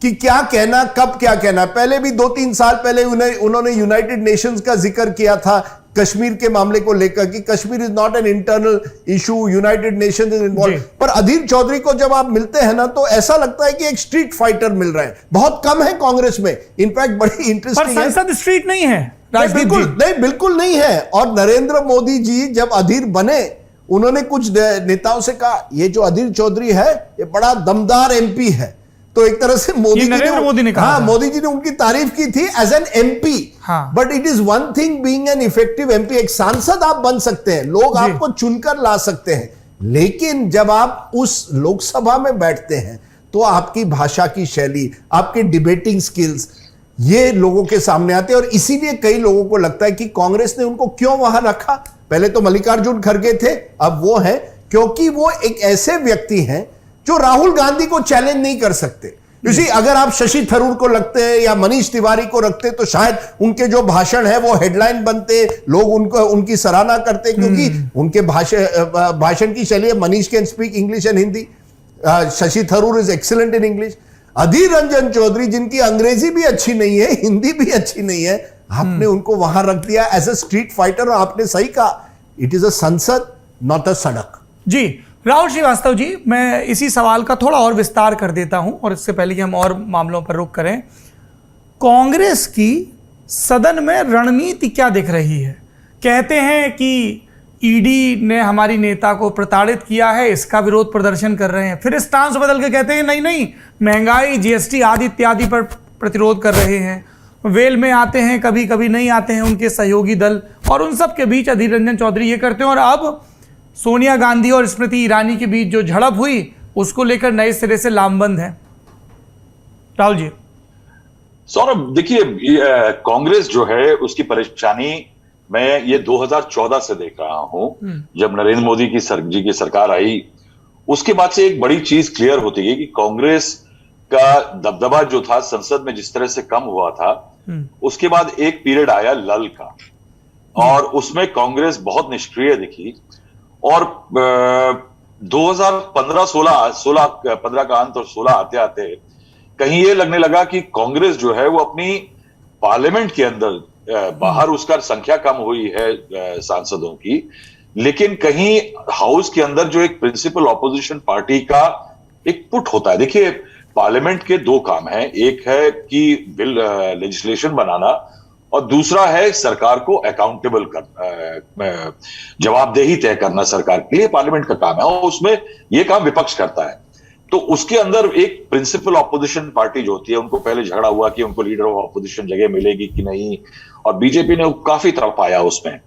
कि क्या कहना, कब क्या कहना। पहले भी 2-3 साल पहले उन्होंने यूनाइटेड नेशंस का जिक्र किया था कश्मीर के मामले को लेकर कि Kashmir is not an internal issue, United Nations is involve. पर अधीर चौधरी को जब आप मिलते हैं ना, तो ऐसा लगता है कि एक स्ट्रीट फाइटर मिल रहे हैं। बहुत कम है कांग्रेस में, इनफैक्ट बड़ी इंटरेस्टिंग है। संसद स्ट्रीट नहीं है बिल्कुल नहीं है। और नरेंद्र मोदी जी जब अधीर बने, उन्होंने कुछ नेताओं से कहा ये जो अधीर चौधरी है ये बड़ा दमदार एमपी है। तो एक तरह से मोदी ने कहा, मोदी जी ने उनकी तारीफ की थी as an MP. But it is one thing being an effective MP. एक सांसद आप बन सकते हैं, लोग आपको चुनकर ला सकते हैं, लेकिन जब आप उस लोकसभा में बैठते हैं तो आपकी भाषा की शैली, आपके डिबेटिंग स्किल्स, ये लोगों के सामने आते हैं। और इसीलिए कई लोगों को लगता है कि कांग्रेस ने उनको क्यों वहां रखा। पहले तो मल्लिकार्जुन खड़गे थे, अब वो है क्योंकि वो एक ऐसे व्यक्ति हैं जो राहुल गांधी को चैलेंज नहीं कर सकते। इसी अगर आप शशि थरूर को रखते हैं या मनीष तिवारी को रखते तो शायद उनके जो भाषण है वो हेडलाइन बनते, लोग उनको उनकी सराहना करते, क्योंकि उनके भाषण की शैली, Manish can speak English and Hindi, Shashi Tharoor is excellent in English. Adhir Ranjan Chowdhury जिनकी अंग्रेजी भी अच्छी नहीं है, हिंदी भी अच्छी नहीं है, आपने उनको वहां रख दिया एज ए स्ट्रीट फाइटर। और आपने सही कहा, इट इज अ संसद नॉट अ सड़क। जी राहुल श्रीवास्तव जी, मैं इसी सवाल का थोड़ा और विस्तार कर देता हूं और इससे पहले कि हम और मामलों पर रुख करें, कांग्रेस की सदन में रणनीति क्या दिख रही है? कहते हैं कि ईडी ने हमारी नेता को प्रताड़ित किया है, इसका विरोध प्रदर्शन कर रहे हैं, फिर स्टांस बदल के कहते हैं नहीं नहीं महंगाई, जीएसटी आदि इत्यादि पर प्रतिरोध कर रहे हैं। वेल में आते हैं, कभी कभी नहीं आते हैं उनके सहयोगी दल, और उन सब के बीच अधीर रंजन चौधरी ये करते हैं। और अब सोनिया गांधी और स्मृति ईरानी के बीच जो झड़प हुई उसको लेकर नए सिरे से लामबंद है। राहुल जी। सौरभ, देखिए कांग्रेस जो है उसकी परेशानी मैं ये 2014 से देख रहा हूं, जब नरेंद्र मोदी जी की सरकार आई, उसके बाद से एक बड़ी चीज क्लियर होती है कि कांग्रेस का दबदबा जो था संसद में जिस तरह से कम हुआ था, उसके बाद एक पीरियड आया लल का, और उसमें कांग्रेस बहुत निष्क्रिय दिखी। और 2015 का अंत और 16 आते आते कहीं ये लगने लगा कि कांग्रेस जो है वो अपनी पार्लियामेंट के अंदर, बाहर उसका संख्या कम हुई है सांसदों की, लेकिन कहीं हाउस के अंदर जो एक प्रिंसिपल ऑपोजिशन पार्टी का एक पुट होता है। देखिए पार्लियामेंट के दो काम हैं, एक है कि बिल लेजिस्लेशन बनाना, और दूसरा है सरकार को अकाउंटेबल करना, जवाबदेही तय करना सरकार के लिए पार्लियामेंट का काम है, और उसमें यह काम विपक्ष करता है। तो उसके अंदर एक प्रिंसिपल ऑपोजिशन पार्टी जो होती है, उनको पहले झगड़ा हुआ कि उनको लीडर ऑफ ऑपोजिशन जगह मिलेगी कि नहीं, और बीजेपी ने काफी तरफ आया उसमें।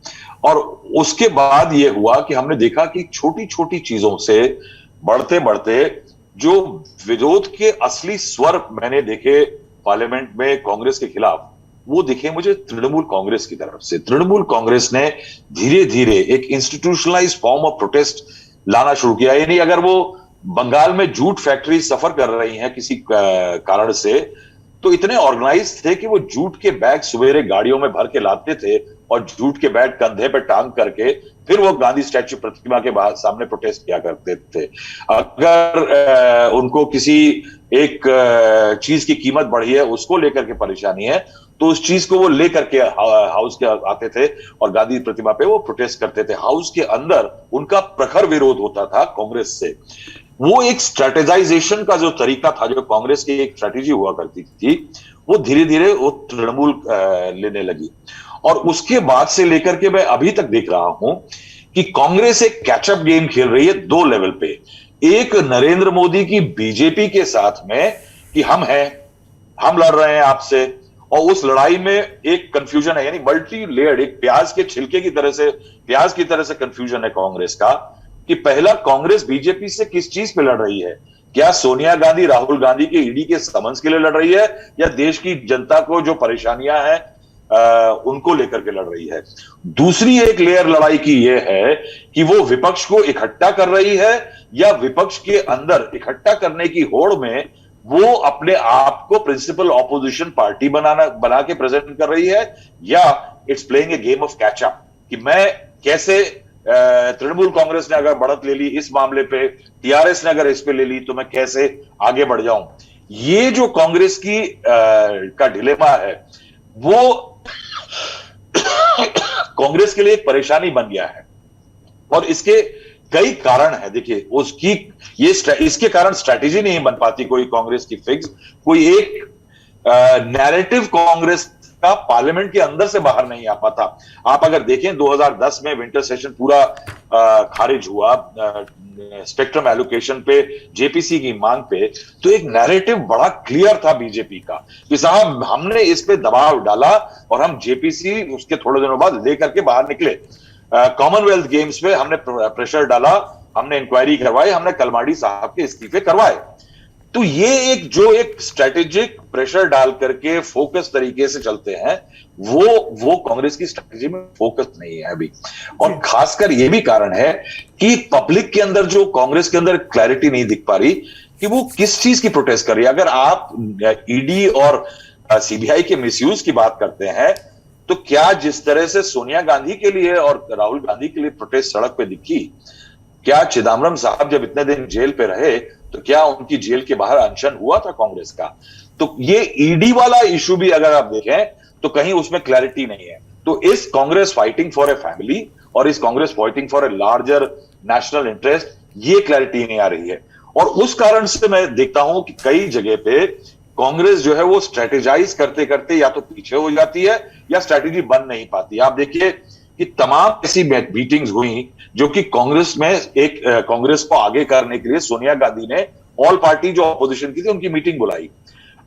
और उसके बाद यह हुआ कि हमने देखा कि छोटी छोटी चीजों से बढ़ते बढ़ते जो विरोध के असली स्वर मैंने देखे पार्लियामेंट में कांग्रेस के खिलाफ, वो दिखे मुझे तृणमूल कांग्रेस की तरफ से। तृणमूल कांग्रेस ने धीरे धीरे एक इंस्टीट्यूशनलाइज्ड फॉर्म ऑफ प्रोटेस्ट लाना शुरू किया। यानी अगर वो बंगाल में जूट फैक्ट्री सफर कर रही हैं किसी कारण से, तो इतने ऑर्गेनाइज थे कि वो जूट के बैग सवेरे गाड़ियों में भर के लाते थे और जूट के बैग कंधे पे टांग करके फिर वो गांधी स्टैच्यू प्रतिमा के सामने प्रोटेस्ट किया करते थे। अगर उनको किसी एक चीज की कीमत बढ़ी है, उसको लेकर के परेशानी है, तो उस चीज को वो लेकर के हाउस के आते थे और गांधी प्रतिमा पे वो प्रोटेस्ट करते थे। हाउस के अंदर उनका प्रखर विरोध होता था कांग्रेस से। वो एक स्ट्रेटेजाइजेशन का जो तरीका था, जो कांग्रेस की एक स्ट्रेटेजी हुआ करती थी, वो धीरे धीरे वो तृणमूल लेने लगी। और उसके बाद से लेकर के मैं अभी तक देख रहा हूं कि कांग्रेस एक कैचअप गेम खेल रही है दो लेवल पे। एक नरेंद्र मोदी की बीजेपी के साथ में कि हम हैं, हम लड़ रहे हैं आपसे, और उस लड़ाई में एक कंफ्यूजन है, यानी मल्टी लेयर्ड, एक प्याज के छिलके की तरह से, प्याज की तरह से कंफ्यूजन है कांग्रेस का कि पहला कांग्रेस बीजेपी से किस चीज पे लड़ रही है। क्या सोनिया गांधी राहुल गांधी के ईडी के समन्स के लिए लड़ रही है, या देश की जनता को जो परेशानियां हैं उनको लेकर के लड़ रही है। दूसरी एक लेयर लड़ाई की यह है कि वो विपक्ष को इकट्ठा कर रही है, या विपक्ष के अंदर इकट्ठा करने की होड़ में वो अपने आप को प्रिंसिपल ऑपोजिशन पार्टी बना के प्रेजेंट कर रही है, या it's playing a game of catch up कि मैं कैसे, तृणमूल कांग्रेस ने अगर बढ़त ले ली इस मामले पे, टीआरएस ने अगर इस पे ले ली, तो मैं कैसे आगे बढ़ जाऊं। ये जो कांग्रेस की का डिलेमा है, वो कांग्रेस के लिए एक परेशानी बन गया है, और इसके कई कारण है। देखिए उसकी इसके कारण स्ट्रैटेजी नहीं बन पाती कोई कांग्रेस की फिक्स, कोई एक नैरेटिव कांग्रेस का पार्लियामेंट के अंदर से बाहर नहीं आ पाता। आप अगर देखें 2010 में विंटर सेशन पूरा खारिज हुआ स्पेक्ट्रम एलोकेशन पे, जेपीसी की मांग पे, तो एक नैरेटिव बड़ा क्लियर था बीजेपी का कि साहब हमने इस पे दबाव डाला और हम जेपीसी उसके थोड़े दिनों बाद लेकर के बाहर निकले। कॉमनवेल्थ गेम्स पे हमने प्रेशर डाला, हमने इंक्वायरी करवाई, हमने कलमाडी साहब के इस्तीफे करवाए। तो ये एक स्ट्रेटेजिक प्रेशर डाल करके फोकस तरीके से चलते हैं, वो कांग्रेस की स्ट्रेटेजी में फोकस नहीं है अभी। और खासकर ये भी कारण है कि पब्लिक के अंदर जो कांग्रेस के अंदर क्लैरिटी नहीं दिख पा रही कि वो किस चीज की प्रोटेस्ट कर रही है। अगर आप ईडी और सीबीआई के मिसयूज की बात करते हैं, तो क्या जिस तरह से सोनिया गांधी के लिए और राहुल गांधी के लिए प्रोटेस्ट सड़क पे दिखी, क्या चिदम्बरम साहब जब इतने दिन जेल पे रहे तो क्या उनकी जेल के बाहर अनशन हुआ था कांग्रेस का? तो ये ईडी वाला इशू भी अगर आप देखें तो कहीं उसमें क्लैरिटी नहीं है। तो इस Congress fighting for a family और इस Congress fighting for a larger national interest, ये क्लैरिटी नहीं आ रही है। और उस कारण से मैं देखता हूं कि कई जगह पे कांग्रेस जो है वो स्ट्रेटेजाइज करते करते या तो पीछे हो जाती है या स्ट्रेटेजी बन नहीं पाती। आप देखिए कि तमाम ऐसी मीटिंग्स हुई जो कि कांग्रेस में एक कांग्रेस को आगे करने के लिए सोनिया गांधी ने ऑल पार्टी जो अपोजिशन की थी उनकी मीटिंग बुलाई।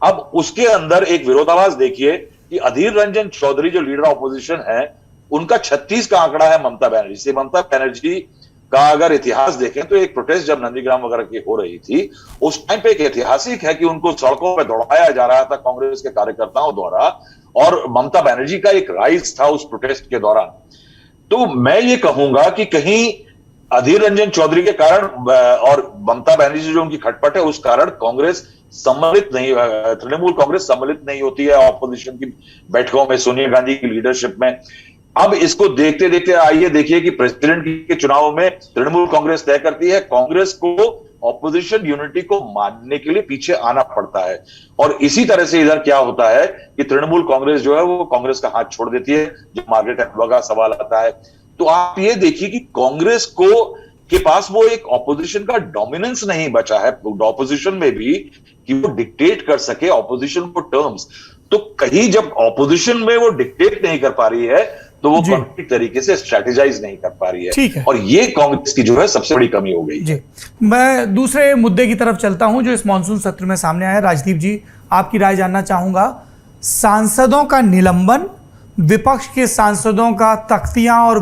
अब उसके अंदर एक विरोधाभास देखिए कि अधीर रंजन चौधरी जो लीडर ऑपोजिशन है, उनका 36 का आंकड़ा है ममता बनर्जी से। ममता बनर्जी का अगर इतिहास देखें तो एक प्रोटेस्ट जब नंदीग्राम वगैरह की हो रही थी, उस टाइम पे एक ऐतिहासिक है कि उनको सड़कों पर दौड़ाया जा रहा था कांग्रेस के कार्यकर्ताओं द्वारा, और ममता बनर्जी का एक राइज था उस प्रोटेस्ट के दौरान। तो मैं ये कहूंगा कि कहीं अधीर रंजन चौधरी के कारण और ममता बनर्जी जो उनकी खटपट है उस कारण कांग्रेस सम्मिलित नहीं, तृणमूल कांग्रेस सम्मिलित नहीं होती है ऑपोजिशन की बैठकों में सोनिया गांधी की लीडरशिप में। अब इसको देखते देखते आइए देखिए कि प्रेसिडेंट के चुनाव में तृणमूल कांग्रेस तय करती है, कांग्रेस को ऑपोजिशन यूनिटी को मानने के लिए पीछे आना पड़ता है। और इसी तरह से इधर क्या होता है कि तृणमूल कांग्रेस जो है वो कांग्रेस का हाथ छोड़ देती है, जो मार्गारेट एल्वा का सवाल आता है। तो आप ये देखिए कि कांग्रेस को के पास वो एक ऑपोजिशन का डोमिनेंस नहीं बचा है ऑपोजिशन में भी कि वो डिक्टेट कर सके ऑपोजिशन को टर्म्स। तो कहीं जब ऑपोजिशन में वो डिक्टेट नहीं कर पा रही है तो वो कॉन्फ्लिक्ट तरीके से स्ट्रेटेजाइज नहीं कर पा रही है। ठीक है। और ये कांग्रेस की जो है सबसे बड़ी कमी हो गई जी। मैं दूसरे मुद्दे की तरफ चलता हूं जो इस मॉनसून सत्र में सामने आया। राजदीप जी, आपकी राय जानना चाहूंगा। सांसदों का निलंबन, विपक्ष के सांसदों का तख्तियां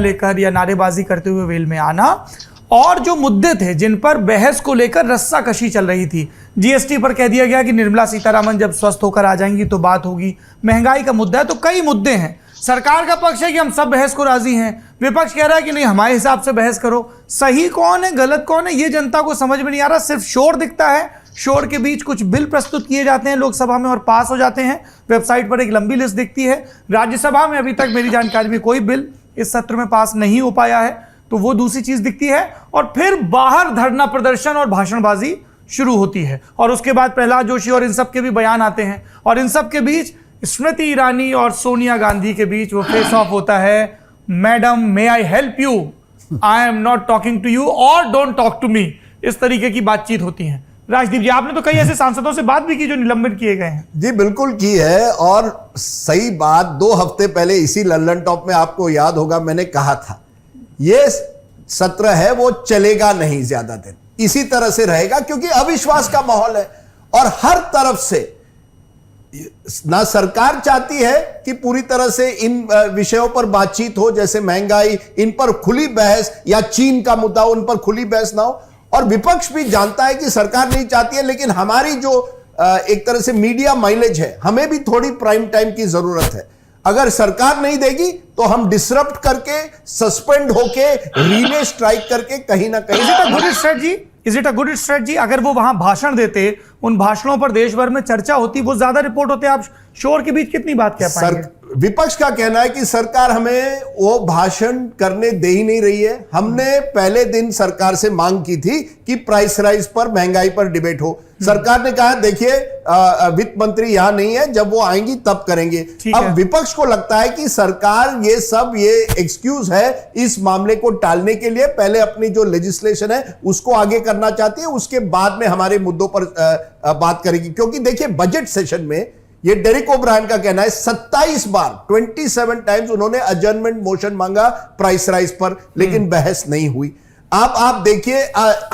लेकर या नारेबाजी करते हुए वेल में आना, और जो मुद्दे थे जिन पर बहस को लेकर रस्साकशी चल रही थी। जीएसटी पर कह दिया गया कि निर्मला सीतारामन जब स्वस्थ होकर आ जाएंगी तो बात होगी। महंगाई का मुद्दा है, तो कई मुद्दे हैं। सरकार का पक्ष है कि हम सब बहस को राजी हैं, विपक्ष कह रहा है कि नहीं हमारे हिसाब से बहस करो। सही कौन है, गलत कौन है, ये जनता को समझ में नहीं आ रहा। सिर्फ शोर दिखता है, शोर के बीच कुछ बिल प्रस्तुत किए जाते हैं लोकसभा में और पास हो जाते हैं। वेबसाइट पर एक लंबी लिस्ट दिखती है। राज्यसभा में अभी तक मेरी जानकारी में कोई बिल इस सत्र में पास नहीं हो पाया है, तो वो दूसरी चीज दिखती है। और फिर बाहर धरना प्रदर्शन और भाषणबाजी शुरू होती है, और उसके बाद प्रहलाद जोशी और इन सब के भी बयान आते हैं, और इन सब के बीच स्मृति ईरानी और सोनिया गांधी के बीच वो फेस ऑफ होता है। Madam, may I help you, I am not talking to you और डोंट टॉक टू मी, इस तरीके की बातचीत होती है। राजदीप जी, आपने तो कई ऐसे सांसदों से बात भी की जो निलंबित किए गए हैं। जी बिल्कुल की है, और सही बात 2 हफ्ते पहले इसी लल्लन टॉप में आपको याद होगा मैंने कहा था ये सत्र है वो चलेगा नहीं ज्यादा दिन, इसी तरह से रहेगा, क्योंकि अविश्वास का माहौल है। और हर तरफ से ना सरकार चाहती है कि पूरी तरह से इन विषयों पर बातचीत हो, जैसे महंगाई, इन पर खुली बहस, या चीन का मुद्दा उन पर खुली बहस ना हो। और विपक्ष भी जानता है कि सरकार नहीं चाहती है, लेकिन हमारी जो एक तरह से मीडिया माइलेज है, हमें भी थोड़ी प्राइम टाइम की जरूरत है। अगर सरकार नहीं देगी तो हम डिसरप्ट करके, सस्पेंड होके, रिले स्ट्राइक करके कहीं ना कहीं। Is it a good strategy? अगर वो वहां भाषण देते, उन भाषणों पर देश भर में चर्चा होती, वो ज्यादा रिपोर्ट होते, आप शोर के बीच कितनी बात कह पाएंगे? विपक्ष का कहना है कि सरकार हमें वो भाषण करने दे ही नहीं रही है। हमने पहले दिन सरकार से मांग की थी कि प्राइस राइज पर, महंगाई पर डिबेट हो। सरकार ने कहा देखिए वित्त मंत्री यहां नहीं है, जब वो आएंगी तब करेंगे। अब विपक्ष को लगता है कि सरकार ये एक्सक्यूज है इस मामले को टालने के लिए, पहले अपनी जो लेजिस्लेशन है उसको आगे करना चाहती है, उसके बाद में हमारे मुद्दों पर बात करेगी। क्योंकि देखिए बजट सेशन में ये डेरिक ओब्रायन का कहना है 27 बार 27 टाइम्स उन्होंने अजर्नमेंट मोशन मांगा प्राइस राइज पर, लेकिन बहस नहीं हुई। आप देखिए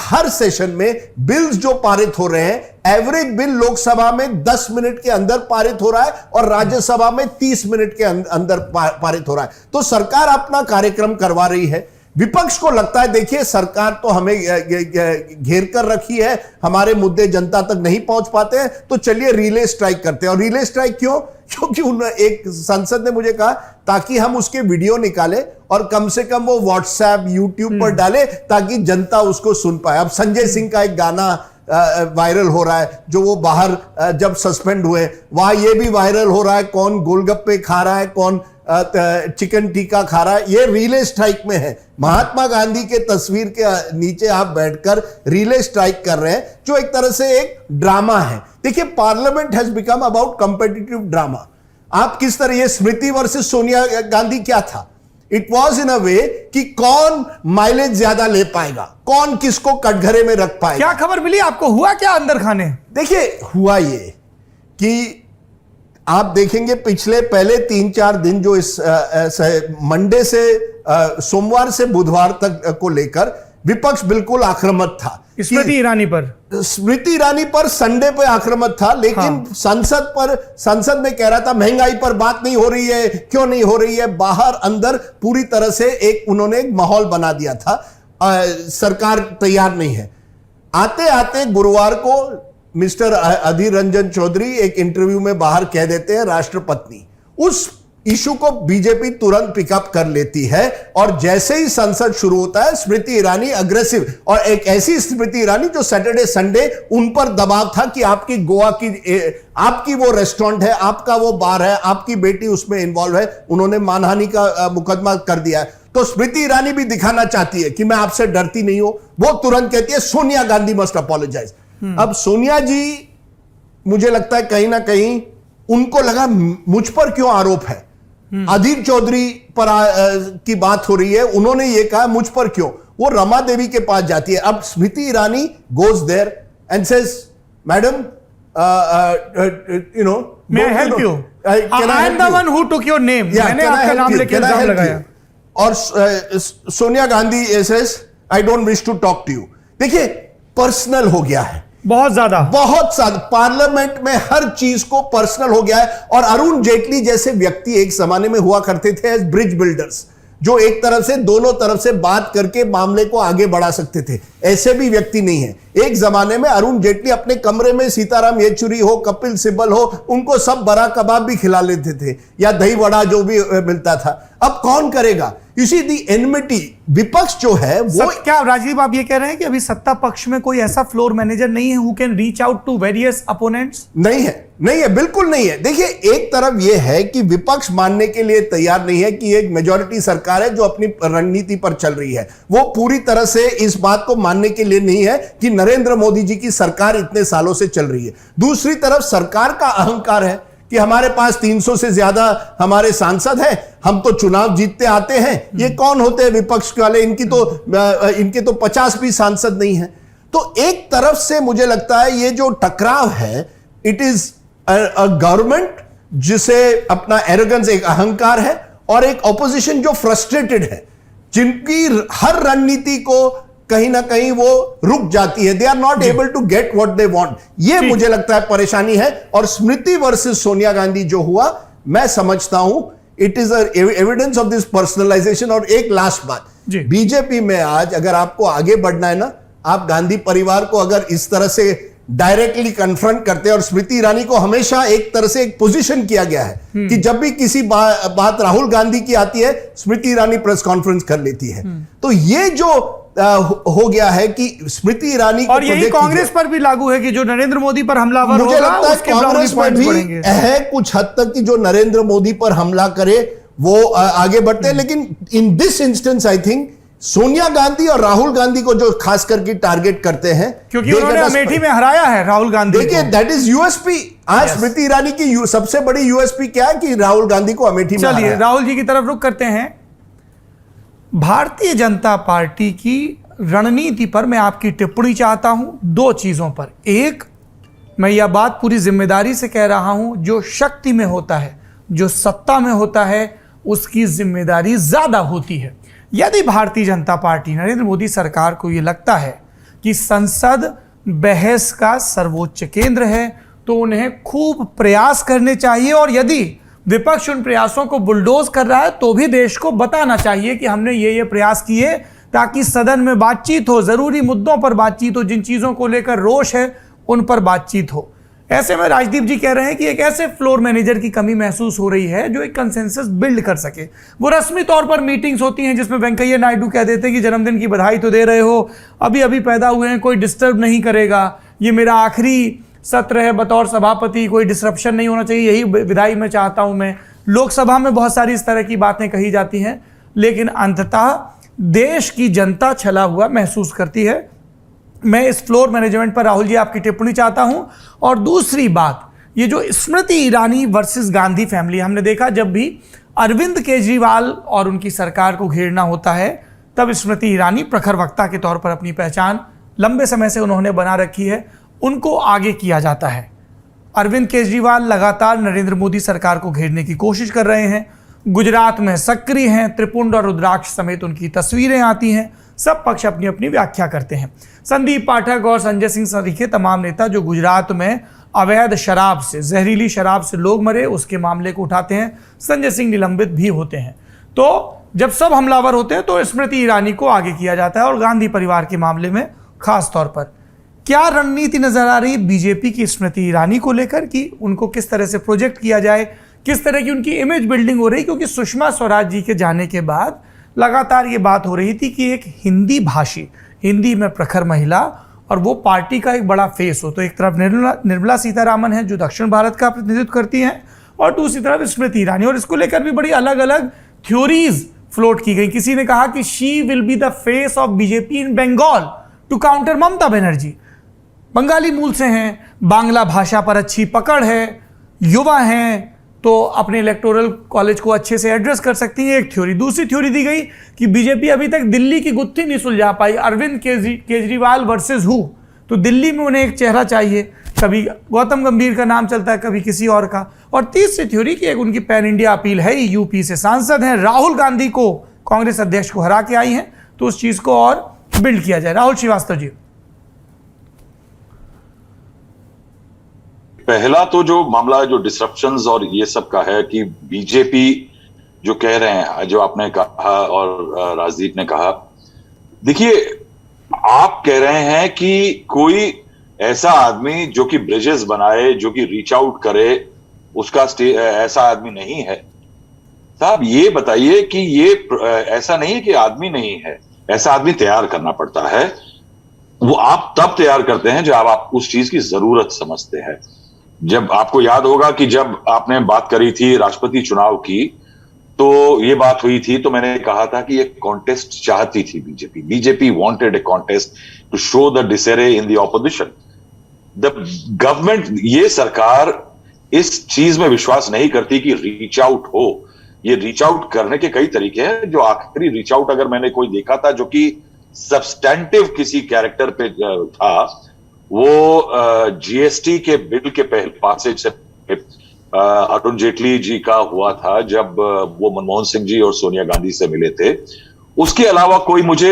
हर सेशन में बिल्स जो पारित हो रहे हैं, एवरेज बिल लोकसभा में 10 मिनट के अंदर पारित हो रहा है और राज्यसभा में 30 मिनट के अंदर पारित हो रहा है। तो सरकार अपना कार्यक्रम करवा रही है, विपक्ष को लगता है देखिए सरकार तो हमें घेर कर रखी है, हमारे मुद्दे जनता तक नहीं पहुंच पाते हैं, तो चलिए रिले स्ट्राइक करते हैं। और रिले स्ट्राइक क्यों? क्योंकि एक सांसद ने मुझे कहा ताकि हम उसके वीडियो निकाले और कम से कम वो व्हाट्सएप यूट्यूब पर डाले ताकि जनता उसको सुन पाए। अब संजय सिंह का एक गाना वायरल हो रहा है जो वो बाहर जब सस्पेंड हुए, वहां ये भी वायरल हो रहा है, कौन गोलगप्पे खा रहा है, कौन चिकन टिक्का खा रहा है, ये रिले स्ट्राइक में है। महात्मा गांधी के तस्वीर के नीचे आप बैठकर रिले स्ट्राइक कर रहे हैं, जो एक तरह से एक ड्रामा है। देखिए parliament has become about competitive drama. आप किस तरह, ये स्मृति वर्सेस सोनिया गांधी क्या था? इट वॉज इन अ वे कि कौन माइलेज ज्यादा ले पाएगा, कौन किसको कटघरे में रख पाएगा। क्या खबर मिली आपको, हुआ क्या अंदर खाने? देखिए हुआ ये कि आप देखेंगे पिछले पहले 3-4 दिन जो इस मंडे से सोमवार से बुधवार तक को लेकर विपक्ष बिल्कुल आक्रामक था। स्मृति ईरानी पर संडे पे आक्रामक था, लेकिन संसद में कह रहा था महंगाई पर बात नहीं हो रही है, क्यों नहीं हो रही है, बाहर अंदर पूरी तरह से उन्होंने एक माहौल बना दिया था। सरकार तैयार नहीं है। आते आते गुरुवार को मिस्टर अधीर रंजन चौधरी एक इंटरव्यू में बाहर कह देते हैं राष्ट्रपत्नी। उस इशू को बीजेपी तुरंत पिकअप कर लेती है और जैसे ही संसद शुरू होता है स्मृति ईरानी अग्रेसिव, और एक ऐसी स्मृति ईरानी जो सैटरडे संडे उन पर दबाव था कि आपकी गोवा की आपकी वो रेस्टोरेंट है, आपका वो बार है, आपकी बेटी उसमें इन्वॉल्व है, उन्होंने मानहानि का मुकदमा कर दिया है। तो स्मृति ईरानी भी दिखाना चाहती है कि मैं आपसे डरती नहीं हूं। वो तुरंत कहती है सोनिया गांधी मस्ट अपोलोजाइज। अब सोनिया जी, मुझे लगता है कहीं ना कहीं उनको लगा मुझ पर क्यों आरोप है, अधीर चौधरी पर की बात हो रही है, उन्होंने ये कहा मुझ पर क्यों। वो रमा देवी के पास जाती है। अब Smriti Irani goes there and says madam may I help you? I am the one who took your name. मैंने आपका नाम लेके इल्जाम लगाया। और Sonia Gandhi says I don't wish to talk to you. देखिए पर्सनल हो गया है, बहुत ज्यादा पार्लियामेंट में हर चीज को पर्सनल हो गया है। और अरुण जेटली जैसे व्यक्ति एक जमाने में हुआ करते थे एज ब्रिज बिल्डर्स, जो एक तरफ से दोनों तरफ से बात करके मामले को आगे बढ़ा सकते थे, ऐसे भी व्यक्ति नहीं है। एक जमाने में अरुण जेटली अपने कमरे में सीताराम येचुरी हो, कपिल सिब्बल हो, उनको सब बड़ा कबाब भी खिला लेते थे या दही वड़ा जो भी मिलता था। अब कौन करेगा? इसी दी एनमिटी विपक्ष जो है वो क्या राजीव आप ये कह रहे हैं कि अभी सत्ता पक्ष में कोई ऐसा फ्लोर मैनेजर नहीं है who can reach out to various opponents? नहीं है, बिल्कुल नहीं है। देखिए एक तरफ यह है कि विपक्ष मानने के लिए तैयार नहीं है कि एक मेजॉरिटी सरकार है जो अपनी रणनीति पर चल रही है, वो पूरी तरह से इस बात को मानने के लिए नहीं है कि नरेंद्र मोदी जी की सरकार इतने सालों से चल रही है। दूसरी तरफ सरकार का अहंकार है कि हमारे पास 300 से ज्यादा हमारे सांसद हैं, हम तो चुनाव जीतते आते हैं। ये कौन होते हैं विपक्ष वाले? इनके तो 50 भी सांसद नहीं है। तो एक तरफ से मुझे लगता है ये जो टकराव है, इट इज अ गवर्नमेंट जिसे अपना एरोगेंस, एक अहंकार है, और एक ऑपोजिशन जो फ्रस्ट्रेटेड है, जिनकी हर रणनीति को कहीं ना कहीं वो रुक जाती है। They are not able to get what they want. ये मुझे लगता है परेशानी है। और स्मृति वर्सेस सोनिया गांधी जो हुआ, मैं समझता हूं it is evidence of this personalisation. और एक लास्ट बात, बीजेपी में आज अगर आपको आगे बढ़ना है ना, आप गांधी परिवार को अगर इस तरह से डायरेक्टली कन्फ्रंट करते हैं, और स्मृति ईरानी को हमेशा एक तरह से एक पोजीशन किया गया है कि जब भी किसी बात राहुल गांधी की आती है, स्मृति ईरानी प्रेस कॉन्फ्रेंस कर लेती है। तो ये जो हो गया है कि स्मृति ईरानी, और यही कांग्रेस पर भी लागू है कि जो नरेंद्र मोदी पर हमलावर मुझे लगता है कांग्रेस में भी है कुछ हद तक कि जो नरेंद्र मोदी पर हमला करे वो आगे बढ़ते हैं। लेकिन in this instance I think Sonia Gandhi और राहुल गांधी को जो खास करके टारगेट करते हैं, क्योंकि उन्होंने अमेठी में हराया है राहुल गांधी। देखिए दैट इज यूएसपी। आज स्मृति ईरानी की सबसे बड़ी यूएसपी क्या है कि राहुल गांधी को अमेठी में। चलिए राहुल जी की तरफ रुख करते हैं। भारतीय जनता पार्टी की रणनीति पर मैं आपकी टिप्पणी चाहता हूं दो चीजों पर। एक, मैं यह बात पूरी जिम्मेदारी से कह रहा हूं, जो शक्ति में होता है, जो सत्ता में होता है, उसकी जिम्मेदारी ज्यादा होती है। यदि भारतीय जनता पार्टी, नरेंद्र मोदी सरकार को यह लगता है कि संसद बहस का सर्वोच्च केंद्र है, तो उन्हें खूब प्रयास करने चाहिए। और यदि विपक्ष उन प्रयासों को बुलडोज कर रहा है तो भी देश को बताना चाहिए कि हमने ये प्रयास किए, ताकि सदन में बातचीत हो, जरूरी मुद्दों पर बातचीत हो, जिन चीजों को लेकर रोष है उन पर बातचीत हो। ऐसे में राजदीप जी कह रहे हैं कि एक ऐसे फ्लोर मैनेजर की कमी महसूस हो रही है जो एक कंसेंसस बिल्ड कर सके। वो रस्मी तौर पर मीटिंग्स होती हैं जिसमें वेंकैया नायडू कह देते हैं कि जन्मदिन की बधाई तो दे रहे हो, अभी अभी पैदा हुए हैं, कोई डिस्टर्ब नहीं करेगा, ये मेरा आखिरी सत्र है बतौर सभापति, कोई डिस्ट्रप्शन नहीं होना चाहिए, यही विदाई में चाहता हूं मैं। लोकसभा में बहुत सारी इस तरह की बातें कही जाती हैं, लेकिन अंततः देश की जनता छला हुआ महसूस करती है। मैं इस फ्लोर मैनेजमेंट पर राहुल जी आपकी टिप्पणी चाहता हूं। और दूसरी बात, ये जो स्मृति ईरानी वर्सेस गांधी फैमिली, हमने देखा जब भी अरविंद केजरीवाल और उनकी सरकार को घेरना होता है तब स्मृति ईरानी प्रखर वक्ता के तौर पर अपनी पहचान लंबे समय से उन्होंने बना रखी है, उनको आगे किया जाता है। अरविंद केजरीवाल लगातार नरेंद्र मोदी सरकार को घेरने की कोशिश कर रहे हैं, गुजरात में सक्रिय हैं, त्रिपुंड और रुद्राक्ष समेत उनकी तस्वीरें आती हैं, सब पक्ष अपनी अपनी व्याख्या करते हैं। संदीप पाठक और संजय सिंह सरीखे तमाम नेता जो गुजरात में अवैध शराब से, जहरीली शराब से लोग मरे उसके मामले को उठाते हैं, संजय सिंह निलंबित भी होते हैं। तो जब सब हमलावर होते हैं तो स्मृति ईरानी को आगे किया जाता है, और गांधी परिवार के मामले में खास तौर पर क्या रणनीति नजर आ रही है बीजेपी की स्मृति ईरानी को लेकर कि उनको किस तरह से प्रोजेक्ट किया जाए, किस तरह की उनकी इमेज बिल्डिंग हो रही? क्योंकि सुषमा स्वराज जी के जाने के बाद लगातार ये बात हो रही थी कि एक हिंदी भाषी, हिंदी में प्रखर महिला और वो पार्टी का एक बड़ा फेस हो। तो एक तरफ निर्मला सीतारामन है जो दक्षिण भारत का प्रतिनिधित्व करती हैं, और दूसरी तरफ स्मृति ईरानी, और इसको लेकर भी बड़ी अलग अलग थ्योरीज फ्लोट की गई। किसी ने कहा कि she will be the face of BJP in Bengal to counter Mamata Banerjee. Bengali मूल से हैं, बांग्ला भाषा पर अच्छी पकड़ है, युवा हैं, तो अपने इलेक्टोरल कॉलेज को अच्छे से एड्रेस कर सकती है, एक थ्योरी। दूसरी थ्योरी दी गई कि बीजेपी अभी तक दिल्ली की गुत्थी नहीं सुलझा पाई, अरविंद केजरीवाल वर्सेस हु, तो दिल्ली में उन्हें एक चेहरा चाहिए, कभी गौतम गंभीर का नाम चलता है, कभी किसी और का। और तीसरी थ्योरी की एक उनकी पैन इंडिया अपील है, यूपी से सांसद हैं, राहुल गांधी को कांग्रेस अध्यक्ष को हरा के आई हैं, तो उस चीज को और बिल्ड किया जाए। राहुल श्रीवास्तव जी। पहला तो जो मामला जो डिसरप्शंस और ये सब का है कि बीजेपी जो कह रहे हैं, जो आपने कहा और राजदीप ने कहा, देखिए आप कह रहे हैं कि कोई ऐसा आदमी जो कि ब्रिजेस बनाए, जो कि रीच आउट करे, उसका ऐसा आदमी नहीं है। साहब ये बताइए कि ये ऐसा नहीं है कि आदमी नहीं है, ऐसा आदमी तैयार करना पड़ता है। वो आप तब तैयार करते हैं जब आप उस चीज की जरूरत समझते हैं। जब आपको याद होगा कि जब आपने बात करी थी राष्ट्रपति चुनाव की, तो ये बात हुई थी, तो मैंने कहा था कि एक कॉन्टेस्ट चाहती थी BJP wanted a contest to show the disarray in the opposition. The government, ये सरकार इस चीज में विश्वास नहीं करती कि रीच आउट हो। ये रीच आउट करने के कई तरीके हैं। जो आखिरी रीच आउट अगर मैंने कोई देखा था जो कि सब्सटेंटिव किसी कैरेक्टर पे था, वो जीएसटी के बिल के पहले पासेज से अरुण जेटली जी का हुआ था, जब वो मनमोहन सिंह जी और सोनिया गांधी से मिले थे। उसके अलावा कोई मुझे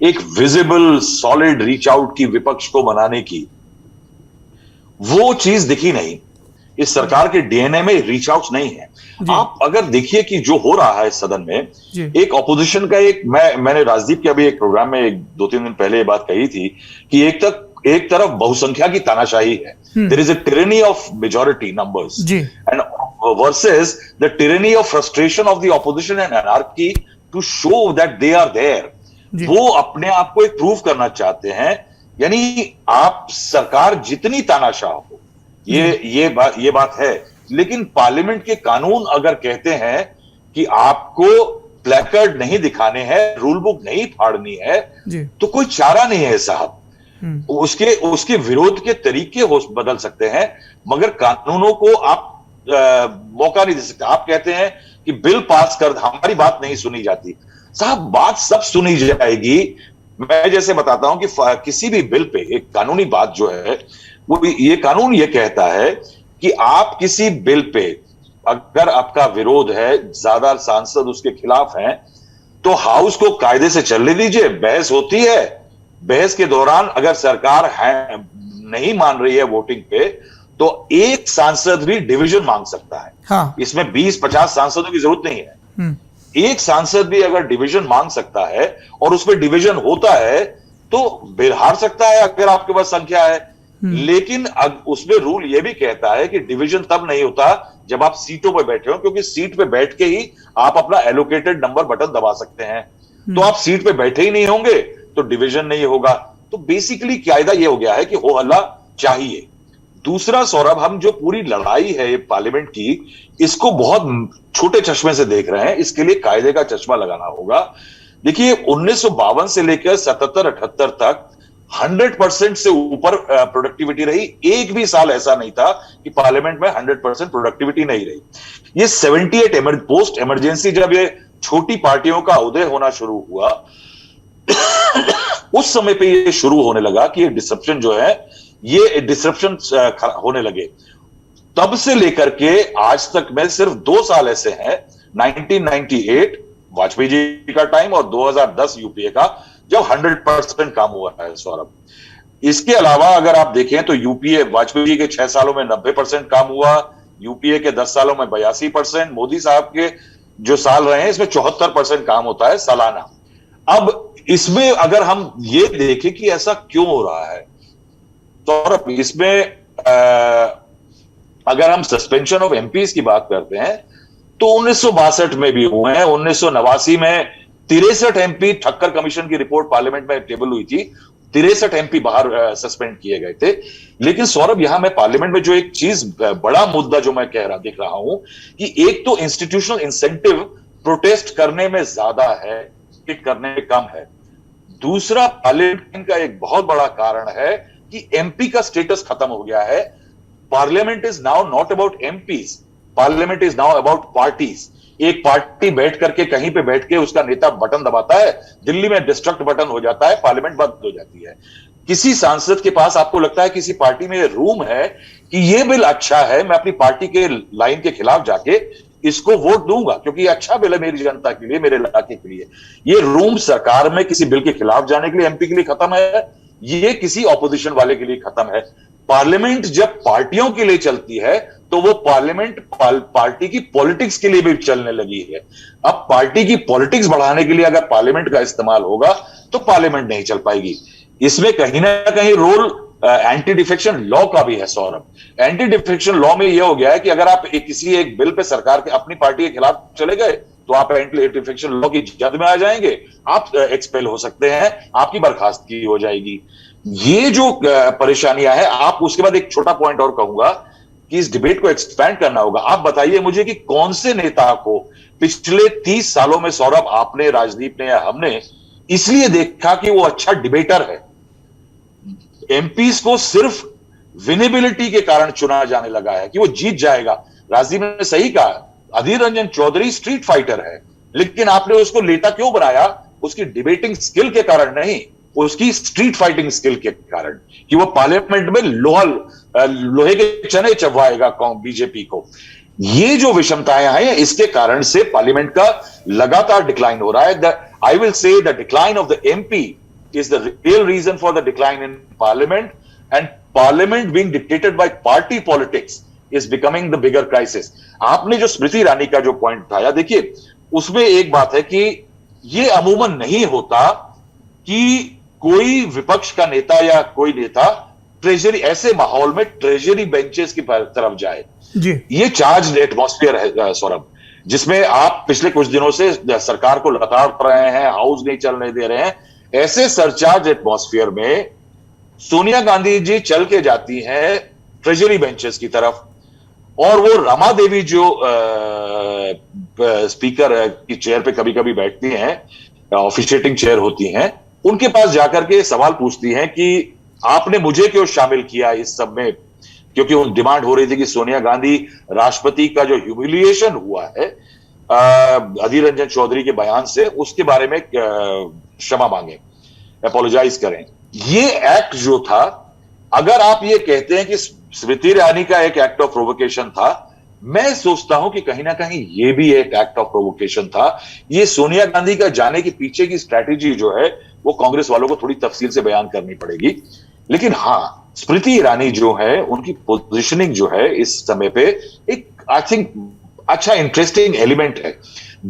एक विजिबल सॉलिड रीच आउट की विपक्ष को मनाने की वो चीज दिखी नहीं। इस सरकार के डीएनए में रीच आउट नहीं है। आप अगर देखिए कि जो हो रहा है सदन में, एक ऑपोजिशन का एक मैंने राजदीप के अभी एक प्रोग्राम में 2-3 दिन पहले ये बात कही थी कि एक तरफ बहुसंख्या की तानाशाही है, there is a tyranny of majority numbers and versus the tyranny of frustration of the opposition and anarchy to show that they are there. वो अपने आप को एक प्रूव करना चाहते हैं। यानी आप सरकार जितनी तानाशाह हो, ये बात है, लेकिन पार्लियामेंट के कानून अगर कहते हैं कि आपको प्लेकार्ड नहीं दिखाने हैं, रूल बुक नहीं फाड़नी है, तो कोई चारा नहीं है साहब। उसके विरोध के तरीके बदल सकते हैं, मगर कानूनों को आप मौका नहीं दे सकते। आप कहते हैं कि बिल पास कर, हमारी बात नहीं सुनी जाती। साहब बात सब सुनी जाएगी। मैं जैसे बताता हूं कि किसी भी बिल पे एक कानूनी बात जो है, वो ये कानून ये कहता है कि आप किसी बिल पे अगर आपका विरोध है, ज्यादा सांसद उसके खिलाफ हैं, तो हाउस को कायदे से चलने दीजिए, बहस होती है। बहस के दौरान अगर सरकार नहीं मान रही है वोटिंग पे, तो एक सांसद भी डिवीजन मांग सकता है। हाँ। इसमें 20-50 सांसदों की जरूरत नहीं है। एक सांसद भी अगर डिवीजन मांग सकता है और उसमें डिवीजन होता है तो बिल हार सकता है अगर आपके पास संख्या है। लेकिन उसमें रूल यह भी कहता है कि डिवीजन तब नहीं होता जब आप सीटों पर बैठे हो, क्योंकि सीट पे बैठ के ही आप अपना एलोकेटेड नंबर बटन दबा सकते हैं। तो आप सीट पे बैठे ही नहीं होंगे तो डिवीजन नहीं होगा। तो बेसिकली कायदा यह हो गया है कि हो हल्ला चाहिए। दूसरा सौरभ, हम जो पूरी लड़ाई है ये पार्लियामेंट की, इसको बहुत छोटे चश्मे से देख रहे हैं। इसके लिए कायदे का चश्मा लगाना होगा। देखिए 1952 से लेकर 77-78 तक 100% से ऊपर प्रोडक्टिविटी रही। एक भी साल ऐसा नहीं था कि पार्लियामेंट में 100% प्रोडक्टिविटी नहीं रही। ये 78 पोस्ट इमरजेंसी जब ये छोटी पार्टियों का उदय होना शुरू हुआ उस समय पे ये शुरू होने लगा कि ये डिसरप्शन जो है ये डिसरप्शन होने लगे। तब से लेकर के आज तक में सिर्फ 2 साल ऐसे हैं, 1998 वाजपेयी जी का टाइम और 2010 यूपीए का, जब 100% काम हुआ है सौरभ। इसके अलावा अगर आप देखें तो यूपीए वाजपेयी जी के 6 सालों में 90% काम हुआ, यूपीए के 10 सालों में 82%, मोदी साहब के जो साल रहे हैं इसमें 74% काम होता है सालाना। अब इसमें अगर हम ये देखें कि ऐसा क्यों हो रहा है सौरभ, इसमें अगर हम सस्पेंशन ऑफ एमपीज की बात करते हैं तो 1962 में भी हुए हैं, 1989 में 63 एमपी, ठक्कर कमीशन की रिपोर्ट पार्लियामेंट में टेबल हुई थी, 63 एमपी बाहर सस्पेंड किए गए थे। लेकिन सौरभ यहां मैं पार्लियामेंट में जो एक चीज बड़ा मुद्दा जो मैं दिख रहा हूं कि एक तो इंस्टीट्यूशनल इंसेंटिव प्रोटेस्ट करने में ज्यादा है, करने में कम है। दूसरा पार्लियामेंट का एक बहुत बड़ा कारण है कि एमपी का स्टेटस खत्म हो गया है। Parliament is now not about MPs, parliament is now about parties. एक पार्टी बैठ करके कहीं पे बैठ के उसका नेता बटन दबाता है, दिल्ली में डिस्ट्रक्ट बटन हो जाता है, पार्लियामेंट बंद हो जाती है। किसी सांसद के पास आपको लगता है किसी पार्टी में रूम है कि ये बिल अच्छा है, मैं अपनी पार्टी के लाइन के खिलाफ जाके इसको वोट दूंगा क्योंकि ये अच्छा बिल है मेरी जनता के लिए, मेरे इलाके के लिए। ये रूम सरकार में किसी बिल के खिलाफ जाने के लिए एमपी के लिए खत्म है, ये किसी ऑपोजिशन वाले के लिए खत्म है। पार्लियामेंट जब पार्टियों के लिए चलती है तो वो पार्लियामेंट पार्टी की पॉलिटिक्स के लिए भी चलने लगी है। अब पार्टी की पॉलिटिक्स बढ़ाने के लिए अगर पार्लियामेंट का इस्तेमाल होगा तो पार्लियामेंट नहीं चल पाएगी। इसमें कहीं ना कहीं रोल एंटी डिफेक्शन लॉ का भी है सौरभ। एंटी डिफेक्शन लॉ में यह हो गया है कि अगर आप किसी एक बिल पे सरकार के अपनी पार्टी के खिलाफ चले गए तो आप एंटी डिफेक्शन लॉ की जद में आ जाएंगे, आप एक्सपेल हो सकते हैं, आपकी बर्खास्तगी हो जाएगी। ये जो परेशानियां हैं, आप उसके बाद एक छोटा पॉइंट और कहूंगा कि इस डिबेट को एक्सपैंड करना होगा। आप बताइए मुझे कि कौन से नेता को पिछले 30 सालों में सौरभ आपने, राजदीप ने या हमने इसलिए देखा कि वो अच्छा डिबेटर है। एमपीज को सिर्फ विनेबिलिटी के कारण चुना जाने लगा है कि वो जीत जाएगा। राजदीप ने सही कहा, अधीर रंजन चौधरी स्ट्रीट फाइटर है, लेकिन आपने उसको नेता क्यों बनाया? उसकी डिबेटिंग स्किल के कारण नहीं, उसकी स्ट्रीट फाइटिंग स्किल के कारण, कि वो पार्लियामेंट में लोहे के चने चबवाएगा बीजेपी को। ये जो विषमताएं हैं इसके कारण से पार्लियामेंट का लगातार डिक्लाइन हो रहा है। I will say the decline of the MP is the real reason for the decline in parliament, and parliament being dictated by party politics is becoming the bigger crisis. आपने जो स्मृति ईरानी का जो point उठाया, देखिए उसमें एक बात है कि ये अमूमन नहीं होता कि कोई विपक्ष का नेता या कोई नेता ट्रेजरी, ऐसे माहौल में ट्रेजरी बेंचेस की तरफ जाए जी। ये चार्ज एटमॉस्फेयर है सौरभ, जिसमें आप पिछले कुछ दिनों से सरकार को लताड़ रहे हैं, हाउस नहीं चलने दे रहे हैं। ऐसे सरचार्ज एटमॉस्फेयर में सोनिया गांधी जी चल के जाती हैं ट्रेजरी बेंचेस की तरफ, और वो रमा देवी जो स्पीकर की चेयर पे कभी कभी बैठती हैं, ऑफिशिएटिंग चेयर होती हैं, उनके पास जाकर के सवाल पूछती हैं कि आपने मुझे क्यों शामिल किया इस सब में, क्योंकि वो डिमांड हो रही थी कि सोनिया गांधी राष्ट्रपति का जो ह्यूमिलिएशन हुआ है अधीर रंजन चौधरी के बयान से, उसके बारे में क्षमा मांगे, अपोलोजाइज करें। ये एक्ट जो था, अगर आप ये कहते हैं कि स्मृति ईरानी का एक एक्ट ऑफ प्रोवोकेशन था, मैं सोचता हूं कि कहीं ना कहीं ये भी एक एक्ट ऑफ प्रोवोकेशन था। ये सोनिया गांधी का जाने के पीछे की स्ट्रैटेजी जो है वो कांग्रेस वालों को थोड़ी तफसील से बयान करनी पड़ेगी। लेकिन हां, स्मृति ईरानी जो है, उनकी पोजीशनिंग जो है इस समय पे एक आई थिंक अच्छा इंटरेस्टिंग एलिमेंट है।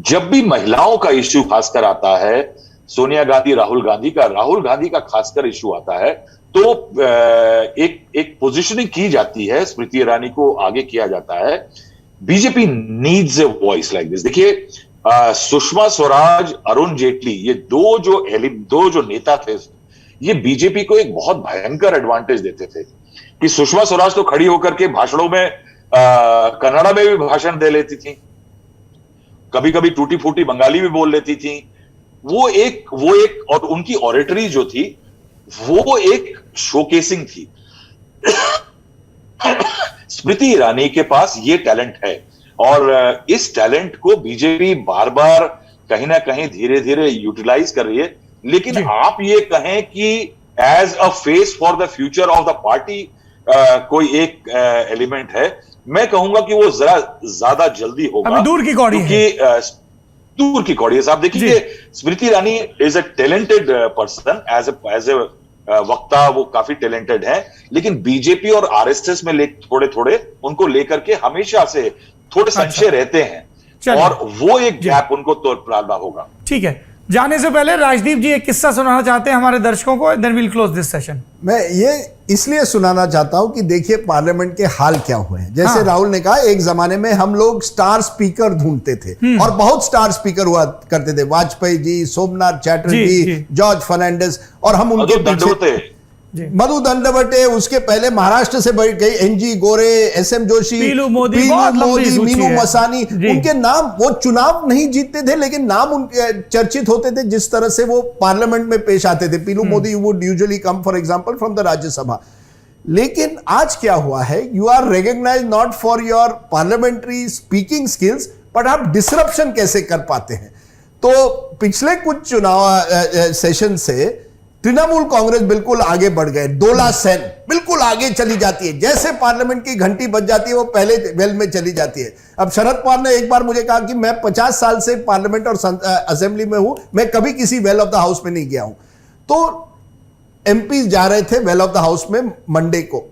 जब भी महिलाओं का इश्यू खासकर आता है, सोनिया गांधी राहुल गांधी का खासकर इश्यू आता है, तो एक पोजीशनिंग की जाती है, स्मृति ईरानी को आगे किया जाता है। BJP needs a voice like this. देखिए सुषमा स्वराज, अरुण जेटली, ये दो जो नेता थे, ये बीजेपी को एक बहुत भयंकर एडवांटेज देते थे कि सुषमा स्वराज तो खड़ी होकर के भाषणों में कन्नड़ा में भी भाषण दे लेती थी, कभी कभी टूटी फूटी बंगाली भी बोल लेती थी। वो एक और उनकी ऑरेटरी जो थी वो एक शोकेसिंग थी। स्मृति ईरानी के पास ये टैलेंट है और इस टैलेंट को बीजेपी बार बार कहीं ना कहीं धीरे धीरे यूटिलाइज कर रही है। लेकिन आप ये कहें कि as a face for the future of the party कोई एक एलिमेंट है, मैं कहूंगा कि वो जरा ज्यादा जल्दी होगा। अभी दूर की कौड़ी है, दूर की कौड़ी है। साहब देखिए, Smriti Irani is a talented person, as a वक्ता वो काफी टैलेंटेड है, लेकिन बीजेपी और आरएसएस में थोड़े थोड़े उनको लेकर के हमेशा से थोड़े संशय रहते हैं और वो एक गैप उनको तो डालना होगा। ठीक है, जाने से पहले राजदीप जी एक किस्सा सुनाना चाहते हैं हमारे दर्शकों को, then we'll close this session. मैं ये इसलिए सुनाना चाहता हूं कि देखिए पार्लियामेंट के हाल क्या हुए हैं। जैसे राहुल ने कहा, एक जमाने में हम लोग स्टार स्पीकर ढूंढते थे और बहुत स्टार स्पीकर हुआ करते थे, वाजपेयी जी, सोमनाथ चैटर्जी, जॉर्ज फर्नांडिस, और हम उनके पीछे मधु दंडवटे, उसके पहले महाराष्ट्र से बढ़ गई एनजी गोरे, एसएम जोशी, पीलू मोदी, मीनू मसानी, उनके नाम, वो चुनाव नहीं जीतते थे लेकिन नाम उनके चर्चित होते थे जिस तरह से वो पार्लियामेंट में पेश आते थे। Piloo Mody would usually come for example from the Rajya Sabha. लेकिन आज क्या हुआ है, you are recognised not for your parliamentary speaking skills, but आप डिसरप्शन कैसे कर पाते हैं। तो पिछले कुछ चुनाव सेशन से तृणमूल कांग्रेस बिल्कुल आगे बढ़ गए, डोला सेन बिल्कुल आगे चली जाती है, जैसे पार्लियामेंट की घंटी बज जाती है वो पहले वेल में चली जाती है। अब शरद पवार ने एक बार मुझे कहा कि मैं 50 साल से पार्लियामेंट और असेंबली में हूं, मैं कभी किसी वेल ऑफ द हाउस में नहीं गया हूं। तो एमपीज जा रहे थे वेल ऑफ द हाउस में मंडे को,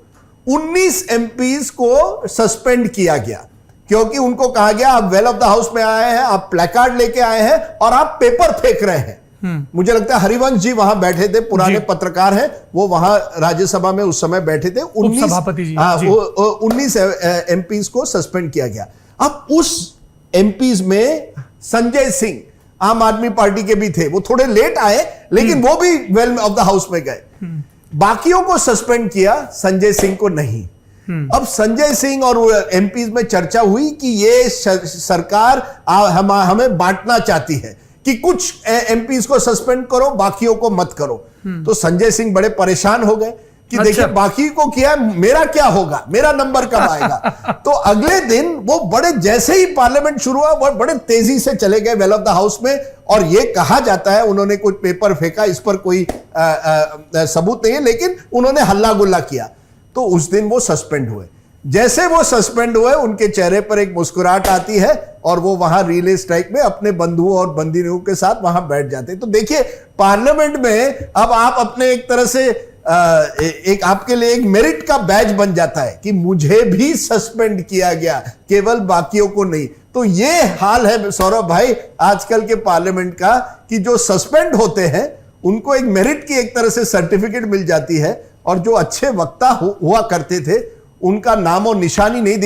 19 एमपीज को सस्पेंड किया गया क्योंकि उनको कहा गया आप वेल ऑफ द हाउस में आए हैं, आप प्लेकार्ड लेके आए हैं और आप पेपर फेंक रहे हैं। मुझे लगता है हरिवंश जी वहां बैठे थे, पुराने पत्रकार हैं, वो वहां राज्यसभा में उस समय बैठे थे। 19 एमपीज को सस्पेंड किया गया। अब उस एमपीज में संजय सिंह आम आदमी पार्टी के भी थे, वो थोड़े लेट आए लेकिन वो भी वेल ऑफ द हाउस में गए। बाकियों को सस्पेंड किया, संजय सिंह को नहीं। अब संजय सिंह और एमपीज में चर्चा हुई कि ये सरकार हमें बांटना चाहती है कि कुछ एमपीज को सस्पेंड करो, बाकियों को मत करो। तो संजय सिंह बड़े परेशान हो गए कि देखिए बाकी को किया, मेरा क्या होगा, मेरा नंबर कब आएगा। तो अगले दिन वो बड़े, जैसे ही पार्लियामेंट शुरू हुआ, वो बड़े तेजी से चले गए वेल ऑफ द हाउस में, और ये कहा जाता है उन्होंने कुछ पेपर फेंका, इस पर कोई सबूत नहीं है, लेकिन उन्होंने हल्ला गुल्ला किया। तो उस दिन वो सस्पेंड हुए। जैसे वो सस्पेंड हुए, उनके चेहरे पर एक मुस्कुराहट आती है और वो वहां रिले स्ट्राइक में अपने बंधुओं और बंदियों के साथ वहां बैठ जाते हैं। तो देखिए पार्लियामेंट में अब आप अपने एक तरह से एक आपके लिए एक मेरिट का बैज बन जाता है कि मुझे भी सस्पेंड किया गया, केवल बाकियों को नहीं। तो ये हाल है सौरभ भाई आजकल के पार्लियामेंट का कि जो सस्पेंड होते हैं उनको एक मेरिट की एक तरह से सर्टिफिकेट मिल जाती है, और जो अच्छे वक्ता हुआ करते थे उनका नाम और निशानी नहीं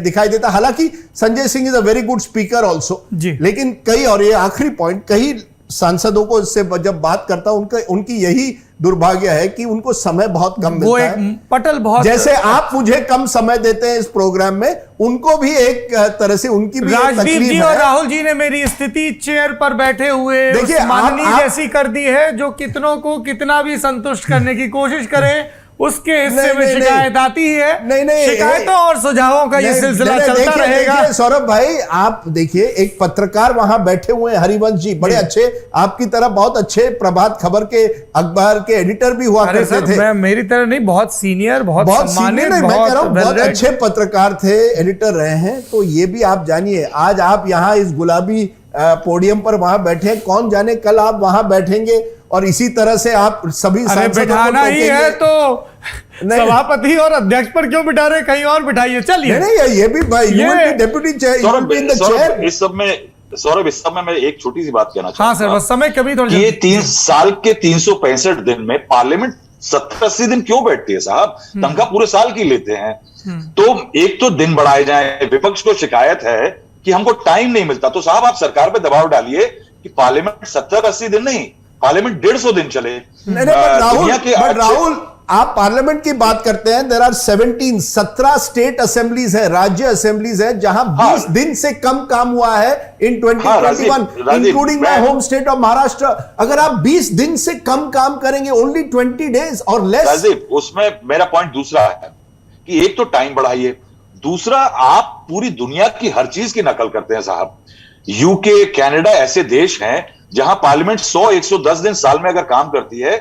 दिखाई देता। हालांकि Sanjay Singh is a very good speaker also, लेकिन कई, और ये आखिरी पॉइंट, कई सांसदों को इससे जब बात करता हूं उनकी यही दुर्भाग्य है कि उनको समय बहुत कम मिलता है। पटल बहुत, जैसे आप मुझे कम समय देते हैं इस प्रोग्राम में, उनको भी एक तरह से उनकी भी राजदीप जी और राहुल जी ने मेरी स्थिति चेयर पर बैठे हुए देखिए माननीय जैसी कर दी है, जो कितनों को कितना भी संतुष्ट करने की कोशिश करें उसके हिस्से में शिकायत आती है। नहीं, शिकायतों और सुझावों का ये सिलसिला चलता रहेगा। सौरभ भाई आप देखिए, एक पत्रकार वहां बैठे हुए हैं, हरिवंश जी, बड़े अच्छे, आपकी तरह बहुत अच्छे प्रभात खबर के अखबार के एडिटर भी हुआ करते थे। मैं मेरी तरह नहीं, बहुत सीनियर, बहुत सीनियर, मैं कह रहा हूं बहुत अच्छे पत्रकार थे, एडिटर रहे हैं। तो ये भी आप जानिए, आज आप यहाँ इस गुलाबी पोडियम पर वहां बैठे हैं, कौन जाने कल आप वहां बैठेंगे और इसी तरह से आप सभी अरे सांसदों को बिठाना ही है टोकेंगे। तो नहीं। सभापति और अध्यक्ष पर क्यों बिठा रहे, कहीं और बिठाइए। चलिए नहीं, ये भी deputy chair, you will be in the chair. इस सब में मैं एक छोटी सी बात कहना चाहूंगा। हाँ सर, बस समय कभी थोड़ा ये 3 साल के 365 दिन में पार्लियामेंट 70-80 दिन क्यों बैठती है साहब? तनख्वाह पूरे साल की लेते हैं। तो एक तो दिन बढ़ाए जाए। विपक्ष को शिकायत है कि हमको टाइम नहीं मिलता, तो साहब आप सरकार पे दबाव डालिए कि पार्लियामेंट 70-80 दिन नहीं, पार्लियामेंट 150 दिन चले। बट राहुल, आप पार्लियामेंट की बात करते हैं, देयर आर 17 स्टेट असेंबलीज है, राज्य असेंबलीज है, जहां 20 दिन से कम काम हुआ है इन 2021, including my home state of Maharashtra. अगर आप 20 दिन से कम काम करेंगे, ओनली 20 डेज और लेस। राजीव, उसमें मेरा पॉइंट दूसरा है कि एक तो टाइम बढ़ाइए, दूसरा आप पूरी दुनिया की हर चीज की नकल करते हैं साहब। यूके, कनाडा ऐसे देश हैं जहां पार्लियामेंट 100-110 दिन साल में अगर काम करती है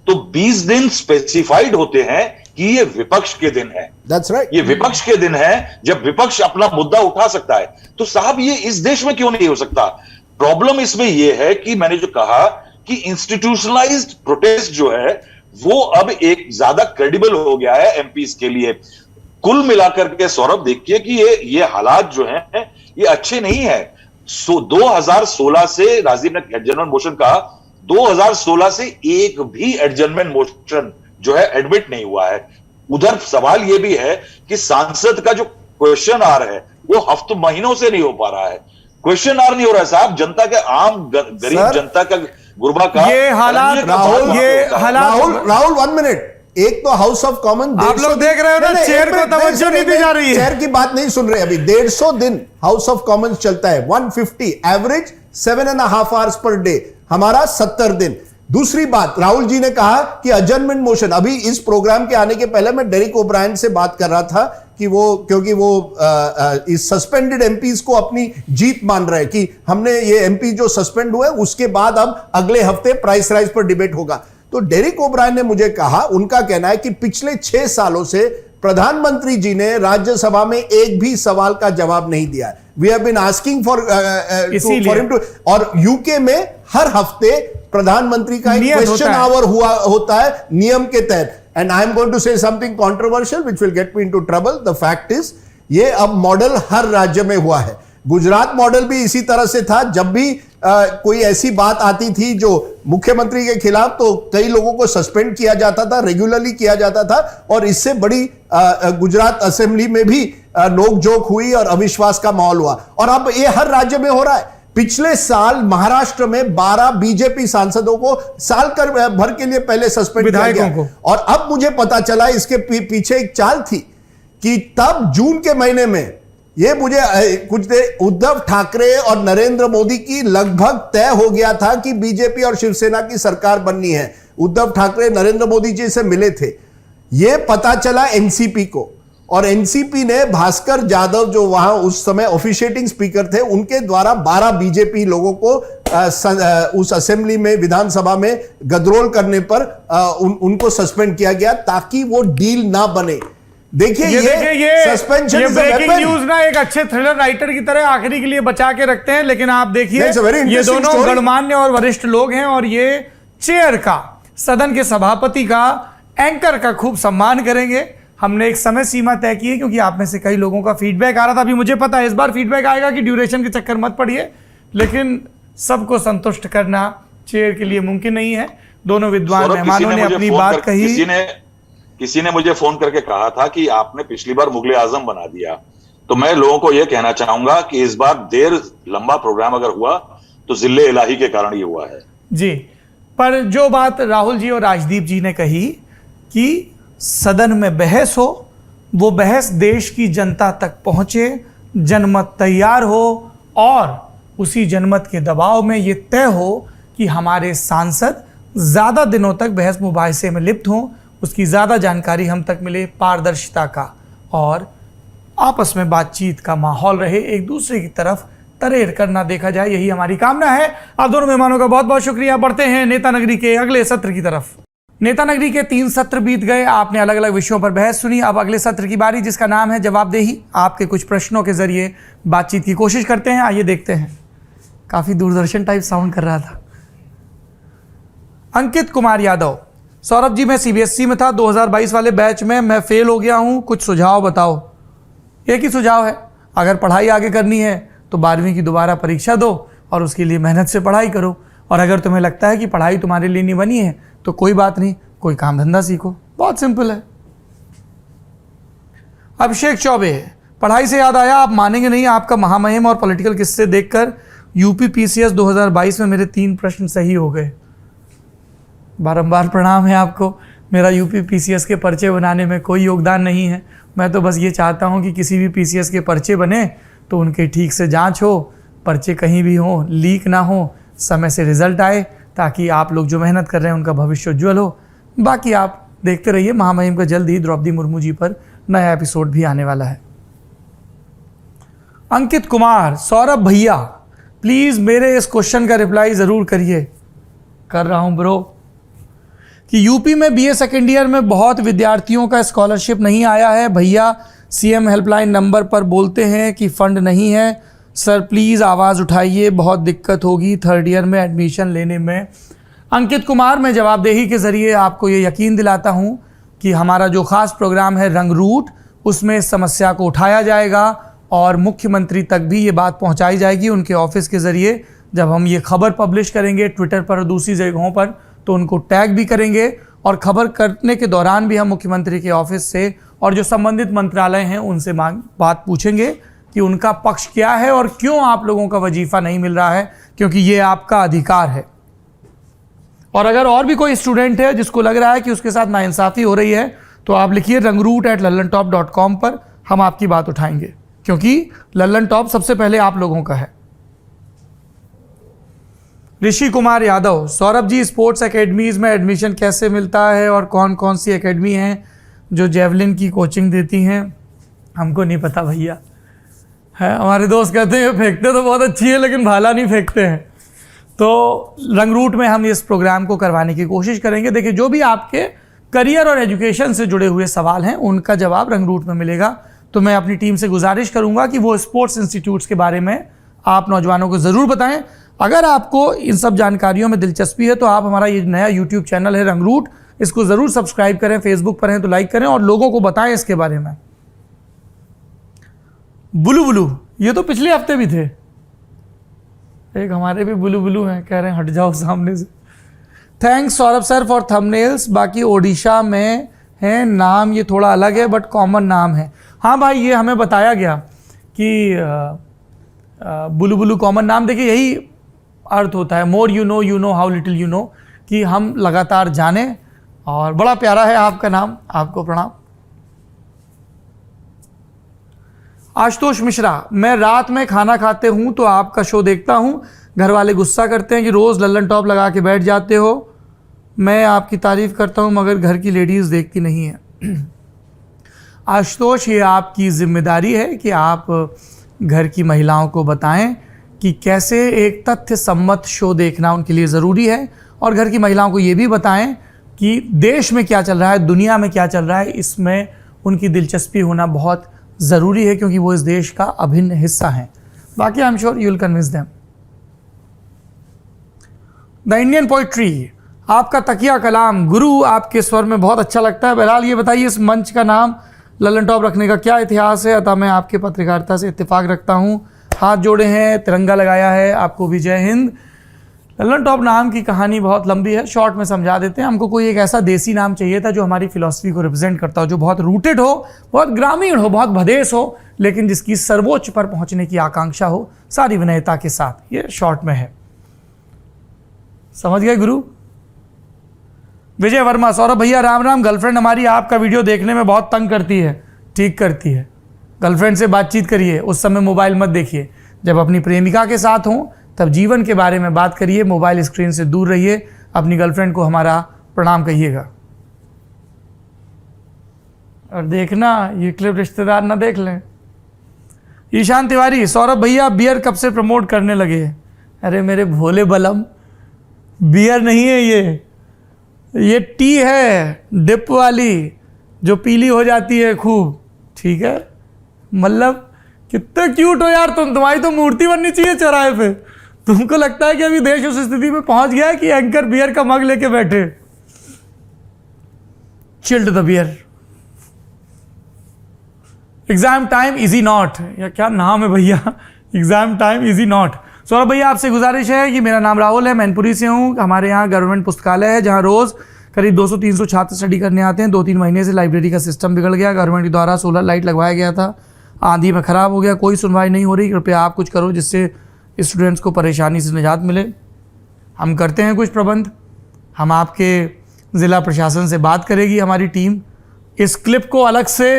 तो 20 दिन स्पेसिफाइड होते हैं कि ये विपक्ष के दिन है। That's right. ये विपक्ष के दिन है जब विपक्ष अपना मुद्दा उठा सकता है। तो साहब ये इस देश में क्यों नहीं हो सकता? प्रॉब्लम इसमें यह है कि मैंने जो कहा कि इंस्टीट्यूशनलाइज्ड प्रोटेस्ट जो है वो अब एक ज्यादा क्रेडिबल हो गया है एमपीज के लिए। कुल मिलाकर के सौरभ देखिए कि ये हालात जो हैं ये अच्छे नहीं है। 2016 से, राजीव ने एडजर्नमेंट मोशन कहा, 2016 से एक भी एडजर्नमेंट मोशन जो है एडमिट नहीं हुआ है। उधर सवाल यह भी है कि सांसद का जो क्वेश्चन आर है वो हफ्तों महीनों से नहीं हो पा रहा है। क्वेश्चन आर नहीं हो रहा है साहब, जनता के आम गरीब जनता का गुरबा का ये हालात। राहुल 1 मिनट, एक तो हाउस ऑफ कॉमन, आप लोग देख रहे हो ना, चेयर को तवज्जो नहीं दी जा रही है। चेयर की बात नहीं सुन रहे अभी। 150 दिन हाउस ऑफ कॉमन चलता है, 150 एवरेज 7.5 आवर्स पर डे, हमारा 70 दिन। दूसरी बात, राहुल जी ने कहा कि अजर्नमेंट मोशन, अभी इस प्रोग्राम के आने के पहले मैं डेरिक ओब्रायन से बात कर रहा था कि क्योंकि वो इस सस्पेंडेड एमपीज को अपनी जीत मान रहे हैं कि हमने ये एमपी जो सस्पेंड हुए उसके बाद अब अगले हफ्ते प्राइस राइज पर डिबेट होगा। तो डेरिक ओब्रायन ने मुझे कहा, उनका कहना है कि पिछले 6 सालों से प्रधानमंत्री जी ने राज्यसभा में एक भी सवाल का जवाब नहीं दिया है। We have been asking for him to, और यूके में हर हफ्ते प्रधानमंत्री का एक क्वेश्चन आवर होता है नियम के तहत। And I am going to say something controversial which will get me into trouble. The fact is, ये अब मॉडल हर राज्य में हुआ है। गुजरात मॉडल भी इसी तरह से था। जब भी कोई ऐसी बात आती थी जो मुख्यमंत्री के खिलाफ, तो कई लोगों को सस्पेंड किया जाता था, रेगुलरली किया जाता था, और इससे बड़ी गुजरात असेंबली में भी नोकझोंक हुई और अविश्वास का माहौल हुआ। और अब ये हर राज्य में हो रहा है। पिछले साल महाराष्ट्र में 12 बीजेपी सांसदों को साल भर के लिए पहले सस्पेंड किया गया। और अब मुझे पता चला इसके पीछे एक चाल थी कि तब जून के महीने में ये मुझे कुछ देर उद्धव ठाकरे और नरेंद्र मोदी की लगभग तय हो गया था कि बीजेपी और शिवसेना की सरकार बननी है। उद्धव ठाकरे नरेंद्र मोदी जी से मिले थे। ये पता चला एनसीपी को, और एनसीपी ने भास्कर जाधव जो वहां उस समय ऑफिशिएटिंग स्पीकर थे, उनके द्वारा 12 बीजेपी लोगों को उस असेंबली में, विधानसभा में गदरोल करने पर उनको सस्पेंड किया गया ताकि वो डील ना बने। देखिए ये सस्पेंशन ये ब्रेकिंग न्यूज ना एक अच्छे थ्रिलर राइटर की तरह आखिरी के लिए बचा के रखते हैं, लेकिन आप देखिए ये दोनों गणमान्य और वरिष्ठ लोग हैं और ये चेयर का, सदन के सभापति का, एंकर का खूब सम्मान करेंगे। हमने एक समय सीमा तय की है क्योंकि आप में से कई लोगों का फीडबैक आ रहा था। अभी मुझे पता है इस बार फीडबैक आएगा कि ड्यूरेशन के चक्कर मत पड़िए, लेकिन सबको संतुष्ट करना चेयर के लिए मुमकिन नहीं है। दोनों विद्वान मेहमानों ने अपनी बात कही। किसी ने मुझे फोन करके कहा था कि आपने पिछली बार मुगले आजम बना दिया, तो मैं लोगों को यह कहना चाहूंगा कि इस बार देर लंबा प्रोग्राम अगर हुआ तो जिले इलाही के कारण ही हुआ है जी। पर जो बात राहुल जी और राजदीप जी ने कही कि सदन में बहस हो, वो बहस देश की जनता तक पहुंचे, जनमत तैयार हो और उसी जनमत के दबाव में ये तय हो कि हमारे सांसद ज़्यादा दिनों तक बहस मुबाहिसे में लिप्त हों, उसकी ज़्यादा जानकारी हम तक मिले, पारदर्शिता का और आपस में बातचीत का माहौल रहे, एक दूसरे की तरफ तरेर करना देखा जाए, यही हमारी कामना है। आप दोनों मेहमानों का बहुत बहुत शुक्रिया। बढ़ते हैं नेता नगरी के अगले सत्र की तरफ। नेता नगरी के 3 सत्र बीत गए, आपने अलग अलग विषयों पर बहस सुनी। अब अगले सत्र की बारी, जिसका नाम है जवाबदेही। आपके कुछ प्रश्नों के जरिए बातचीत की कोशिश करते हैं। आइए देखते हैं। काफ़ी दूरदर्शन टाइप साउंड कर रहा था। अंकित कुमार यादव, सौरभ जी मैं सीबीएसई में था 2022 वाले बैच में, मैं फेल हो गया हूँ, कुछ सुझाव बताओ। एक ही सुझाव है, अगर पढ़ाई आगे करनी है तो 12वीं की दोबारा परीक्षा दो और उसके लिए मेहनत से पढ़ाई करो, और अगर तुम्हें लगता है कि पढ़ाई तुम्हारे लिए नहीं बनी है तो कोई बात नहीं, कोई काम धंधा सीखो, बहुत सिंपल है। अभिषेक चौबे, पढ़ाई से याद आया, आप मानेंगे नहीं, आपका महामहिम और पॉलिटिकल किस्से देखकर यूपी पीसीएस 2022 में मेरे 3 प्रश्न सही हो गए। बारंबार प्रणाम है आपको। मेरा यूपी पीसीएस के पर्चे बनाने में कोई योगदान नहीं है, मैं तो बस ये चाहता हूँ कि किसी भी पीसीएस के पर्चे बने तो उनके ठीक से जांच हो, पर्चे कहीं भी हो, लीक ना हो, समय से रिजल्ट आए, ताकि आप लोग जो मेहनत कर रहे हैं उनका भविष्य उज्ज्वल हो। बाकी आप देखते रहिए, महामहिम का जल्द ही द्रौपदी मुर्मू जी पर नया एपिसोड भी आने वाला है। अंकित कुमार, सौरभ भैया प्लीज़ मेरे इस क्वेश्चन का रिप्लाई ज़रूर करिए। कर रहा हूँ ब्रो। कि यूपी में बीए सेकेंड ईयर में बहुत विद्यार्थियों का स्कॉलरशिप नहीं आया है, भैया सीएम हेल्पलाइन नंबर पर बोलते हैं कि फंड नहीं है, सर प्लीज़ आवाज़ उठाइए, बहुत दिक्कत होगी थर्ड ईयर में एडमिशन लेने में। अंकित कुमार, मैं जवाबदेही के ज़रिए आपको ये यकीन दिलाता हूँ कि हमारा जो ख़ास प्रोग्राम है रंग रूट, उसमें इस समस्या को उठाया जाएगा और मुख्यमंत्री तक भी ये बात पहुँचाई जाएगी उनके ऑफिस के ज़रिए। जब हम ये खबर पब्लिश करेंगे ट्विटर पर और दूसरी जगहों पर तो उनको टैग भी करेंगे, और खबर करने के दौरान भी हम मुख्यमंत्री के ऑफिस से और जो संबंधित मंत्रालय हैं उनसे बात पूछेंगे कि उनका पक्ष क्या है और क्यों आप लोगों का वजीफ़ा नहीं मिल रहा है, क्योंकि ये आपका अधिकार है। और अगर और भी कोई स्टूडेंट है जिसको लग रहा है कि उसके साथ नाइंसाफ़ी हो रही है तो आप लिखिए rangroot@lallantop.com पर, हम आपकी बात उठाएंगे, क्योंकि लल्लन टॉप सबसे पहले आप लोगों का है। ऋषि कुमार यादव, सौरभ जी स्पोर्ट्स एकेडमीज़ में एडमिशन कैसे मिलता है और कौन कौन सी एकेडमी हैं जो जेवलिन की कोचिंग देती हैं? हमको नहीं पता भैया, है हमारे दोस्त कहते हैं फेंकते तो बहुत अच्छी है लेकिन भाला नहीं फेंकते हैं। तो रंग रूट में हम इस प्रोग्राम को करवाने की कोशिश करेंगे। देखिए, जो भी आपके करियर और एजुकेशन से जुड़े हुए सवाल हैं उनका जवाब रंग रूट में मिलेगा। तो मैं अपनी टीम से गुजारिश करूंगा कि वो स्पोर्ट्स इंस्टीट्यूट्स के बारे में आप नौजवानों को ज़रूर बताएं। अगर आपको इन सब जानकारियों में दिलचस्पी है तो आप हमारा ये नया यूट्यूब चैनल है रंग रूट, इसको ज़रूर सब्सक्राइब करें, फेसबुक पर हैं तो लाइक करें और लोगों को बताएं इसके बारे में। बुलू बुलू, ये तो पिछले हफ्ते भी थे, एक हमारे भी बुलू बुलू हैं, कह रहे हैं हट जाओ सामने से। Thanks Saurabh sir for thumbnails, बाकी ओडिशा में है नाम ये थोड़ा अलग है बट कॉमन नाम है। हाँ भाई, ये हमें बताया गया कि बुलू बुलू कॉमन नाम। देखिए, यही अर्थ होता है, more you know how little you know, कि हम लगातार जानें। और बड़ा प्यारा है आपका नाम, आपको प्रणाम। आशुतोष मिश्रा, मैं रात में खाना खाते हूँ तो आपका शो देखता हूँ, घर वाले गुस्सा करते हैं कि रोज़ लल्लन टॉप लगा के बैठ जाते हो। मैं आपकी तारीफ़ करता हूँ मगर घर की लेडीज़ देखती नहीं है। आशुतोष, ये आपकी जिम्मेदारी है कि आप घर की महिलाओं को बताएं कि कैसे एक तथ्य सम्मत शो देखना उनके लिए ज़रूरी है, और घर की महिलाओं को ये भी बताएं कि देश में क्या चल रहा है, दुनिया में क्या चल रहा है, इसमें उनकी दिलचस्पी होना बहुत ज़रूरी है, क्योंकि वो इस देश का अभिन्न हिस्सा हैं। बाकी I am sure you will convince them. The Indian poetry, आपका तकिया कलाम गुरु आपके स्वर में बहुत अच्छा लगता है। बहरहाल ये बताइए, इस मंच का नाम लल्लन टॉप रखने का क्या इतिहास है? अतः मैं आपके पत्रकारिता से इत्तेफाक रखता हूँ, हाथ जोड़े हैं, तिरंगा लगाया है, आपको भी जय हिंद। लल्लन टॉप नाम की कहानी बहुत लंबी है, शॉर्ट में समझा देते हैं। हमको कोई एक ऐसा देसी नाम चाहिए था जो हमारी फिलॉसफी को रिप्रेजेंट करता हो, जो बहुत रूटेड हो, बहुत ग्रामीण हो, बहुत भदेश हो, लेकिन जिसकी सर्वोच्च पर पहुंचने की आकांक्षा हो, सारी विनयता के साथ। ये शॉर्ट में है, समझ गए गुरु? विजय वर्मा, सौरभ भैया राम राम, गर्लफ्रेंड हमारी आपका वीडियो देखने में बहुत तंग करती है। ठीक करती है, गर्लफ्रेंड से बातचीत करिए, उस समय मोबाइल मत देखिए। जब अपनी प्रेमिका के साथ हों तब जीवन के बारे में बात करिए, मोबाइल स्क्रीन से दूर रहिए। अपनी गर्लफ्रेंड को हमारा प्रणाम कहिएगा। और देखना ये क्लिप रिश्तेदार ना देख लें। ईशान तिवारी, सौरभ भैया बियर कब से प्रमोट करने लगे? अरे मेरे भोले बलम, बियर नहीं है ये टी है, डिप वाली, जो पीली हो जाती है खूब। ठीक है, मतलब कितने क्यूट हो यार तुम, तुम्हारी तो मूर्ति बननी चाहिए चौराहे पे। तुमको लगता है कि अभी देश उस स्थिति में पहुंच गया है कि एंकर बियर का मग लेके बैठे? Chilled the beer. Exam time easy not, या क्या नाम है भैया, exam time easy not. Saurabh भैया आपसे गुजारिश है कि मेरा नाम राहुल है, मैनपुरी से हूँ। हमारे यहाँ गवर्नमेंट पुस्तकालय है जहाँ रोज करीब 200-300 छात्र स्टडी करने आते हैं। 2-3 महीने से लाइब्रेरी का सिस्टम बिगड़ गया। गवर्नमेंट के द्वारा सोलर लाइट लगवाया गया था, आंधी में खराब हो गया, कोई सुनवाई नहीं हो रही। कृपया आप कुछ करो जिससे स्टूडेंट्स को परेशानी से निजात मिले। हम करते हैं कुछ प्रबंध, हम आपके ज़िला प्रशासन से बात करेगी हमारी टीम। इस क्लिप को अलग से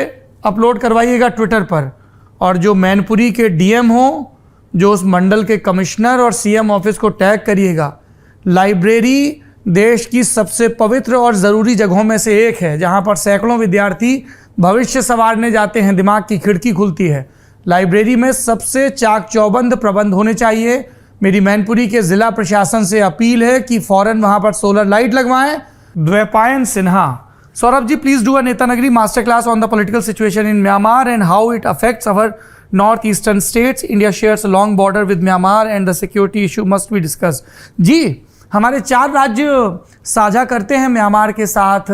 अपलोड करवाइएगा ट्विटर पर, और जो मैनपुरी के डीएम हो, जो उस मंडल के कमिश्नर और सीएम ऑफिस को टैग करिएगा। लाइब्रेरी देश की सबसे पवित्र और ज़रूरी जगहों में से एक है, जहां पर सैकड़ों विद्यार्थी भविष्य संवारने जाते हैं, दिमाग की खिड़की खुलती है। लाइब्रेरी में सबसे चाक चौबंद प्रबंध होने चाहिए। मेरी मैनपुरी के ज़िला प्रशासन से अपील है कि फ़ौरन वहाँ पर सोलर लाइट लगवाएं। Dwaipayan Sinha, Saurabh ji please do a Netanagari master class on the political situation in Myanmar and how it affects our north eastern states. India shares a long border with Myanmar and the security issue must be discussed. जी, हमारे 4 राज्य साझा करते हैं Myanmar के साथ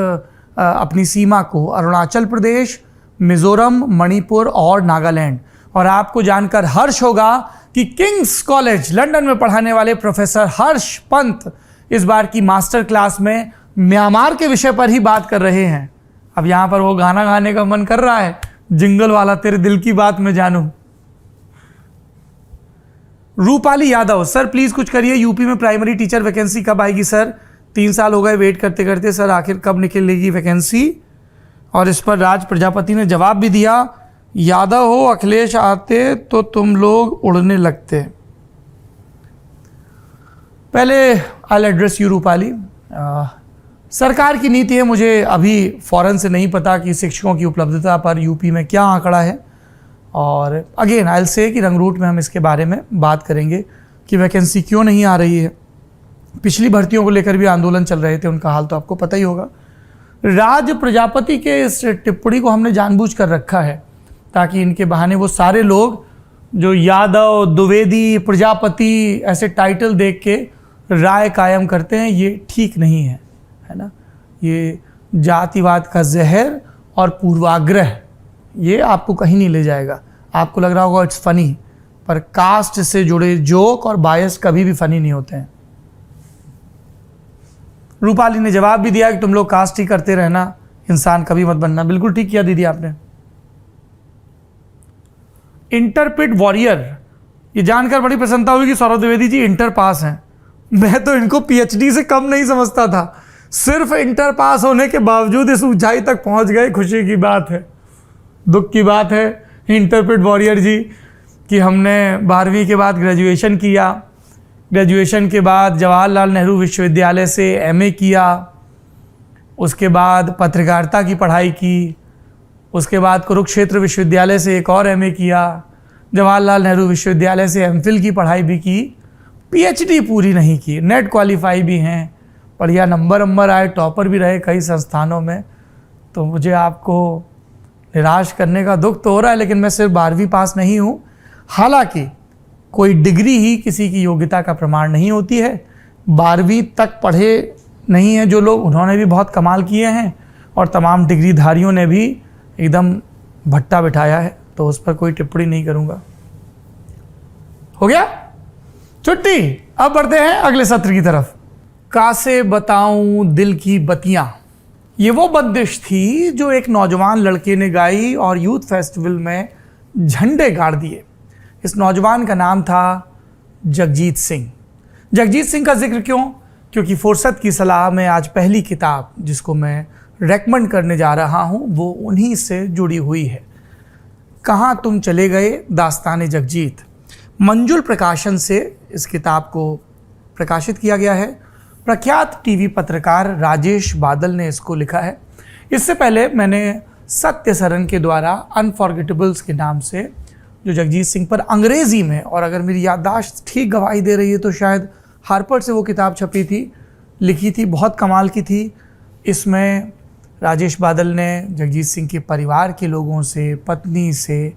अपनी सीमा को, अरुणाचल प्रदेश, मिजोरम, मणिपुर और नागालैंड। और आपको जानकर हर्ष होगा कि किंग्स कॉलेज लंदन में पढ़ाने वाले प्रोफेसर हर्ष पंत इस बार की मास्टर क्लास में म्यांमार के विषय पर ही बात कर रहे हैं। अब यहाँ पर वो गाना गाने का मन कर रहा है, जिंगल वाला, तेरे दिल की बात मैं जानूं। रूपाली यादव, सर प्लीज कुछ करिए, यूपी में प्राइमरी टीचर वैकेंसी कब आएगी सर? 3 साल हो गए वेट करते करते सर, आखिर कब निकलेगी वैकेंसी? और इस पर राज प्रजापति ने जवाब भी दिया, यादव हो अखिलेश आते तो तुम लोग उड़ने लगते। पहले आई एड्रेस यू रूपाली। सरकार की नीति है, मुझे अभी फ़ौरन से नहीं पता कि शिक्षकों की उपलब्धता पर यूपी में क्या आंकड़ा है। और अगेन आई विल से कि रंगरूट में हम इसके बारे में बात करेंगे कि वैकेंसी क्यों नहीं आ रही है। पिछली भर्तियों को लेकर भी आंदोलन चल रहे थे, उनका हाल तो आपको पता ही होगा। राज प्रजापति के इस टिप्पणी को हमने जानबूझ कर रखा है ताकि इनके बहाने वो सारे लोग जो यादव, द्विवेदी, प्रजापति ऐसे टाइटल देख के राय कायम करते हैं, ये ठीक नहीं है, है ना। ये जातिवाद का जहर और पूर्वाग्रह, ये आपको कहीं नहीं ले जाएगा। आपको लग रहा होगा इट्स फनी, पर कास्ट से जुड़े जोक और बायस कभी भी फनी नहीं होते हैं। रूपाली ने जवाब भी दिया कि तुम लोग कास्ट ही करते रहना, इंसान कभी मत बनना। बिल्कुल ठीक किया दीदी आपने। इंटरपिट वॉरियर, ये जानकर बड़ी प्रसन्नता हुई कि सौरभ द्विवेदी जी इंटर पास हैं। मैं तो इनको पीएचडी से कम नहीं समझता था, सिर्फ इंटर पास होने के बावजूद इस ऊंचाई तक पहुंच गए। खुशी की बात है, दुख की बात है इंटरपिट वॉरियर जी कि हमने 12वीं के बाद ग्रेजुएशन किया, ग्रेजुएशन के बाद जवाहरलाल नेहरू विश्वविद्यालय से एमए किया, उसके बाद पत्रकारिता की पढ़ाई की, उसके बाद कुरुक्षेत्र विश्वविद्यालय से एक और एमए किया, जवाहरलाल नेहरू विश्वविद्यालय से एमफिल की पढ़ाई भी की, पीएचडी पूरी नहीं की। नेट क्वालिफाई भी हैं, बढ़िया नंबर आए, टॉपर भी रहे कई संस्थानों में। तो मुझे आपको निराश करने का दुख तो हो रहा है, लेकिन मैं सिर्फ 12वीं पास नहीं हूँ। हालांकि कोई डिग्री ही किसी की योग्यता का प्रमाण नहीं होती है। 12वीं तक पढ़े नहीं हैं जो लोग, उन्होंने भी बहुत कमाल किए हैं, और तमाम डिग्रीधारियों ने भी एकदम भट्टा बिठाया है, तो उस पर कोई टिप्पणी नहीं करूँगा। हो गया छुट्टी। अब बढ़ते हैं अगले सत्र की तरफ। कासे बताऊं दिल की बतियां, ये वो बंदिश थी जो एक नौजवान लड़के ने गाई और यूथ फेस्टिवल में झंडे गाड़ दिए। इस नौजवान का नाम था जगजीत सिंह। जगजीत सिंह का जिक्र क्यों? क्योंकि फुर्सत की सलाह में आज पहली किताब जिसको मैं रेकमेंड करने जा रहा हूँ वो उन्हीं से जुड़ी हुई है। कहाँ तुम चले गए, दास्तान जगजीत। मंजुल प्रकाशन से इस किताब को प्रकाशित किया गया है। प्रख्यात टीवी पत्रकार राजेश बादल ने इसको लिखा है। इससे पहले मैंने सत्य सरन के द्वारा अनफॉरगेटेबल्स के नाम से जो जगजीत सिंह पर अंग्रेज़ी में, और अगर मेरी याददाश्त ठीक गवाही दे रही है तो शायद हार्पर से वो किताब छपी थी, लिखी थी, बहुत कमाल की थी। इसमें राजेश बादल ने जगजीत सिंह के परिवार के लोगों से, पत्नी से,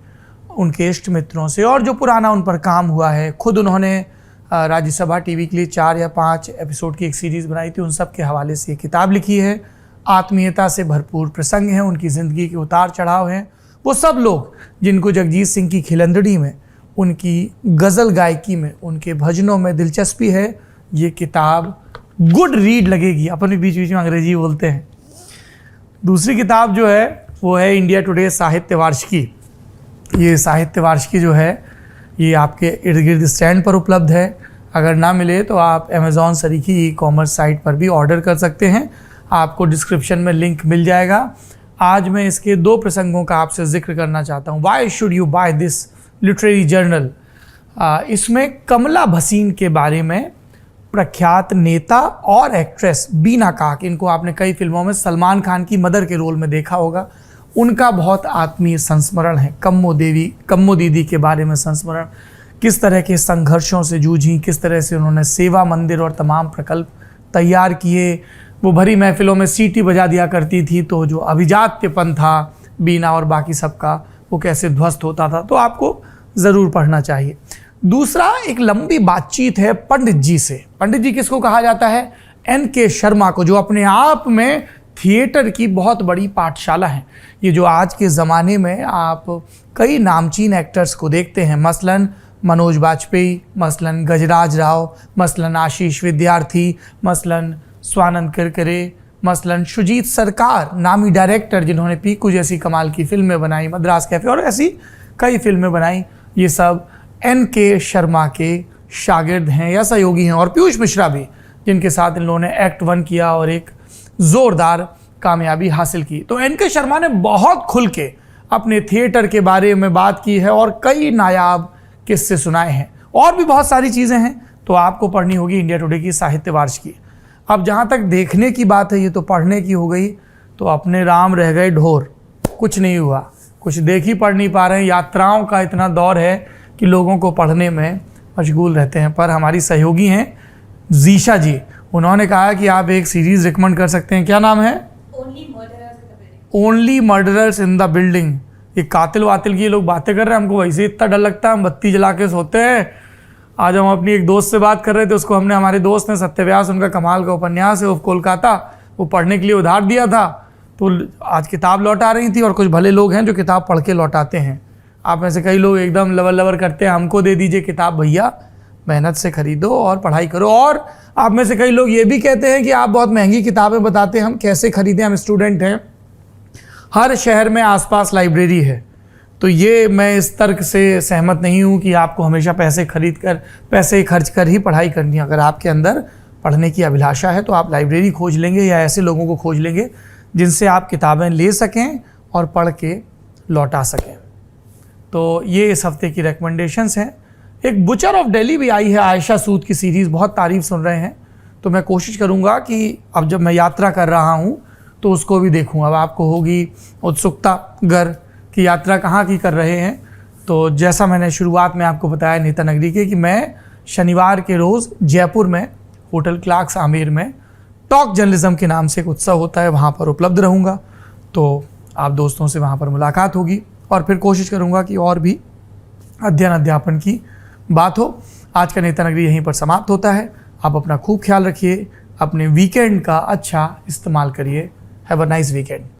उनके इष्ट मित्रों से और जो पुराना उन पर काम हुआ है, खुद उन्होंने राज्यसभा टीवी के लिए 4 या 5 एपिसोड की एक सीरीज़ बनाई थी, उन सब के हवाले से ये किताब लिखी है। आत्मीयता से भरपूर प्रसंग हैं, उनकी ज़िंदगी के उतार चढ़ाव हैं। वो सब लोग जिनको जगजीत सिंह की खिलंदड़ी में, उनकी गज़ल गायकी में, उनके भजनों में दिलचस्पी है, ये किताब गुड रीड लगेगी। अपन भी बीच बीच में अंग्रेजी बोलते हैं। दूसरी किताब जो है वो है इंडिया टुडे साहित्य वार्षिकी। ये साहित्य वार्षिकी जो है ये आपके इर्द गिर्द स्टैंड पर उपलब्ध है। अगर ना मिले तो आप अमेज़ॉन सरीखी ई-कॉमर्स साइट पर भी ऑर्डर कर सकते हैं, आपको डिस्क्रिप्शन में लिंक मिल जाएगा। आज मैं इसके 2 प्रसंगों का आपसे जिक्र करना चाहता हूँ। Why should you buy this literary journal. इसमें कमला भसीन के बारे में प्रख्यात नेता और एक्ट्रेस बीना काक, इनको आपने कई फिल्मों में सलमान खान की मदर के रोल में देखा होगा, उनका बहुत आत्मीय संस्मरण है। कम्मो दीदी के बारे में संस्मरण, किस तरह के संघर्षों से जूझी, किस तरह से उन्होंने सेवा मंदिर और तमाम प्रकल्प तैयार किए। वो भरी महफिलों में सीटी बजा दिया करती थी, तो जो अभिजात्यपन था बीना और बाकी सबका, वो कैसे ध्वस्त होता था। तो आपको ज़रूर पढ़ना चाहिए। दूसरा, एक लंबी बातचीत है पंडित जी से। पंडित जी किसको कहा जाता है? NK शर्मा को, जो अपने आप में थिएटर की बहुत बड़ी पाठशाला है। ये जो आज के ज़माने में आप कई नामचीन एक्टर्स को देखते हैं, मसलन मनोज बाजपेयी, मसलन गजराज राव, मसलन आशीष विद्यार्थी, मसलन स्वानंद किरकिरे, मसलन शुजीत सरकार, नामी डायरेक्टर जिन्होंने पीकू जैसी कमाल की फिल्में बनाई, मद्रास कैफे और ऐसी कई फिल्में बनाई, ये सब NK शर्मा के शागिर्द हैं या सहयोगी हैं। और पीयूष मिश्रा भी, जिनके साथ इन लोगों ने एक्ट 1 किया और एक ज़ोरदार कामयाबी हासिल की। तो NK शर्मा ने बहुत खुल के अपने थिएटर के बारे में बात की है और कई नायाब किस्से सुनाए हैं। और भी बहुत सारी चीज़ें हैं, तो आपको पढ़नी होगी इंडिया टुडे की साहित्य वार्षिकी। अब जहाँ तक देखने की बात है, ये तो पढ़ने की हो गई, तो अपने राम रह गए ढोर, कुछ नहीं हुआ, कुछ देख ही पढ़ नहीं पा रहे हैं। यात्राओं का इतना दौर है कि लोगों को पढ़ने में मशगूल रहते हैं। पर हमारी सहयोगी हैं जीशा जी, उन्होंने कहा कि आप एक सीरीज़ रिकमेंड कर सकते हैं। क्या नाम है? Only murderers in the building. ये कातिल वातिल की लोग बातें कर रहे हैं, हमको वैसे इतना डर लगता है, हम बत्ती जला के सोते हैं। आज हम अपनी एक दोस्त से बात कर रहे थे, उसको हमने, हमारे दोस्त ने सत्यव्यास, उनका कमाल का उपन्यास है ऑफ कोलकाता, वो पढ़ने के लिए उधार दिया था। तो आज किताब लौटा रही थी, और कुछ भले लोग हैं जो किताब पढ़ के लौटाते हैं। आप में से कई लोग एकदम लवर करते हैं, हमको दे दीजिए किताब भैया, मेहनत से खरीदो और पढ़ाई करो। और आप में से कई लोग ये भी कहते हैं कि आप बहुत महंगी किताबें बताते हैं, हम कैसे खरीदें, हम स्टूडेंट हैं। हर शहर में आसपास लाइब्रेरी है। तो ये मैं इस तर्क से सहमत नहीं हूँ कि आपको हमेशा पैसे खर्च कर ही पढ़ाई करनी है। अगर आपके अंदर पढ़ने की अभिलाषा है तो आप लाइब्रेरी खोज लेंगे या ऐसे लोगों को खोज लेंगे जिनसे आप किताबें ले सकें और पढ़ के लौटा सकें। तो ये इस हफ्ते की रिकमेंडेशंस हैं। एक बुचर ऑफ दिल्ली भी आई है, आयशा सूद की सीरीज़, बहुत तारीफ़ सुन रहे हैं। तो मैं कोशिश करूँगा कि अब जब मैं यात्रा कर रहा हूँ तो उसको भी देखूँ। अब आपको होगी उत्सुकता घर की यात्रा कहाँ की कर रहे हैं। तो जैसा मैंने शुरुआत में आपको बताया नेता नगरी के, कि मैं शनिवार के रोज़ जयपुर में होटल क्लार्क्स आमेर में टॉक जर्नलिज्म के नाम से एक उत्सव होता है, वहाँ पर उपलब्ध रहूँगा। तो आप दोस्तों से वहाँ पर मुलाकात होगी और फिर कोशिश करूँगा कि और भी अध्ययन अध्यापन की बात हो। आज का नेता नगरी यहीं पर समाप्त होता है। आप अपना खूब ख्याल रखिए, अपने वीकेंड का अच्छा इस्तेमाल करिए। Have a nice weekend.